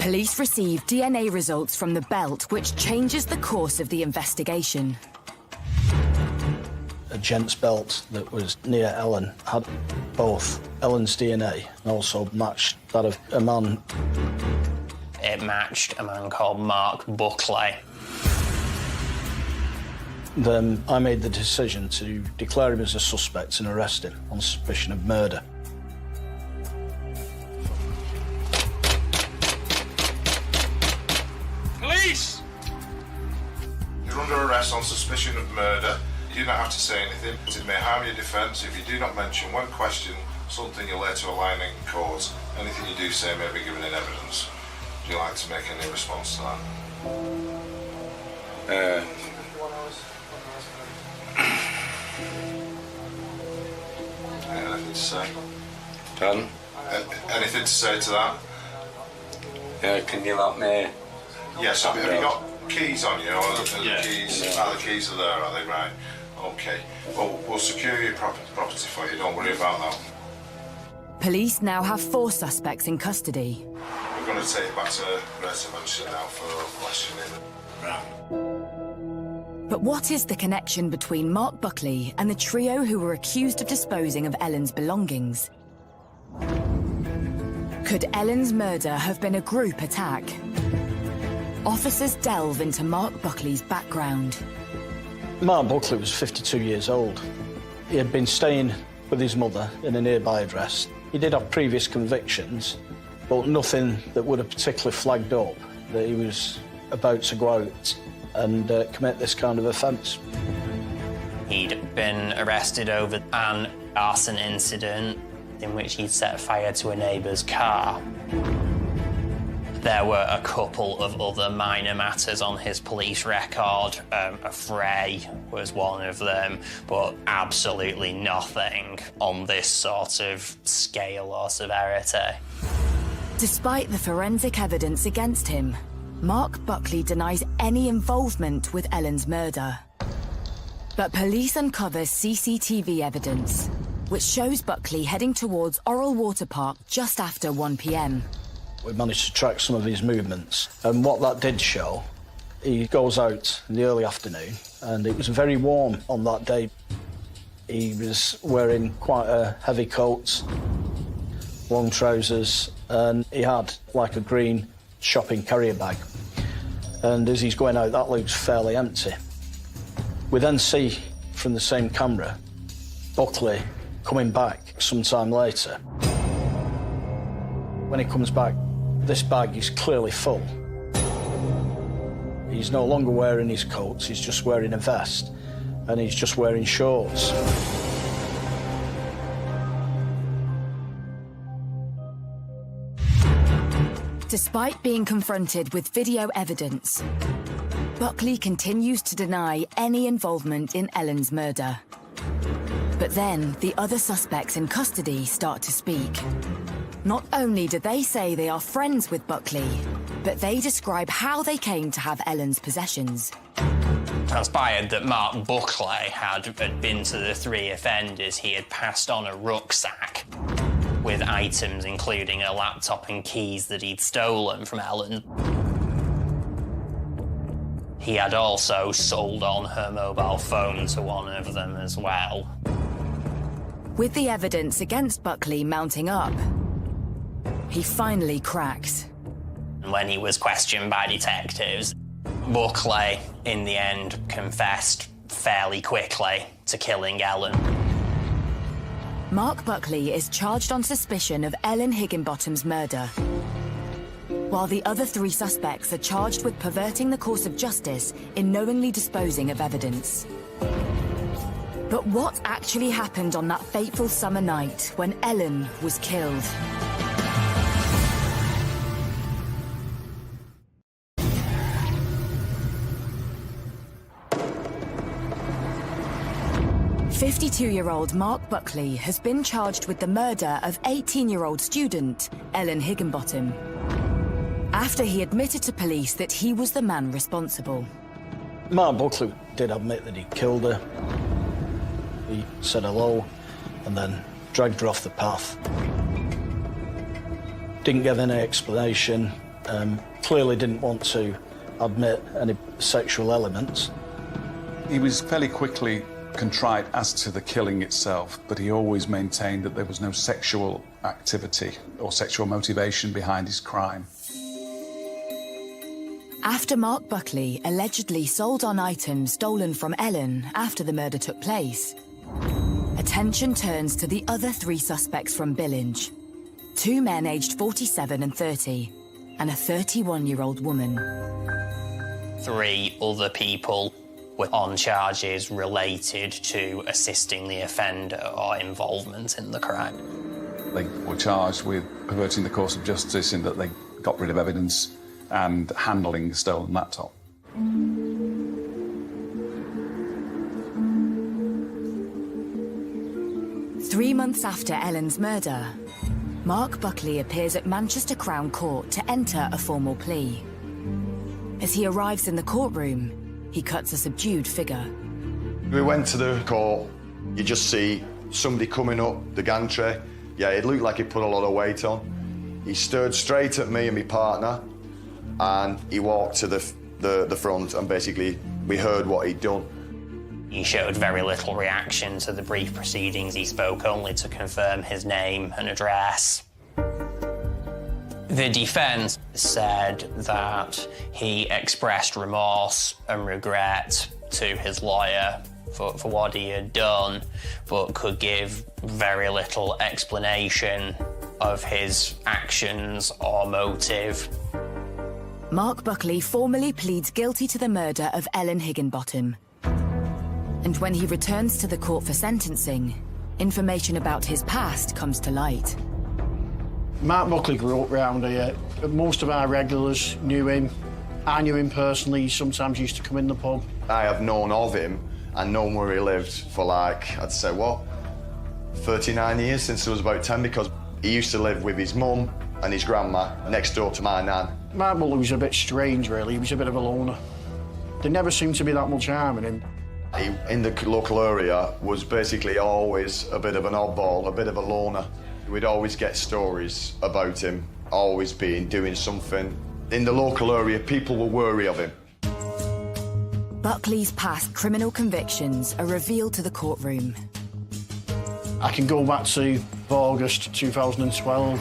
[SPEAKER 2] Police receive DNA results from the belt, which changes the course of the investigation.
[SPEAKER 13] A gent's belt that was near Ellen had both Ellen's DNA and also matched that of a man.
[SPEAKER 14] It matched a man called Mark Buckley.
[SPEAKER 13] Then I made the decision to declare him as a suspect and arrest him on suspicion of murder.
[SPEAKER 12] Police! You're under arrest on suspicion of murder. You do not have to say anything. It may harm your defence if you do not mention when questioned something you're later aligning in court. Anything you do say may be given in evidence. Would you like to make any response to that? Anything to say?
[SPEAKER 16] Pardon?
[SPEAKER 12] Anything to say to that?
[SPEAKER 16] Can you let me?
[SPEAKER 12] Yes, have you got keys on you? Or
[SPEAKER 16] Yeah.
[SPEAKER 12] the keys? The keys are there, are they? Right. Okay. Well, we'll secure your property for you. Don't worry about that.
[SPEAKER 2] Police now have 4 suspects in custody.
[SPEAKER 12] We're going to take you back to residential now for questioning.
[SPEAKER 2] But what is the connection between Mark Buckley and the trio who were accused of disposing of Ellen's belongings? Could Ellen's murder have been a group attack? Officers delve into Mark Buckley's background.
[SPEAKER 13] Mark Buckley was 52 years old. He had been staying with his mother in a nearby address. He did have previous convictions, but nothing that would have particularly flagged up that he was about to go out and commit this kind of offence.
[SPEAKER 14] He'd been arrested over an arson incident in which he'd set fire to a neighbour's car. There were a couple of other minor matters on his police record. A fray was one of them, but absolutely nothing on this sort of scale or severity.
[SPEAKER 2] Despite the forensic evidence against him, Mark Buckley denies any involvement with Ellen's murder. But police uncover CCTV evidence, which shows Buckley heading towards Oral Water Park just after 1 p.m.
[SPEAKER 13] We managed to track some of his movements, and what that did show, he goes out in the early afternoon, and it was very warm on that day. He was wearing quite a heavy coat, long trousers, and he had like a green shopping carrier bag. And as he's going out, that looks fairly empty. We then see from the same camera Buckley coming back sometime later. When he comes back, this bag is clearly full. He's no longer wearing his coat, he's just wearing a vest, and he's just wearing shorts.
[SPEAKER 2] Despite being confronted with video evidence, Buckley continues to deny any involvement in Ellen's murder. But then the other suspects in custody start to speak. Not only do they say they are friends with Buckley, but they describe how they came to have Ellen's possessions.
[SPEAKER 14] Transpired that Mark Buckley had been to the 3 offenders. He had passed on a rucksack with items including a laptop and keys that he'd stolen from Ellen. He had also sold on her mobile phone to one of them as well.
[SPEAKER 2] With the evidence against Buckley mounting up, he finally cracks.
[SPEAKER 14] When he was questioned by detectives, Buckley, in the end, confessed fairly quickly to killing Ellen.
[SPEAKER 2] Mark Buckley is charged on suspicion of Ellen Higginbottom's murder, while the other 3 suspects are charged with perverting the course of justice in knowingly disposing of evidence. But what actually happened on that fateful summer night when Ellen was killed? "52-year-old Mark Buckley has been charged with the murder of 18-year-old student Ellen Higginbottom, after he admitted to police that he was the man responsible."
[SPEAKER 13] Mark Buckley did admit that he killed her. He said hello and then dragged her off the path. Didn't give any explanation, Clearly didn't want to admit any sexual elements.
[SPEAKER 7] He was fairly quickly contrite as to the killing itself, but he always maintained that there was no sexual activity or sexual motivation behind his crime.
[SPEAKER 2] After Mark Buckley allegedly sold on items stolen from Ellen after the murder took place, attention turns to the other 3 suspects from Billinge. 2 men aged 47 and 30, and a 31-year-old woman.
[SPEAKER 14] 3 other people were on charges related to assisting the offender or involvement in the crime.
[SPEAKER 7] They were charged with perverting the course of justice in that they got rid of evidence and handling the stolen laptop.
[SPEAKER 2] 3 months after Ellen's murder, Mark Buckley appears at Manchester Crown Court to enter a formal plea. As he arrives in the courtroom, he cuts a subdued figure.
[SPEAKER 8] We went to the court. You just see somebody coming up the gantry. Yeah, it looked like he put a lot of weight on. He stared straight at me and my partner, and he walked to the front, and basically we heard what he'd done.
[SPEAKER 14] He showed very little reaction to the brief proceedings. He spoke only to confirm his name and address. The defence said that he expressed remorse and regret to his lawyer for what he had done, but could give very little explanation of his actions or motive.
[SPEAKER 2] Mark Buckley formally pleads guilty to the murder of Ellen Higginbottom. And when he returns to the court for sentencing, information about his past comes to light.
[SPEAKER 17] Mark Buckley grew up round here. Most of our regulars knew him. I knew him personally. He sometimes used to come in the pub.
[SPEAKER 8] I have known of him and known where he lived for, like, I'd say, 39 years, since I was about 10, because he used to live with his mum and his grandma next door to my nan.
[SPEAKER 17] Mark Buckley was a bit strange, really. He was a bit of a loner. There never seemed to be that much harm in him.
[SPEAKER 8] He, in the local area, was basically always a bit of an oddball, a bit of a loner. We'd always get stories about him, always doing something. In the local area, people were wary of him.
[SPEAKER 2] Buckley's past criminal convictions are revealed to the courtroom.
[SPEAKER 17] I can go back to August 2012.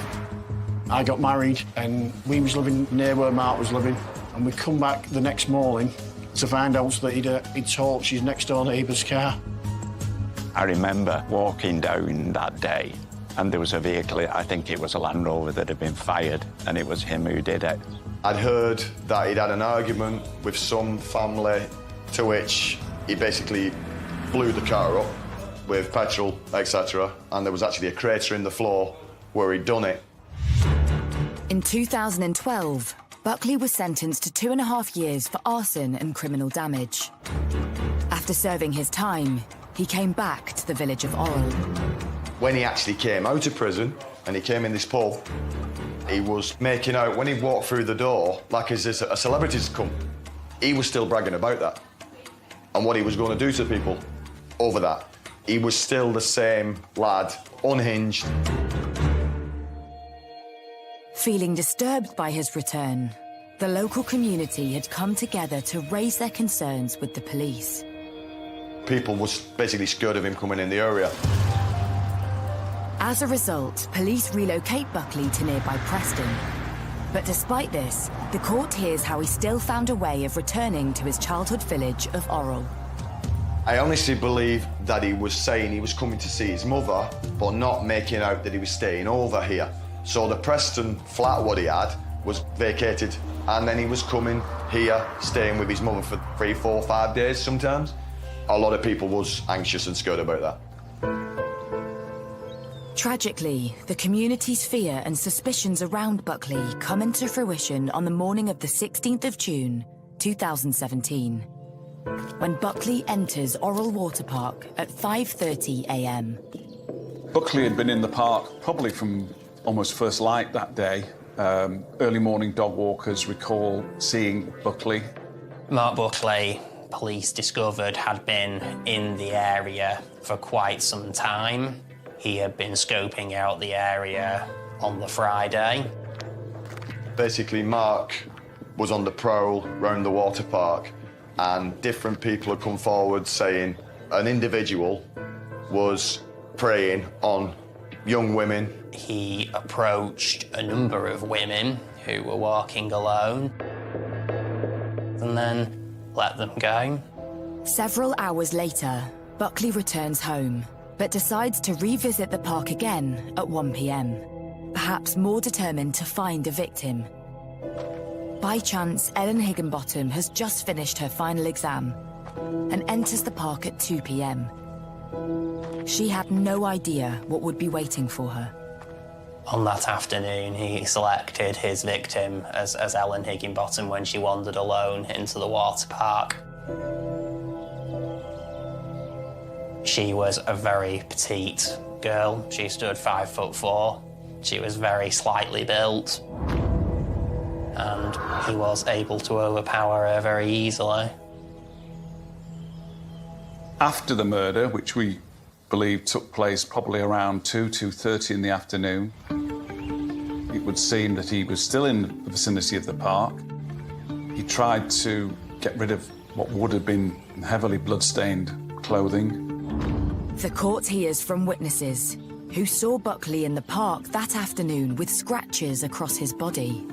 [SPEAKER 17] I got married and we was living near where Mark was living, and we come back the next morning to find out that he'd torched his next-door neighbour's car.
[SPEAKER 18] I remember walking down that day, and there was a vehicle, I think it was a Land Rover, that had been fired, and it was him who did it.
[SPEAKER 8] I'd heard that he'd had an argument with some family, to which he basically blew the car up with petrol, etc., and there was actually a crater in the floor where he'd done it.
[SPEAKER 2] In 2012, Buckley was sentenced to 2.5 years for arson and criminal damage. After serving his time, he came back to the village of Orrell.
[SPEAKER 8] When he actually came out of prison and he came in this pub, he was making out, when he walked through the door, like as a celebrity's come, he was still bragging about that and what he was going to do to people over that. He was still the same lad, unhinged.
[SPEAKER 2] Feeling disturbed by his return, the local community had come together to raise their concerns with the police.
[SPEAKER 8] People were basically scared of him coming in the area.
[SPEAKER 2] As a result, police relocate Buckley to nearby Preston. But despite this, the court hears how he still found a way of returning to his childhood village of Orrell.
[SPEAKER 8] I honestly believe that he was saying he was coming to see his mother, but not making out that he was staying over here. So the Preston flat, what he had, was vacated, and then he was coming here, staying with his mother for 3, 4, 5 days sometimes. A lot of people was anxious and scared about that.
[SPEAKER 2] Tragically, the community's fear and suspicions around Buckley come into fruition on the morning of the 16th of June, 2017, when Buckley enters Orrell Water Park at 5:30 a.m.
[SPEAKER 7] Buckley had been in the park probably from almost first light that day. Early morning dog walkers recall seeing Buckley.
[SPEAKER 14] Mark Buckley, police discovered, had been in the area for quite some time. He had been scoping out the area on the Friday.
[SPEAKER 8] Basically, Mark was on the prowl round the water park, and different people had come forward saying an individual was preying on young women.
[SPEAKER 14] He approached a number of women who were walking alone and then let them go.
[SPEAKER 2] Several hours later, Buckley returns home, but decides to revisit the park again at 1 p.m, perhaps more determined to find a victim. By chance, Ellen Higginbottom has just finished her final exam and enters the park at 2 p.m. She had no idea what would be waiting for her.
[SPEAKER 14] On that afternoon, he selected his victim as Ellen Higginbottom when she wandered alone into the water park. She was a very petite girl. She stood 5'4". She was very slightly built, and he was able to overpower her very easily.
[SPEAKER 7] After the murder, which we believe took place probably around 2:30 in the afternoon, it would seem that he was still in the vicinity of the park. He tried to get rid of what would have been heavily blood-stained clothing.
[SPEAKER 2] The court hears from witnesses who saw Buckley in the park that afternoon with scratches across his body.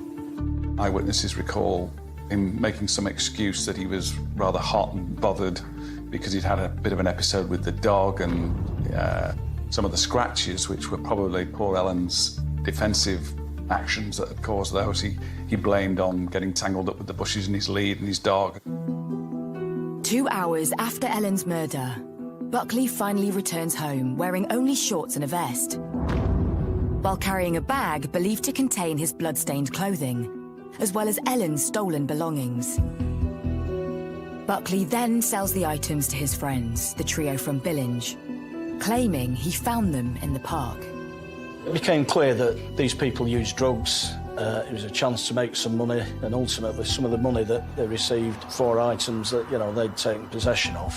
[SPEAKER 7] Eyewitnesses recall him making some excuse that he was rather hot and bothered because he'd had a bit of an episode with the dog, and some of the scratches, which were probably poor Ellen's defensive actions that had caused those, he blamed on getting tangled up with the bushes in his lead and his dog.
[SPEAKER 2] 2 hours after Ellen's murder, Buckley finally returns home wearing only shorts and a vest, while carrying a bag believed to contain his blood-stained clothing, as well as Ellen's stolen belongings. Buckley then sells the items to his friends, the trio from Billinge, claiming he found them in the park.
[SPEAKER 13] It became clear that these people used drugs. It was a chance to make some money, and ultimately some of the money that they received for items that, you know, they'd taken possession of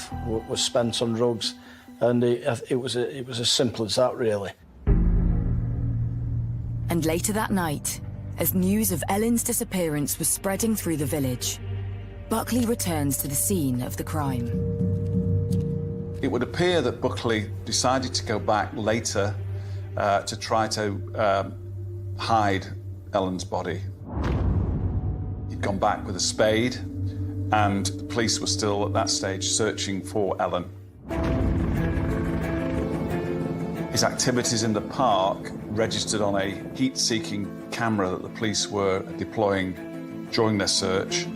[SPEAKER 13] was spent on drugs, and it was as simple as that, really.
[SPEAKER 2] And later that night, as news of Ellen's disappearance was spreading through the village, Buckley returns to the scene of the crime.
[SPEAKER 7] It would appear that Buckley decided to go back later to try to hide Ellen's body. He'd gone back with a spade, and the police were still at that stage searching for Ellen. His activities in the park registered on a heat-seeking camera that the police were deploying during their search.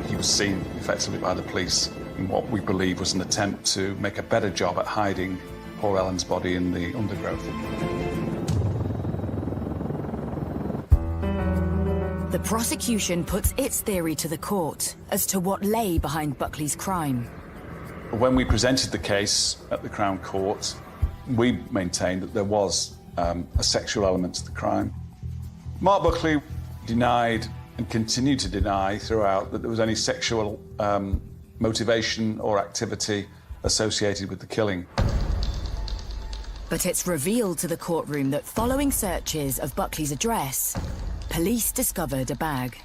[SPEAKER 7] He was seen effectively by the police in what we believe was an attempt to make a better job at hiding poor Ellen's body in the undergrowth.
[SPEAKER 2] The prosecution puts its theory to the court as to what lay behind Buckley's crime.
[SPEAKER 7] When we presented the case at the Crown Court, we maintained that there was a sexual element to the crime. Mark Buckley denied and continued to deny throughout that there was any sexual motivation or activity associated with the killing.
[SPEAKER 2] But it's revealed to the courtroom that following searches of Buckley's address, police discovered a bag.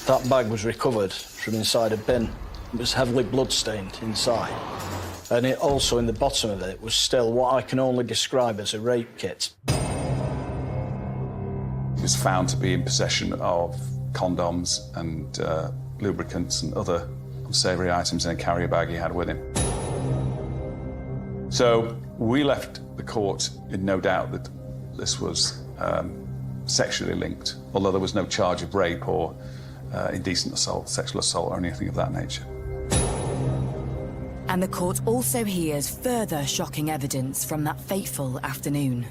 [SPEAKER 13] That bag was recovered from inside a bin. It was heavily blood-stained inside. And it also, in the bottom of it, was still what I can only describe as a rape kit.
[SPEAKER 7] He was found to be in possession of condoms and lubricants and other unsavoury items in a carrier bag he had with him. So we left the court in no doubt that this was sexually linked, although there was no charge of rape or indecent assault, sexual assault or anything of that nature.
[SPEAKER 2] And the court also hears further shocking evidence from that fateful afternoon.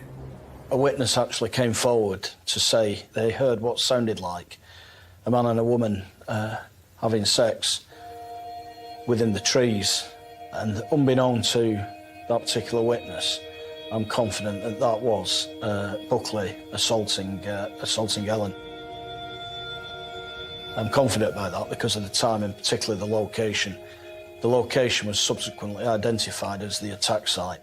[SPEAKER 13] A witness actually came forward to say they heard what sounded like a man and a woman having sex within the trees. And unbeknown to that particular witness, I'm confident that that was Buckley assaulting Ellen. I'm confident about that because of the time and particularly the location. The location was subsequently identified as the attack site.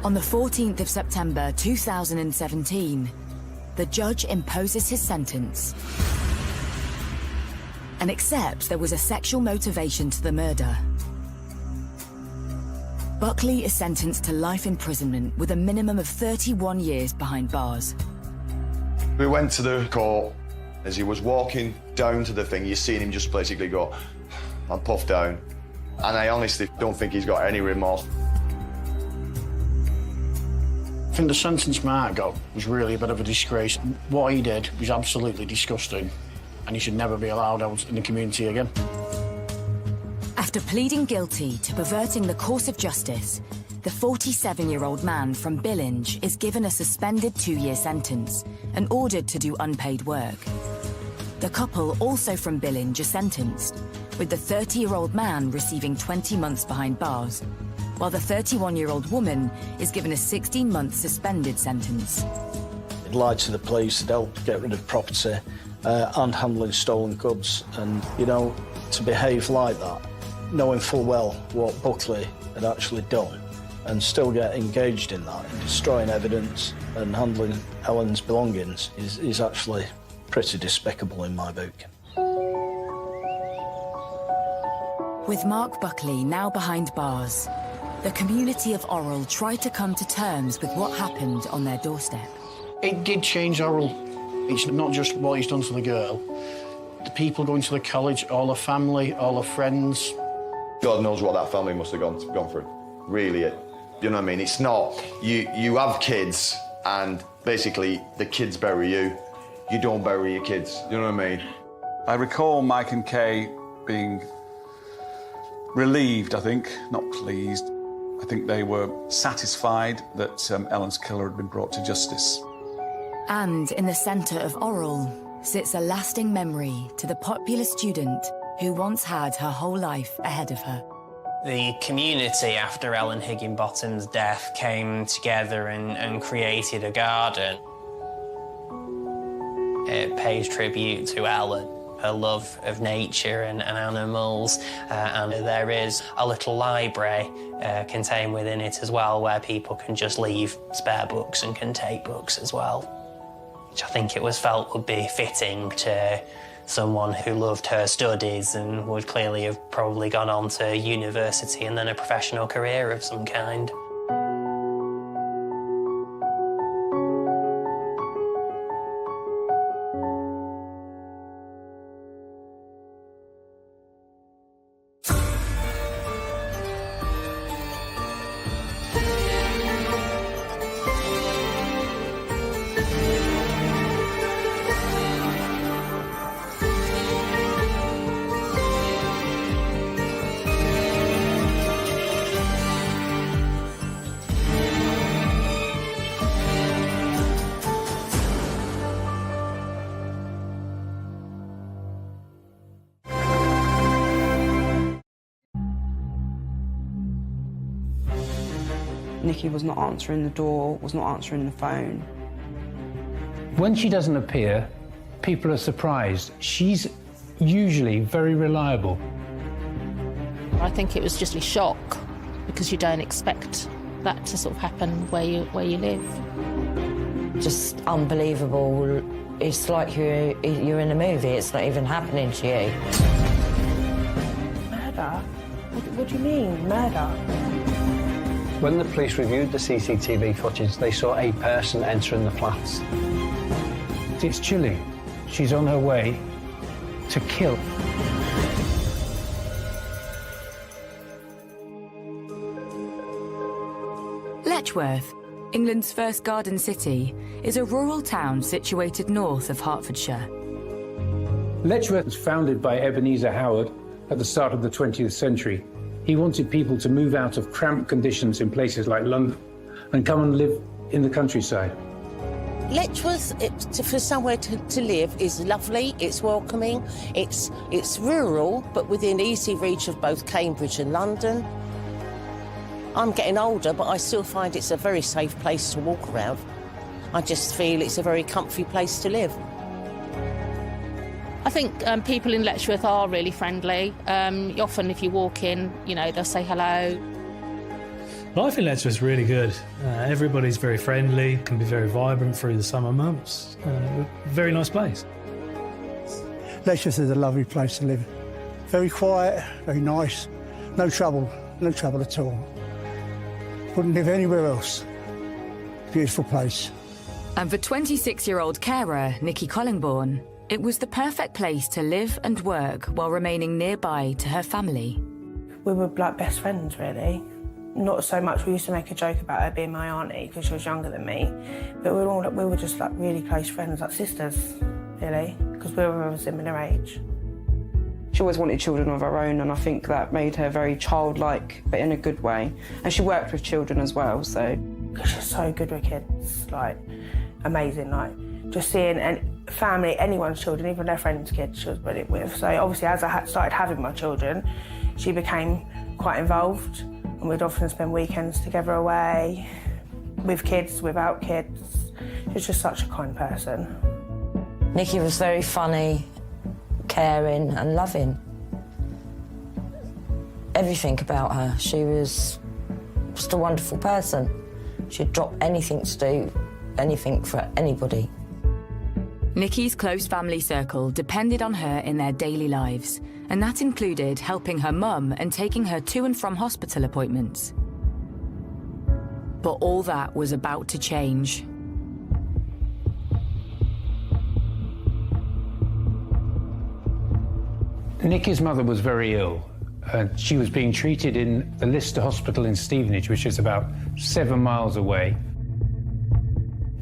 [SPEAKER 2] On the 14th of September 2017, the judge imposes his sentence and accepts there was a sexual motivation to the murder. Buckley is sentenced to life imprisonment with a minimum of 31 years behind bars.
[SPEAKER 8] We went to the court. As he was walking down to the thing, you seen him just basically go and puff down. And I honestly don't think he's got any remorse.
[SPEAKER 17] I think the sentence Mark got was really a bit of a disgrace. What he did was absolutely disgusting, and he should never be allowed out in the community again.
[SPEAKER 2] After pleading guilty to perverting the course of justice, the 47-year-old man from Billinge is given a suspended 2-year sentence and ordered to do unpaid work. The couple, also from Billinge, are sentenced, with the 30-year-old man receiving 20 months behind bars, while the 31-year-old woman is given a 16-month suspended sentence.
[SPEAKER 13] He'd lied to the police, he'd helped get rid of property and handling stolen goods, and, you know, to behave like that, knowing full well what Buckley had actually done, and still get engaged in that, in destroying evidence and handling Ellen's belongings, is actually pretty despicable in my book.
[SPEAKER 2] With Mark Buckley now behind bars, the community of Orrell tried to come to terms with what happened on their doorstep.
[SPEAKER 17] It did change Orrell. It's not just what he's done to the girl. The people going to the college, all her family, all her friends.
[SPEAKER 8] God knows what that family must have gone through. Really, you know what I mean? It's not, you have kids and basically the kids bury you. You don't bury your kids, you know what I mean?
[SPEAKER 7] I recall Mike and Kay being relieved, I think, not pleased. I think they were satisfied that Ellen's killer had been brought to justice.
[SPEAKER 2] And in the centre of Orrell sits a lasting memory to the popular student who once had her whole life ahead of her.
[SPEAKER 14] The community after Ellen Higginbottom's death came together and created a garden. It pays tribute to Ellen, her love of nature and animals, and there is a little library contained within it as well, where people can just leave spare books and can take books as well, which I think it was felt would be fitting to someone who loved her studies and would clearly have probably gone on to university and then a professional career of some kind.
[SPEAKER 1] Nikki was not answering the door, was not answering the phone.
[SPEAKER 4] When she doesn't appear, people are surprised. She's usually very reliable.
[SPEAKER 19] I think it was just a shock because you don't expect that to sort of happen where you live.
[SPEAKER 20] Just unbelievable. It's like you're in a movie. It's not even happening to you.
[SPEAKER 19] Murder? What do you mean, murder?
[SPEAKER 3] When the police reviewed the CCTV footage, they saw a person entering the flats.
[SPEAKER 4] It's chilling. She's on her way to kill.
[SPEAKER 2] Letchworth, England's first garden city, is a rural town situated north of Hertfordshire.
[SPEAKER 4] Letchworth was founded by Ebenezer Howard at the start of the 20th century. He wanted people to move out of cramped conditions in places like London and come and live in the countryside.
[SPEAKER 24] Letchworth, for somewhere to live, is lovely, it's welcoming, it's rural, but within easy reach of both Cambridge and London. I'm getting older, but I still find it's a very safe place to walk around. I just feel it's a very comfy place to live.
[SPEAKER 19] I think people in Letchworth are really friendly. Often if you walk in, you know, they'll say hello.
[SPEAKER 6] I think Letchworth's really good. Everybody's very friendly, can be very vibrant through the summer months. Very nice place.
[SPEAKER 21] Letchworth is a lovely place to live. Very quiet, very nice, no trouble at all. Wouldn't live anywhere else. Beautiful place.
[SPEAKER 2] And for 26-year-old carer Nikki Collingbourne, it was the perfect place to live and work while remaining nearby to her family.
[SPEAKER 22] We were like best friends, really. Not so much, we used to make a joke about her being my auntie because she was younger than me, but we were just like really close friends, like sisters, really, because we were of a similar age.
[SPEAKER 1] She always wanted children of her own, and I think that made her very childlike, but in a good way. And she worked with children as well, so.
[SPEAKER 22] She's so good with kids, like, amazing, like, just seeing family, anyone's children, even their friends' kids she was brilliant with. So obviously as I started having my children, she became quite involved, and we'd often spend weekends together away, with kids, without kids. She's just such a kind person.
[SPEAKER 20] Nikki was very funny, caring and loving. Everything about her. She was just a wonderful person. She'd drop anything to do anything for anybody.
[SPEAKER 2] Nikki's close family circle depended on her in their daily lives, and that included helping her mum and taking her to and from hospital appointments. But all that was about to change.
[SPEAKER 4] Nikki's mother was very ill. She was being treated in the Lister Hospital in Stevenage, which is about 7 miles away.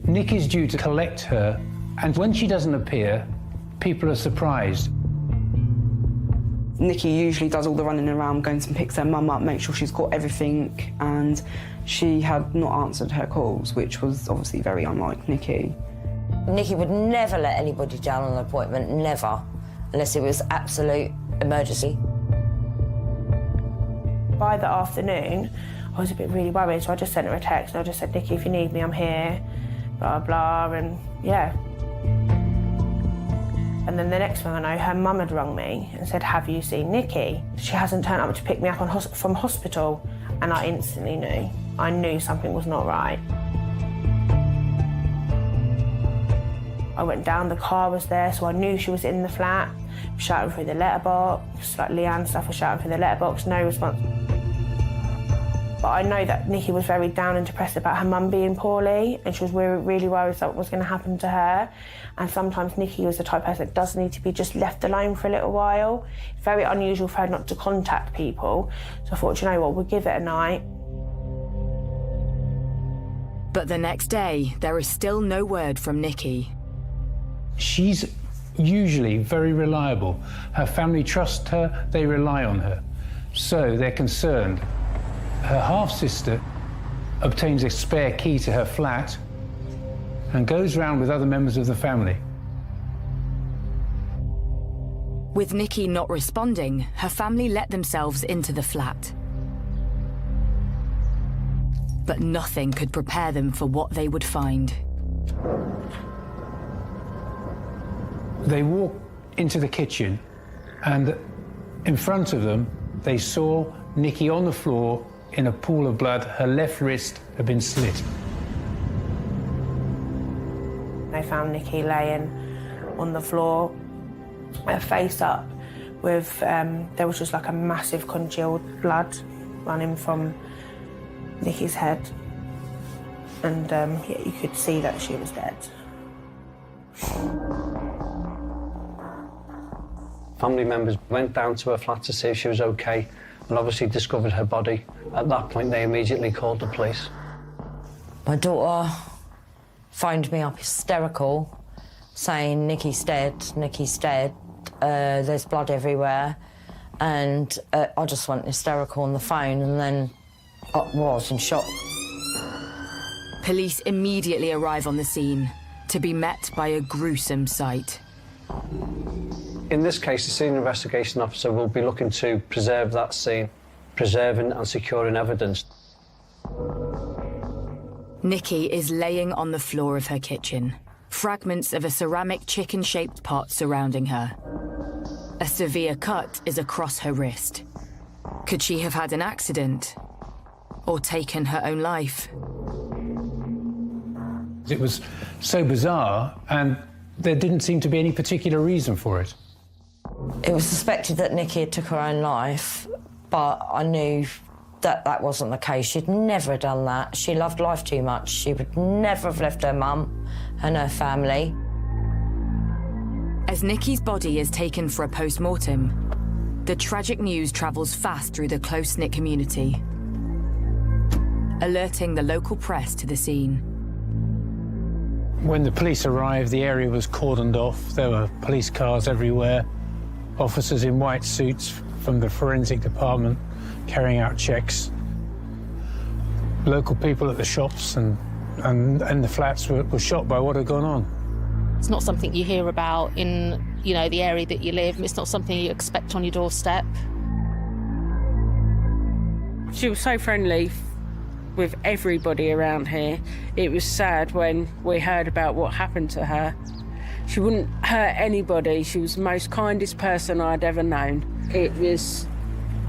[SPEAKER 4] Nikki's due to collect her, and when she doesn't appear, people are surprised.
[SPEAKER 1] Nikki usually does all the running around, goes and picks her mum up, makes sure she's got everything, and she had not answered her calls, which was obviously very unlike Nikki.
[SPEAKER 20] Nikki would never let anybody down on an appointment, never, unless it was absolute emergency.
[SPEAKER 22] By the afternoon, I was a bit really worried, so I just sent her a text and I just said, Nikki, if you need me, I'm here, blah, blah, and yeah. And then the next thing I know, her mum had rung me and said, have you seen Nikki? She hasn't turned up to pick me up from hospital, and I instantly knew. I knew something was not right. I went down, the car was there, so I knew she was in the flat, shouting through the letterbox, like Leanne stuff was shouting through the letterbox, no response. But I know that Nikki was very down and depressed about her mum being poorly, and she was really worried something was going to happen to her. And sometimes Nikki was the type of person that does need to be just left alone for a little while. It's very unusual for her not to contact people. So I thought, you know what, we'll give it a night.
[SPEAKER 2] But the next day, there is still no word from Nikki.
[SPEAKER 4] She's usually very reliable. Her family trust her, they rely on her. So they're concerned. Her half-sister obtains a spare key to her flat and goes round with other members of the family.
[SPEAKER 2] With Nikki not responding, her family let themselves into the flat. But nothing could prepare them for what they would find.
[SPEAKER 4] They walked into the kitchen, and in front of them, they saw Nikki on the floor in a pool of blood. Her left wrist had been slit.
[SPEAKER 22] They found Nikki laying on the floor, her face up, with, there was just like a massive congealed blood running from Nikki's head. And yeah, you could see that she was dead.
[SPEAKER 3] Family members went down to her flat to see if she was okay, and obviously discovered her body. At that point, they immediately called the police.
[SPEAKER 20] My daughter phoned me up hysterical, saying, Nikki's dead, there's blood everywhere. And I just went hysterical on the phone, and then I was in shock.
[SPEAKER 2] Police immediately arrive on the scene, to be met by a gruesome sight.
[SPEAKER 3] In this case, the senior investigation officer will be looking to preserve that scene, preserving and securing evidence.
[SPEAKER 2] Nikki is laying on the floor of her kitchen, fragments of a ceramic chicken-shaped pot surrounding her. A severe cut is across her wrist. Could she have had an accident? or taken her own life.
[SPEAKER 4] It was so bizarre, and there didn't seem to be any particular reason for it.
[SPEAKER 20] It was suspected that Nikki had took her own life, but I knew that that wasn't the case. She'd never have done that. She loved life too much. She would never have left her mum and her family.
[SPEAKER 2] As Nikki's body is taken for a post-mortem, the tragic news travels fast through the close-knit community, alerting the local press to the scene.
[SPEAKER 4] When the police arrived, the area was cordoned off. There were police cars everywhere, officers in white suits from the forensic department carrying out checks. Local people at the shops and the flats were shocked by what had gone on.
[SPEAKER 19] It's not something you hear about in, you know, the area that you live. It's not something you expect on your doorstep.
[SPEAKER 5] She was so friendly with everybody around here. It was sad when we heard about what happened to her. She wouldn't hurt anybody. She was the most kindest person I'd ever known. It was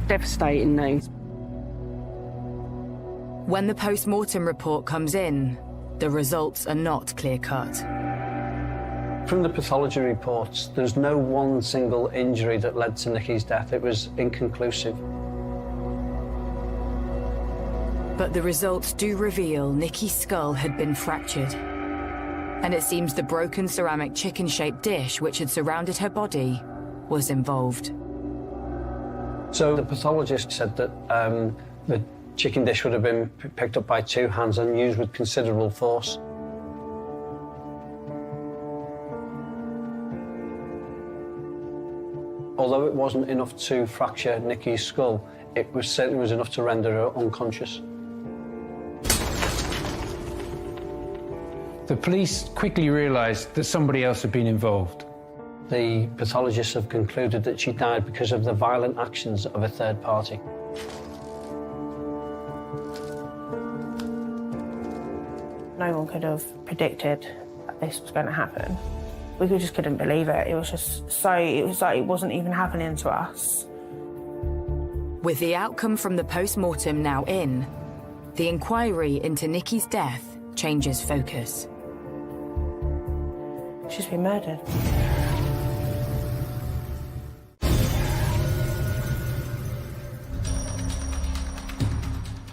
[SPEAKER 5] devastating news.
[SPEAKER 2] When the post-mortem report comes in, the results are not clear-cut.
[SPEAKER 3] From the pathology reports, there's no one single injury that led to Nikki's death. It was inconclusive.
[SPEAKER 2] But the results do reveal Nikki's skull had been fractured. And it seems the broken ceramic chicken-shaped dish which had surrounded her body was involved.
[SPEAKER 3] So the pathologist said that the chicken dish would have been picked up by two hands and used with considerable force. Although it wasn't enough to fracture Nikki's skull, it certainly was enough to render her unconscious.
[SPEAKER 4] The police quickly realised that somebody else had been involved.
[SPEAKER 3] The pathologists have concluded that she died because of the violent actions of a third party.
[SPEAKER 22] No one could have predicted that this was going to happen. We just couldn't believe it. It was just so, it was like it wasn't even happening to us.
[SPEAKER 2] With the outcome from the post-mortem now in, the inquiry into Nikki's death changes focus.
[SPEAKER 22] She's been murdered.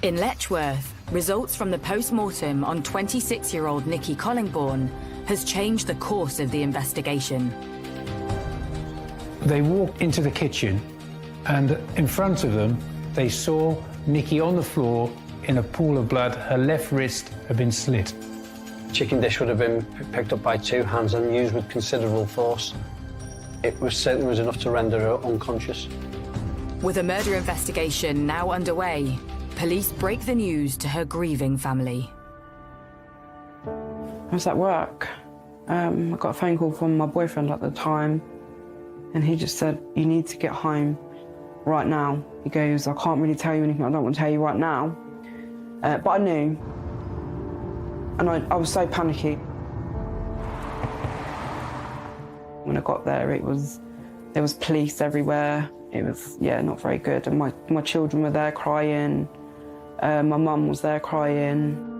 [SPEAKER 2] In Letchworth, results from the post-mortem on 26-year-old Nikki Collingbourne has changed the course of the investigation.
[SPEAKER 4] They walked into the kitchen, and in front of them, they saw Nikki on the floor in a pool of blood. Her left wrist had been slit.
[SPEAKER 3] Chicken dish would have been picked up by two hands and used with considerable force. It certainly was enough to render her unconscious.
[SPEAKER 2] With a murder investigation now underway, police break the news to her grieving family.
[SPEAKER 1] I was at work. I got a phone call from my boyfriend at the time, and he just said, "You need to get home right now." He goes, "I can't really tell you anything. I don't want to tell you right now." But I knew, and I was so panicky. When I got there, there was police everywhere. It was, yeah, not very good. And my children were there crying. My mum was there crying.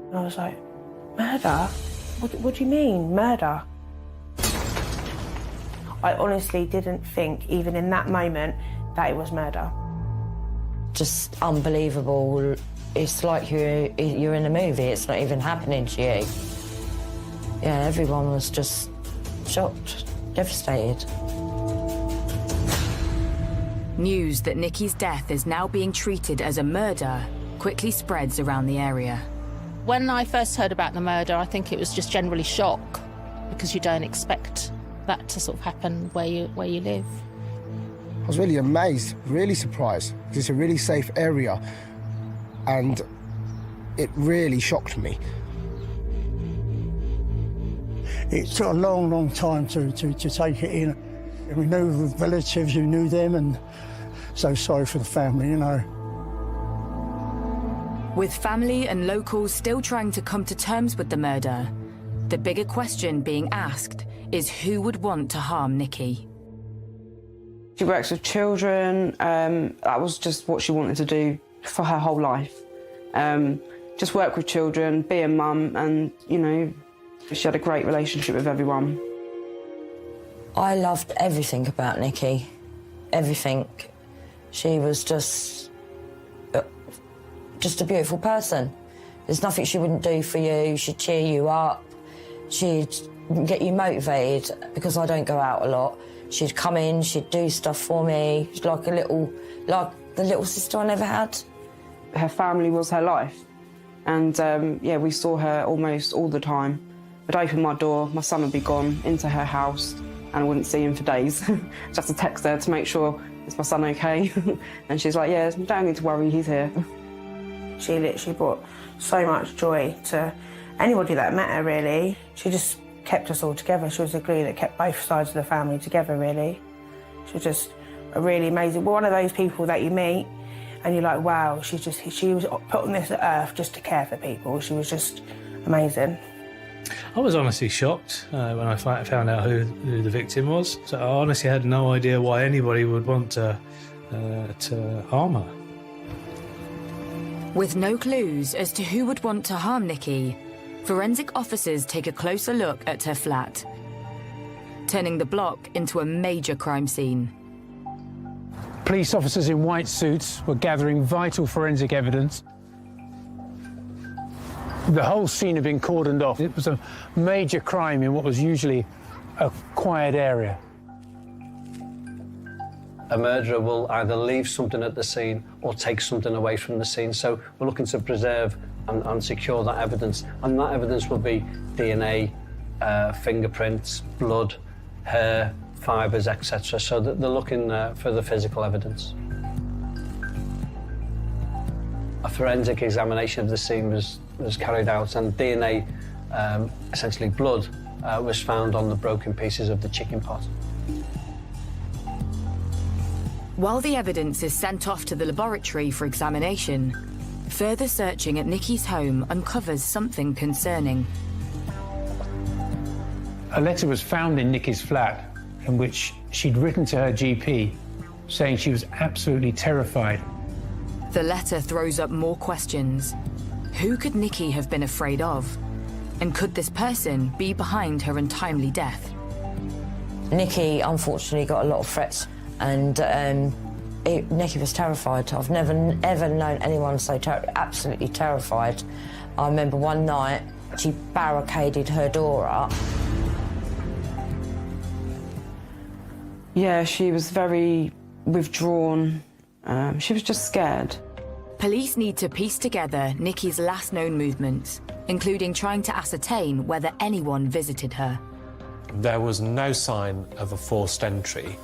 [SPEAKER 22] And I was like, murder? What do you mean, murder? I honestly didn't think, even in that moment, that it was murder.
[SPEAKER 20] Just unbelievable. It's like you're in a movie. It's not even happening to you. Yeah, everyone was just shocked, devastated.
[SPEAKER 2] News that Nikki's death is now being treated as a murder quickly spreads around the area.
[SPEAKER 19] When I first heard about the murder, I think it was just generally shock, because you don't expect that to sort of happen where you live.
[SPEAKER 9] I was really amazed, really surprised, because it's a really safe area, and it really shocked me.
[SPEAKER 21] It took a long, long time to take it in. We knew the relatives, you knew them, and so sorry for the family, you know.
[SPEAKER 2] With family and locals still trying to come to terms with the murder, the bigger question being asked is who would want to harm Nikki?
[SPEAKER 1] She works with children. That was just what she wanted to do for her whole life. Just work with children, be a mum, and, you know, she had a great relationship with everyone.
[SPEAKER 20] I loved everything about Nikki. Everything. She was just a beautiful person. There's nothing she wouldn't do for you. She'd cheer you up. She'd get you motivated, because I don't go out a lot. She'd come in, she'd do stuff for me. She's like the little sister I never had.
[SPEAKER 1] Her family was her life. And, yeah, we saw her almost all the time. I'd open my door, my son would be gone into her house, and I wouldn't see him for days. Just to text her to make sure, is my son okay? And she's like, yeah, don't need to worry, he's here. She literally brought so much joy to anybody that met her, really. She just kept us all together. She was the glue that kept both sides of the family together, really. She was just a really amazing, one of those people that you meet and you're like, wow, she was put on this earth just to care for people. She was just amazing.
[SPEAKER 6] I was honestly shocked when I found out who the victim was. So I honestly had no idea why anybody would want to harm her.
[SPEAKER 2] With no clues as to who would want to harm Nikki, forensic officers take a closer look at her flat, turning the block into a major crime scene.
[SPEAKER 4] Police officers in white suits were gathering vital forensic evidence. The whole scene had been cordoned off. It was a major crime in what was usually a quiet area.
[SPEAKER 3] A murderer will either leave something at the scene or take something away from the scene. So we're looking to preserve and secure that evidence. And that evidence will be DNA, fingerprints, blood, hair, fibres, etc. So that they're looking for the physical evidence. A forensic examination of the scene was carried out, and DNA, essentially blood, was found on the broken pieces of the chicken pot.
[SPEAKER 2] While the evidence is sent off to the laboratory for examination, further searching at Nikki's home uncovers something concerning.
[SPEAKER 4] A letter was found in Nikki's flat in which she'd written to her GP saying she was absolutely terrified.
[SPEAKER 2] The letter throws up more questions. Who could Nikki have been afraid of? And could this person be behind her untimely death?
[SPEAKER 20] Nikki, unfortunately, got a lot of threats, and Nikki was terrified. I've never, ever known anyone so absolutely terrified. I remember one night, she barricaded her door up.
[SPEAKER 1] Yeah, she was very withdrawn. She was just scared.
[SPEAKER 2] Police need to piece together Nikki's last known movements, including trying to ascertain whether anyone visited her.
[SPEAKER 10] There was no sign of a forced entry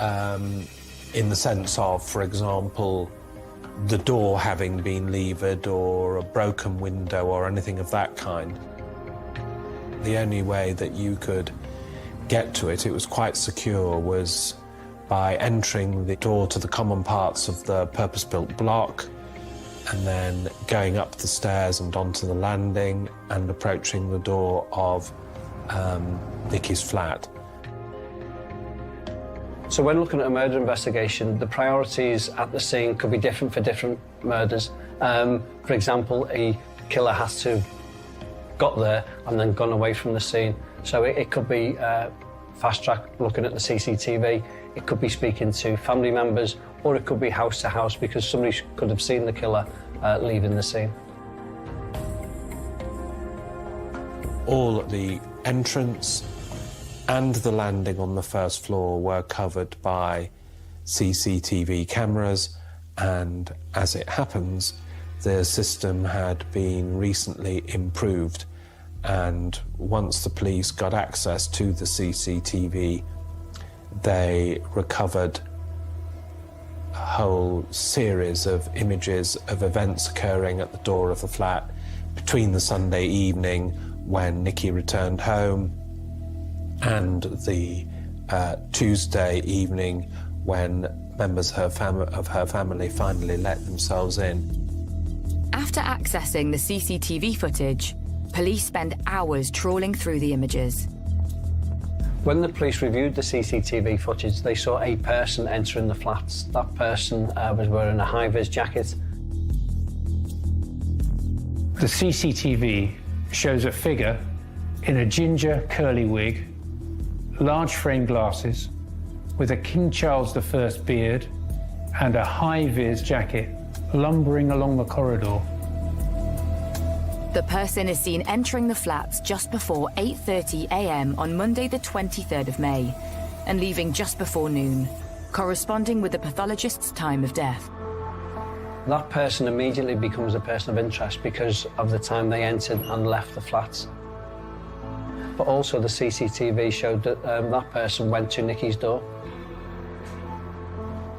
[SPEAKER 10] in the sense of, for example, the door having been levered or a broken window or anything of that kind. The only way that you could get to it, it was quite secure, was by entering the door to the common parts of the purpose-built block and then going up the stairs and onto the landing and approaching the door of Nikki's flat.
[SPEAKER 3] So when looking at a murder investigation, the priorities at the scene could be different for different murders. For example, a killer has to have got there and then gone away from the scene. So it could be fast track, looking at the CCTV. It could be speaking to family members, or it could be house to house because somebody could have seen the killer leaving the scene.
[SPEAKER 10] All at the entrance and the landing on the first floor were covered by CCTV cameras, and as it happens, the system had been recently improved, and once the police got access to the CCTV, they recovered a whole series of images of events occurring at the door of the flat between the Sunday evening when Nikki returned home and the Tuesday evening when members of her family finally let themselves in.
[SPEAKER 2] After accessing the CCTV footage, police spend hours trawling through the images.
[SPEAKER 3] When the police reviewed the CCTV footage, they saw a person entering the flats. That person was wearing a high-vis jacket.
[SPEAKER 4] The CCTV shows a figure in a ginger curly wig, large frame glasses, with a King Charles I beard and a high-vis jacket, lumbering along the corridor.
[SPEAKER 2] The person is seen entering the flats just before 8:30 a.m. on Monday the 23rd of May and leaving just before noon, corresponding with the pathologist's time of death.
[SPEAKER 3] That person immediately becomes a person of interest because of the time they entered and left the flats. But also the CCTV showed that that person went to Nikki's door.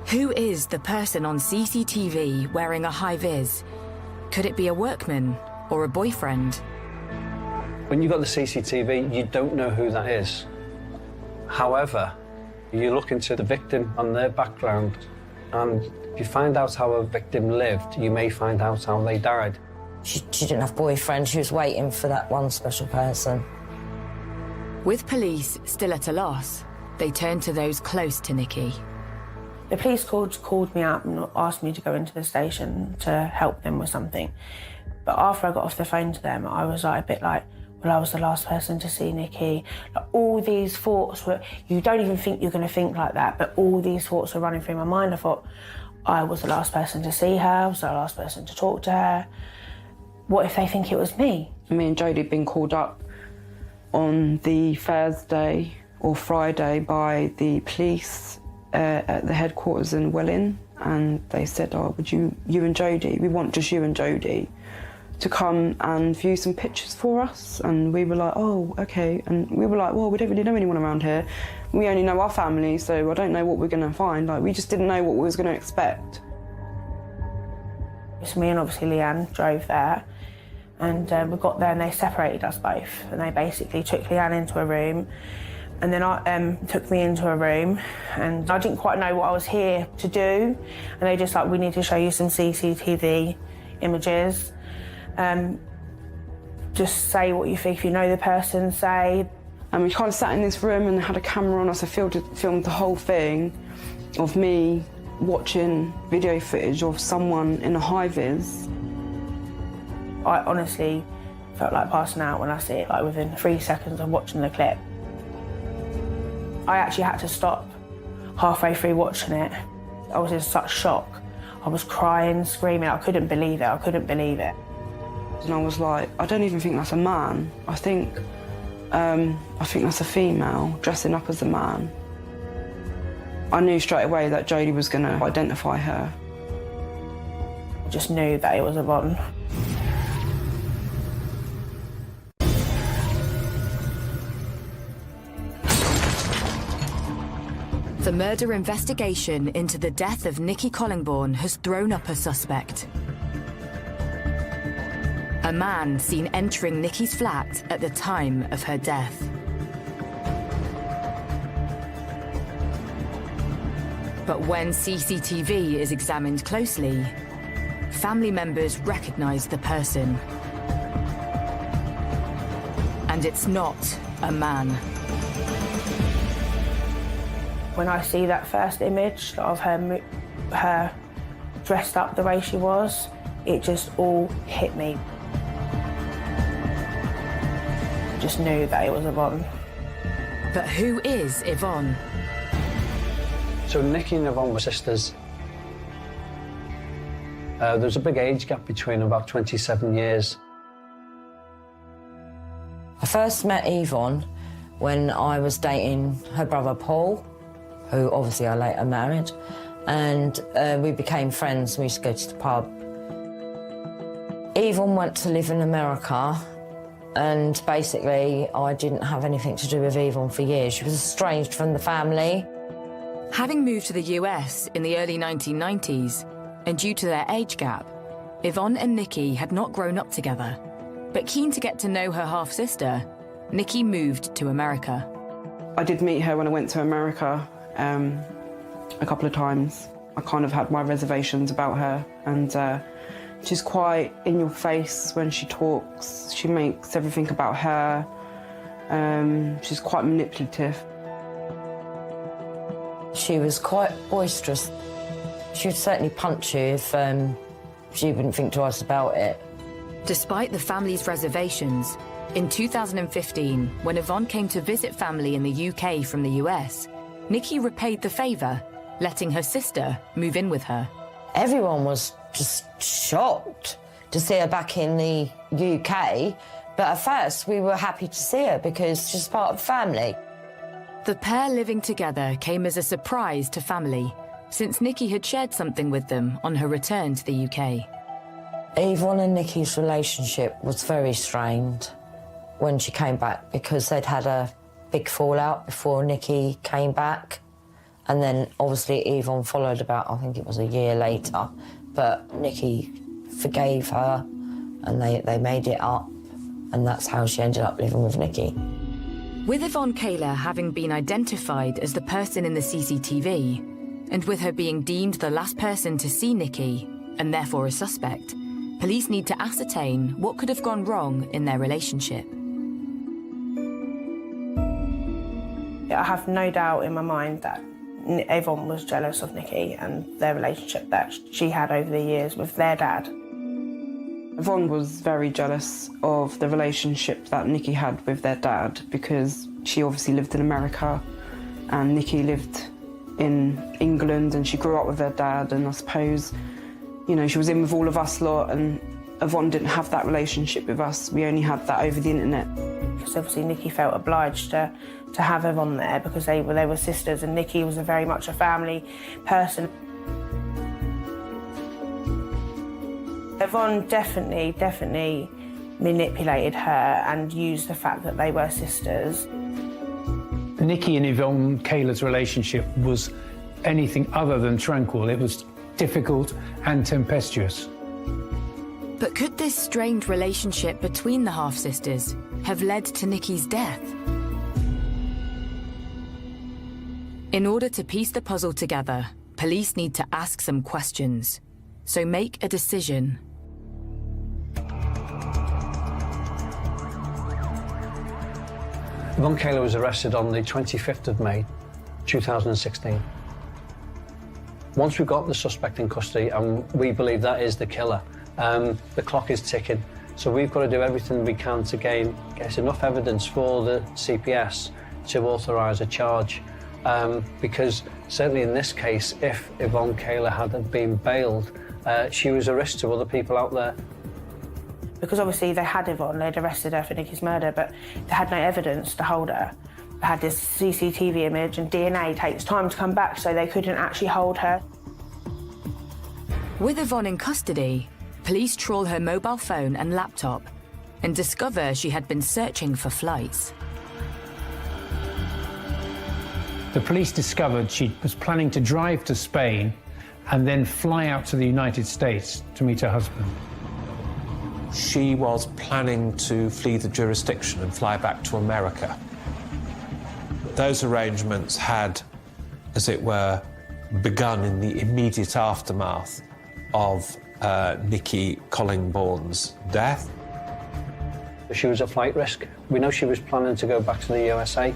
[SPEAKER 2] Who is the person on CCTV wearing a high-vis? Could it be a workman or a boyfriend?
[SPEAKER 3] When you've got the CCTV, you don't know who that is. However, you look into the victim and their background, and if you find out how a victim lived, you may find out how they died.
[SPEAKER 20] She didn't have a boyfriend, she was waiting for that one special person.
[SPEAKER 2] With police still at a loss, they turned to those close to Nikki.
[SPEAKER 22] The police called me up and asked me to go into the station to help them with something. But after I got off the phone to them, I was like, a bit like, well, I was the last person to see Nikki. Like, all these thoughts were, you don't even think you're going to think like that, but all these thoughts were running through my mind. I thought, I was the last person to see her, I was the last person to talk to her. What if they think it was me?
[SPEAKER 1] Me and Jodie had been called up on the Thursday or Friday by the police at the headquarters in Welling, and they said, oh, would you and Jodie, we want just you and Jodie to come and view some pictures for us. And we were like, oh, okay. And we were like, well, we don't really know anyone around here. We only know our family, so I don't know what we're going to find. Like, we just didn't know what we was going to expect.
[SPEAKER 22] So me and obviously Leanne drove there, and we got there and they separated us both. And they basically took Leanne into a room, and then took me into a room, and I didn't quite know what I was here to do. And they just like, we need to show you some CCTV images. Just say what you think, if you know the person, say.
[SPEAKER 1] And we kind of sat in this room and had a camera on us. I filmed the whole thing of me watching video footage of someone in a high-vis.
[SPEAKER 22] I honestly felt like passing out when I see it, like within 3 seconds of watching the clip. I actually had to stop halfway through watching it. I was in such shock. I was crying, screaming. I couldn't believe it. I couldn't believe it.
[SPEAKER 1] And I was like, I don't even think that's a man. I think that's a female dressing up as a man. I knew straight away that Jodie was going to identify her.
[SPEAKER 22] I just knew that it was Yvonne.
[SPEAKER 2] The murder investigation into the death of Nikki Collingbourne has thrown up a suspect. A man seen entering Nikki's flat at the time of her death. But when CCTV is examined closely, family members recognise the person. And it's not a man.
[SPEAKER 22] When I see that first image of her dressed up the way she was, it just all hit me. Just knew that it was Yvonne.
[SPEAKER 2] But who is Yvonne?
[SPEAKER 3] So Nikki and Yvonne were sisters. There's a big age gap between them, about 27 years.
[SPEAKER 20] I first met Yvonne when I was dating her brother Paul, who obviously I later married, and we became friends. We used to go to the pub. Yvonne went to live in America, and basically I didn't have anything to do with Yvonne for years. She was estranged from the family.
[SPEAKER 2] Having moved to the US in the early 1990s, and due to their age gap, Yvonne and Nikki had not grown up together. But keen to get to know her half-sister, Nikki moved to America.
[SPEAKER 1] I did meet her when I went to America a couple of times. I kind of had my reservations about her, and she's quite in your face when she talks. She makes everything about her. She's quite manipulative.
[SPEAKER 20] She was quite boisterous. She would certainly punch you if she wouldn't think twice about it.
[SPEAKER 2] Despite the family's reservations, in 2015, when Yvonne came to visit family in the UK from the US, Nikki repaid the favour, letting her sister move in with her.
[SPEAKER 20] Everyone was just shocked to see her back in the UK, but at first we were happy to see her because she's part of the family.
[SPEAKER 2] The pair living together came as a surprise to family, since Nikki had shared something with them on her return to the UK.
[SPEAKER 20] Yvonne and Nikki's relationship was very strained when she came back because they'd had a big fallout before Nikki came back. And then obviously Yvonne followed about, I think it was a year later, but Nikki forgave her and they made it up, and that's how she ended up living with Nikki.
[SPEAKER 2] With Yvonne Kaler having been identified as the person in the CCTV, and with her being deemed the last person to see Nikki, and therefore a suspect, police need to ascertain what could have gone wrong in their relationship.
[SPEAKER 22] I have no doubt in my mind that Yvonne was jealous of Nikki and their relationship that she had over the years with their dad.
[SPEAKER 1] Yvonne was very jealous of the relationship that Nikki had with their dad because she obviously lived in America and Nikki lived in England and she grew up with her dad, and I suppose, you know, she was in with all of us lot and Yvonne didn't have that relationship with us. We only had that over the internet.
[SPEAKER 22] Because obviously Nikki felt obliged to have Yvonne there because they were sisters, and Nikki was very much a family person. Yvonne definitely manipulated her and used the fact that they were sisters.
[SPEAKER 4] Nikki and Yvonne Kaler's relationship was anything other than tranquil. It was difficult and tempestuous.
[SPEAKER 2] But could this strained relationship between the half-sisters have led to Nikki's death? In order to piece the puzzle together, police need to ask some questions. So make a decision.
[SPEAKER 3] Yvonne Kaler was arrested on the 25th of May, 2016. Once we've got the suspect in custody, and we believe that is the killer, the clock is ticking. So we've got to do everything we can to get enough evidence for the CPS to authorise a charge. Because certainly in this case, if Yvonne Kaler hadn't been bailed, she was a risk to other people out there.
[SPEAKER 22] Because obviously they had Yvonne, they'd arrested her for Nikki's murder, but they had no evidence to hold her. They had this CCTV image, and DNA takes time to come back, so they couldn't actually hold her.
[SPEAKER 2] With Yvonne in custody, police trawl her mobile phone and laptop and discover she had been searching for flights.
[SPEAKER 4] The police discovered she was planning to drive to Spain and then fly out to the United States to meet her husband.
[SPEAKER 10] She was planning to flee the jurisdiction and fly back to America. Those arrangements had, as it were, begun in the immediate aftermath of Nikki Collingbourne's death.
[SPEAKER 3] She was a flight risk. We know she was planning to go back to the USA.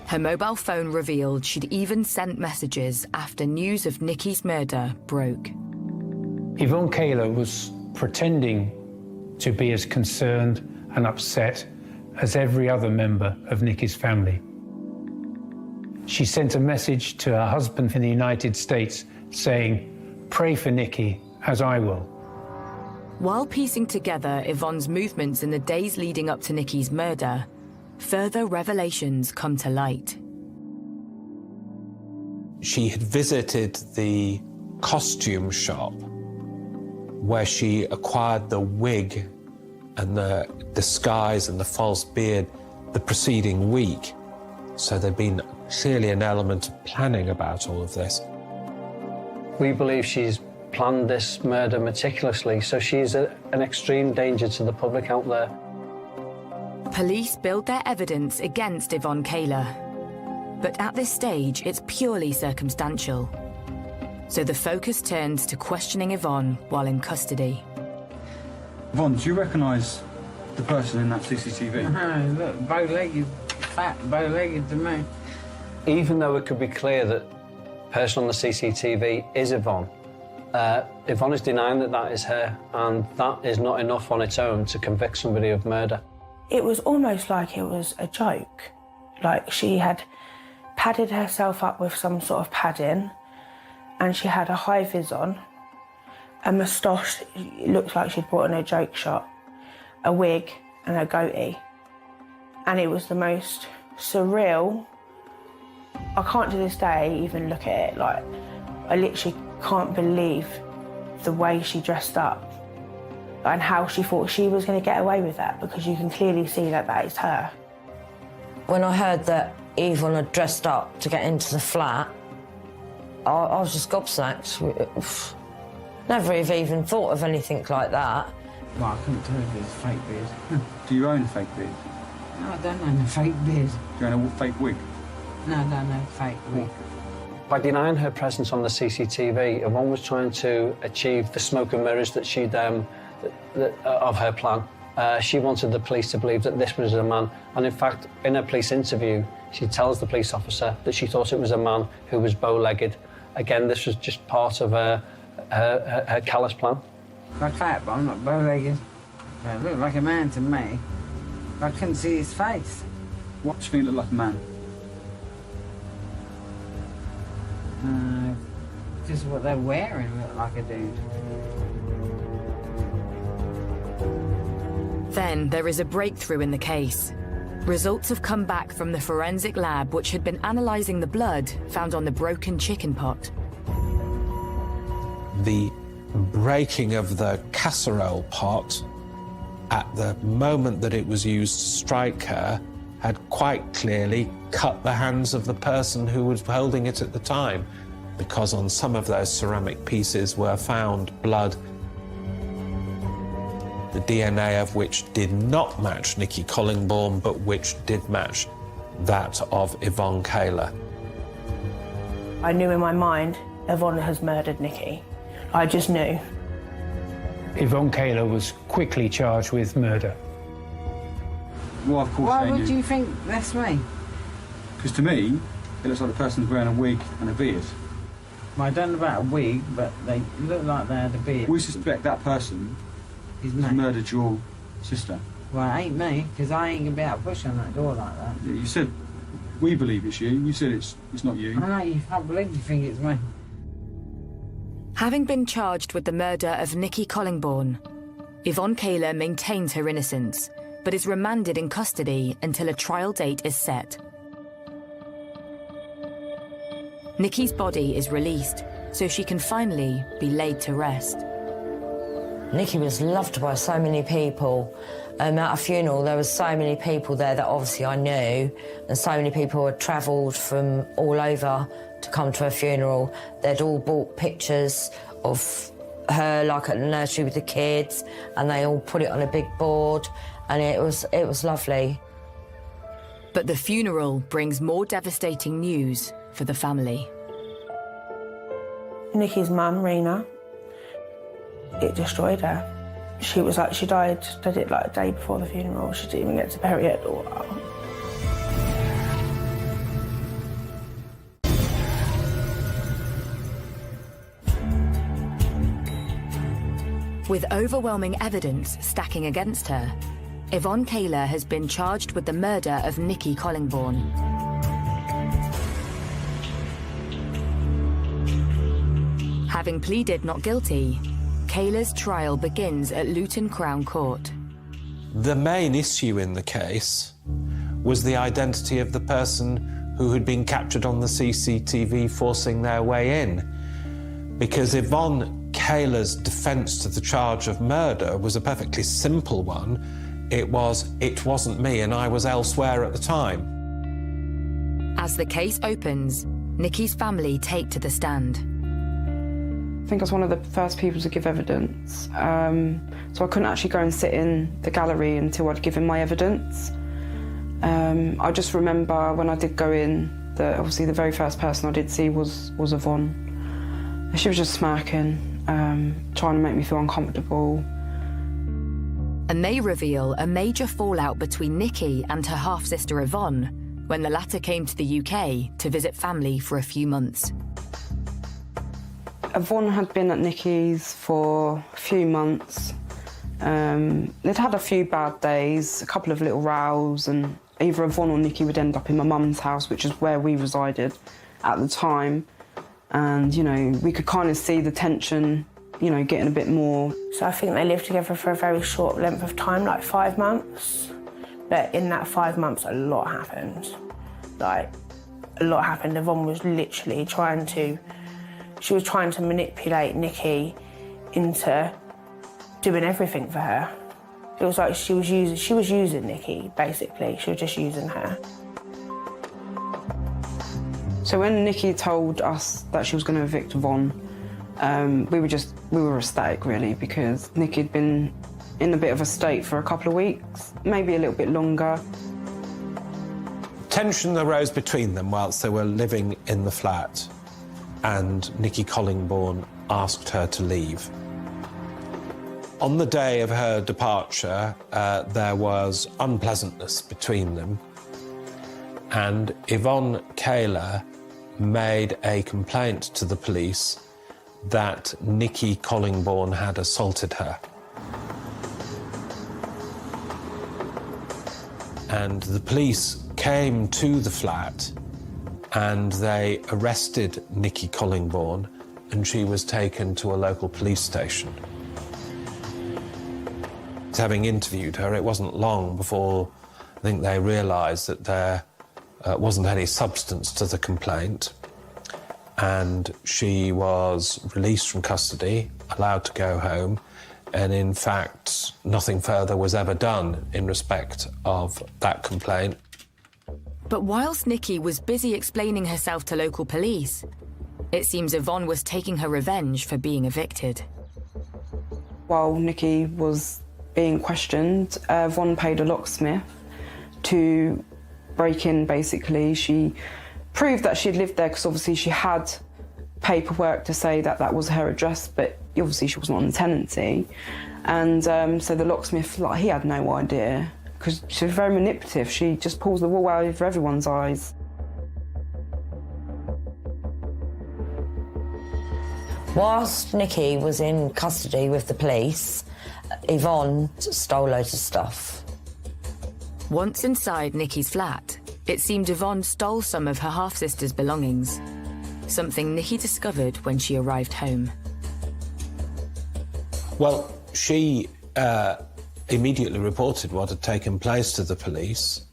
[SPEAKER 2] Her mobile phone revealed she'd even sent messages after news of Nikki's murder broke.
[SPEAKER 4] Yvonne Kaler was pretending to be as concerned and upset as every other member of Nikki's family. She sent a message to her husband in the United States saying, "Pray for Nikki, as I will."
[SPEAKER 2] While piecing together Yvonne's movements in the days leading up to Nikki's murder, further revelations come to light.
[SPEAKER 10] She had visited the costume shop where she acquired the wig and the disguise and the false beard the preceding week. So there'd been clearly an element of planning about all of this.
[SPEAKER 3] We believe she's planned this murder meticulously, so she's an extreme danger to the public out there.
[SPEAKER 2] Police build their evidence against Yvonne Kaler, but at this stage it's purely circumstantial. So the focus turns to questioning Yvonne while in custody.
[SPEAKER 11] Yvonne, do you recognise the person in that CCTV?
[SPEAKER 5] Look, bow-legged, fat, bow-legged to me.
[SPEAKER 3] Even though it could be clear that the person on the CCTV is Yvonne, Yvonne is denying that that is her, and that is not enough on its own to convict somebody of murder.
[SPEAKER 22] It was almost like it was a joke. Like she had padded herself up with some sort of padding, and she had a high vis on, a moustache, it looked like she'd brought in a joke shot, a wig and a goatee. And it was the most surreal. I can't to this day even look at it, like, I literally can't believe the way she dressed up and how she thought she was going to get away with that, because you can clearly see that that is her.
[SPEAKER 20] When I heard that Yvonne had dressed up to get into the flat, I was just gobsmacked. Never have even thought of anything like that.
[SPEAKER 12] Well, I couldn't tell if it was a fake beard.
[SPEAKER 11] Do you own a fake beard?
[SPEAKER 12] No, I don't own a fake beard.
[SPEAKER 11] Do you own a fake wig?
[SPEAKER 12] No, I don't own a fake wig.
[SPEAKER 3] By denying her presence on the CCTV, Yvonne was trying to achieve the smoke and mirrors that she'd of her plan. She wanted the police to believe that this was a man, and in fact, in a police interview, she tells the police officer that she thought it was a man who was bow-legged. Again, this was just part of her callous plan.
[SPEAKER 12] I'm fat, but I'm not bow-legged. I look like a man to me. I couldn't see his face.
[SPEAKER 11] What do you think looked like a man?
[SPEAKER 12] Just what they're wearing looked like a dude.
[SPEAKER 2] Then there is a breakthrough in the case. Results have come back from the forensic lab, which had been analysing the blood found on the broken chicken pot.
[SPEAKER 10] The breaking of the casserole pot at the moment that it was used to strike her had quite clearly cut the hands of the person who was holding it at the time, because on some of those ceramic pieces were found blood, the DNA of which did not match Nikki Collingbourne, but which did match that of Yvonne Kaler.
[SPEAKER 22] I knew in my mind, Yvonne has murdered Nikki. I just knew.
[SPEAKER 4] Yvonne Kaler was quickly charged with murder.
[SPEAKER 11] Well, of course
[SPEAKER 12] Why
[SPEAKER 11] they
[SPEAKER 12] would
[SPEAKER 11] knew.
[SPEAKER 12] you think that's me?
[SPEAKER 11] Because to me, it looks like the person's wearing a wig and a beard.
[SPEAKER 12] Well, I don't know about a wig, but they look like they had a beard.
[SPEAKER 11] We suspect that person
[SPEAKER 12] Is
[SPEAKER 11] has
[SPEAKER 12] me.
[SPEAKER 11] murdered your sister.
[SPEAKER 12] Well, it ain't me, because I ain't going to be able to push on that door like that.
[SPEAKER 11] Yeah, you said, we believe it's you. You said it's not you.
[SPEAKER 12] I know, you can't believe you think it's me.
[SPEAKER 2] Having been charged with the murder of Nikki Collingbourne, Yvonne Kaler maintains her innocence, but is remanded in custody until a trial date is set. Nikki's body is released, so she can finally be laid to rest.
[SPEAKER 20] Nikki was loved by so many people. At a funeral, there were so many people there that obviously I knew, and so many people had travelled from all over to come to her funeral. They'd all bought pictures of her, like at the nursery with the kids, and they all put it on a big board, and it was lovely.
[SPEAKER 2] But the funeral brings more devastating news for the family.
[SPEAKER 22] Nikki's mum, Rena, it destroyed her. She was like, she died it like a day before the funeral. She didn't even get to bury her daughter.
[SPEAKER 2] With overwhelming evidence stacking against her, Yvonne Kaler has been charged with the murder of Nikki Collingbourne. Having pleaded not guilty, Kaler's trial begins at Luton Crown Court.
[SPEAKER 10] The main issue in the case was the identity of the person who had been captured on the CCTV forcing their way in. Because Yvonne Kaler's defence to the charge of murder was a perfectly simple one. It wasn't me and I was elsewhere at the time.
[SPEAKER 2] As the case opens, Nikki's family take to the stand.
[SPEAKER 1] I think I was one of the first people to give evidence, so I couldn't actually go and sit in the gallery until I'd given my evidence. I just remember when I did go in, that obviously the very first person I did see was Yvonne. She was just smirking, trying to make me feel uncomfortable.
[SPEAKER 2] And they reveal a major fallout between Nikki and her half-sister Yvonne when the latter came to the UK to visit family for a few months.
[SPEAKER 1] Yvonne had been at Nicky's for a few months. They'd had a few bad days, a couple of little rows, and either Yvonne or Nicky would end up in my mum's house, which is where we resided at the time. And, you know, we could kind of see the tension, you know, getting a bit more.
[SPEAKER 22] So I think they lived together for a very short length of time, like 5 months. But in that 5 months, a lot happened. Like, a lot happened. Yvonne was literally trying to manipulate Nicky into doing everything for her. It was like she was using Nicky, basically. She was just using her.
[SPEAKER 1] So when Nicky told us that she was going to evict Yvonne, we were ecstatic, really, because Nicky had been in a bit of a state for a couple of weeks, maybe a little bit longer.
[SPEAKER 10] Tension arose between them whilst they were living in the flat, and Nicky Collingbourne asked her to leave. On the day of her departure, there was unpleasantness between them, and Yvonne Kaler made a complaint to the police that Nicky Collingbourne had assaulted her. And the police came to the flat and they arrested Nicky Collingbourne, and she was taken to a local police station. Having interviewed her, it wasn't long before I think they realised that there wasn't any substance to the complaint, and she was released from custody, allowed to go home, and in fact nothing further was ever done in respect of that complaint.
[SPEAKER 2] But whilst Nicky was busy explaining herself to local police, it seems Yvonne was taking her revenge for being evicted.
[SPEAKER 1] While Nicky was being questioned, Yvonne paid a locksmith to break in, basically. She proved that she'd lived there because obviously she had paperwork to say that that was her address, but obviously she wasn't on the tenancy. And so the locksmith, he had no idea, because she was very manipulative. She just pulls the wool out over everyone's eyes.
[SPEAKER 20] Whilst Nicky was in custody with the police, Yvonne stole loads of stuff.
[SPEAKER 2] Once inside Nicky's flat, it seemed Yvonne stole some of her half-sister's belongings, something Nicky discovered when she arrived home.
[SPEAKER 10] Well, she immediately reported what had taken place to the police,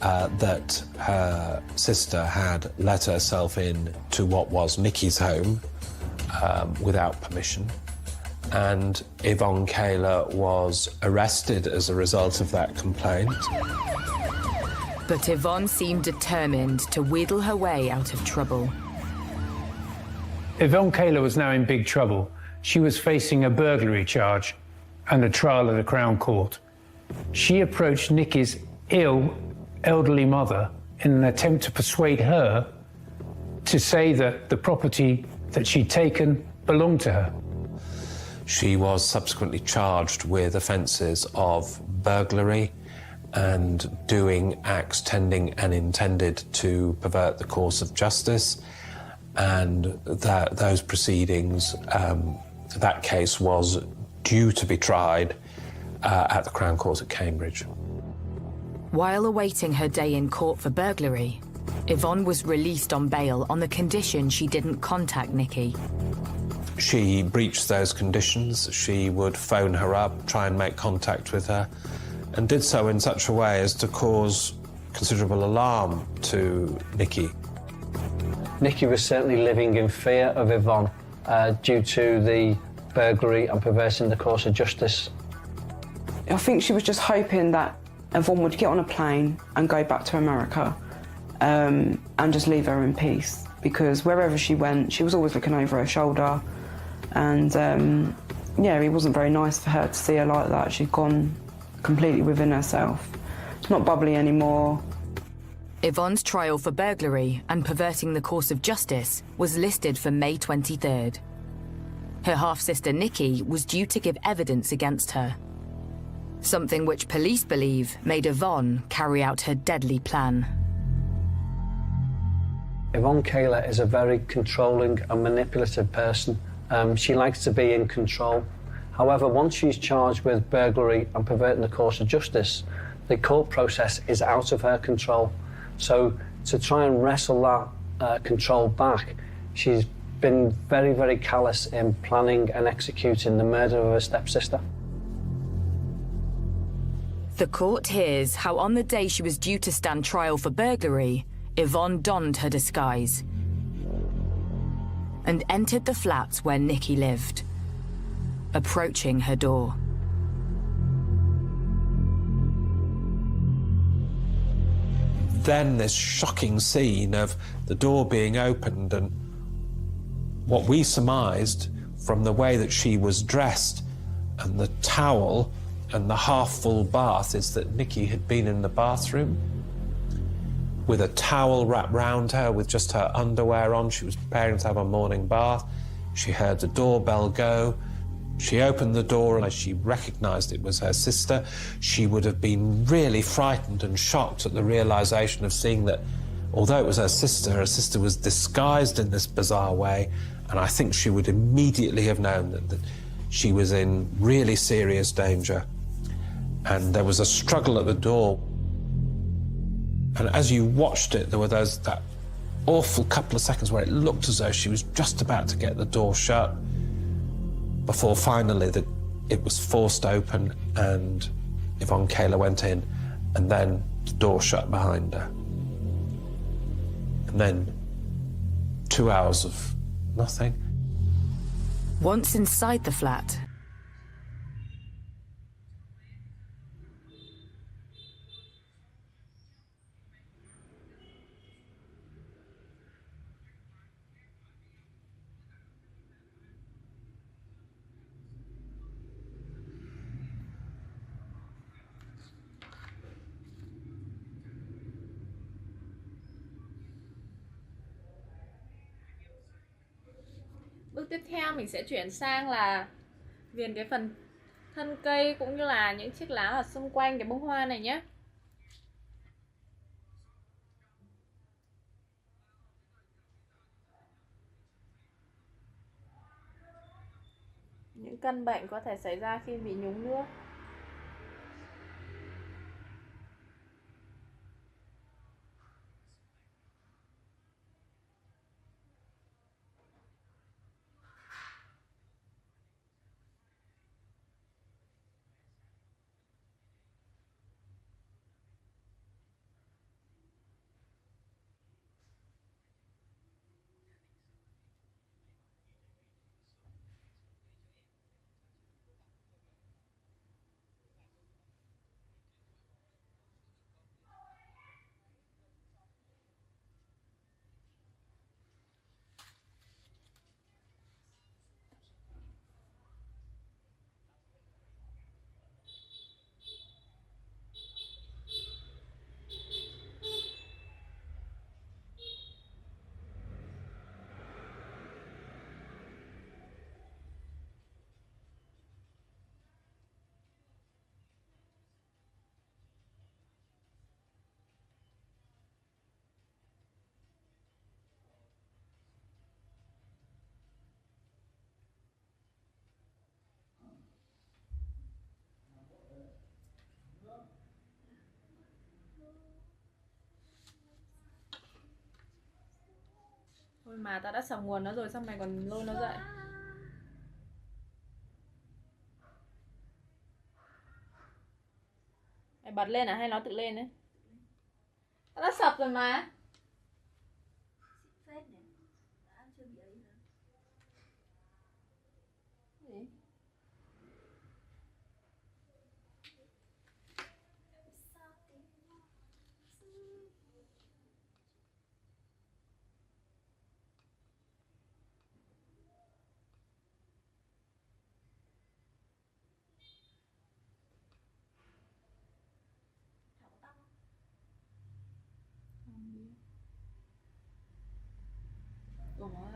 [SPEAKER 10] that her sister had let herself in to what was Nicky's home without permission, and Yvonne Kaler was arrested as a result of that complaint.
[SPEAKER 2] But Yvonne seemed determined to wheedle her way out of trouble.
[SPEAKER 4] Yvonne Kaler was now in big trouble. She was facing a burglary charge and a trial at a Crown Court. She approached Nicky's ill, elderly mother in an attempt to persuade her to say that the property that she'd taken belonged to her.
[SPEAKER 10] She was subsequently charged with offences of burglary and doing acts tending and intended to pervert the course of justice, and that those proceedings, that case was due to be tried at the Crown Court at Cambridge.
[SPEAKER 2] While awaiting her day in court for burglary, Yvonne was released on bail on the condition she didn't contact Nicky.
[SPEAKER 10] She breached those conditions. She would phone her up, try and make contact with her, and did so in such a way as to cause considerable alarm to Nicky.
[SPEAKER 3] Nicky was certainly living in fear of Yvonne due to the burglary and perversing the course of justice.
[SPEAKER 1] I think she was just hoping that Yvonne would get on a plane and go back to America and just leave her in peace, because wherever she went, she was always looking over her shoulder. And yeah, it wasn't very nice for her to see her like that. She'd gone completely within herself. Not bubbly anymore.
[SPEAKER 2] Yvonne's trial for burglary and perverting the course of justice was listed for May 23rd. Her half-sister Nicky was due to give evidence against her, something which police believe made Yvonne carry out her deadly plan.
[SPEAKER 3] Yvonne Kayler is a very controlling and manipulative person. She likes to be in control. However, once she's charged with burglary and perverting the course of justice, the court process is out of her control. So to try and wrestle that control back, she's been very, very callous in planning and executing the murder of her stepsister.
[SPEAKER 2] The court hears how on the day she was due to stand trial for burglary, Yvonne donned her disguise and entered the flat where Nikki lived, approaching her door.
[SPEAKER 10] Then this shocking scene of the door being opened and what we surmised from the way that she was dressed and the towel and the half-full bath is that Nikki had been in the bathroom with a towel wrapped round her with just her underwear on. She was preparing to have a morning bath. She heard the doorbell go. She opened the door and as she recognised it was her sister, she would have been really frightened and shocked at the realisation of seeing that although it was her sister was disguised in this bizarre way, and I think she would immediately have known that she was in really serious danger. And there was a struggle at the door. And as you watched it, there were that awful couple of seconds where it looked as though she was just about to get the door shut before finally it was forced open and Yvonne Kayler went in and then the door shut behind her. And then 2 hours of nothing.
[SPEAKER 2] Once inside the flat,
[SPEAKER 15] bước tiếp theo mình sẽ chuyển sang là viền cái phần thân cây cũng như là những chiếc lá ở xung quanh cái bông hoa này nhé. Những căn bệnh có thể xảy ra khi bị nhúng nước. Thôi mà tao đã sập nguồn nó rồi, xong mày còn lôi nó dậy. Mày bật lên à hay nó tự lên đấy? Tao đã sập rồi mà.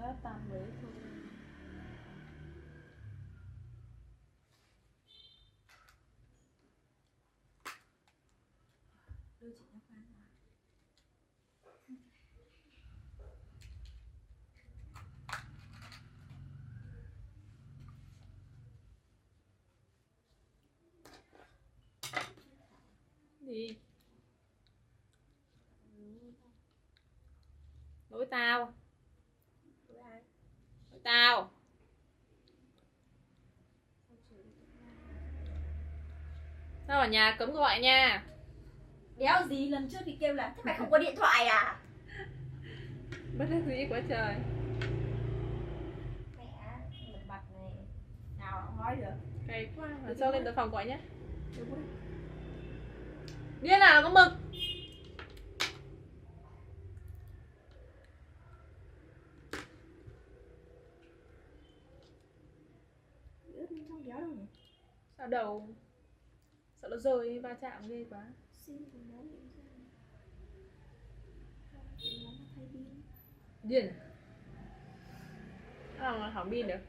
[SPEAKER 15] Nó tan với thôi. gì? Lỗi tao. Lỗi tao. Sao ở nhà cấm gọi nha.
[SPEAKER 13] Đéo gì, lần trước thì kêu là thế mày không có điện thoại à?
[SPEAKER 15] Bất đắc dĩ quá trời.
[SPEAKER 13] Mẹ, mặt này nào cũng nói được.
[SPEAKER 15] Cay quá, lần sau lên tới phòng gọi nhé. Điên nào có mực. Sao đầu sợ nó rơi va chạm ghê quá. Điên à? Sao mà hỏng pin được.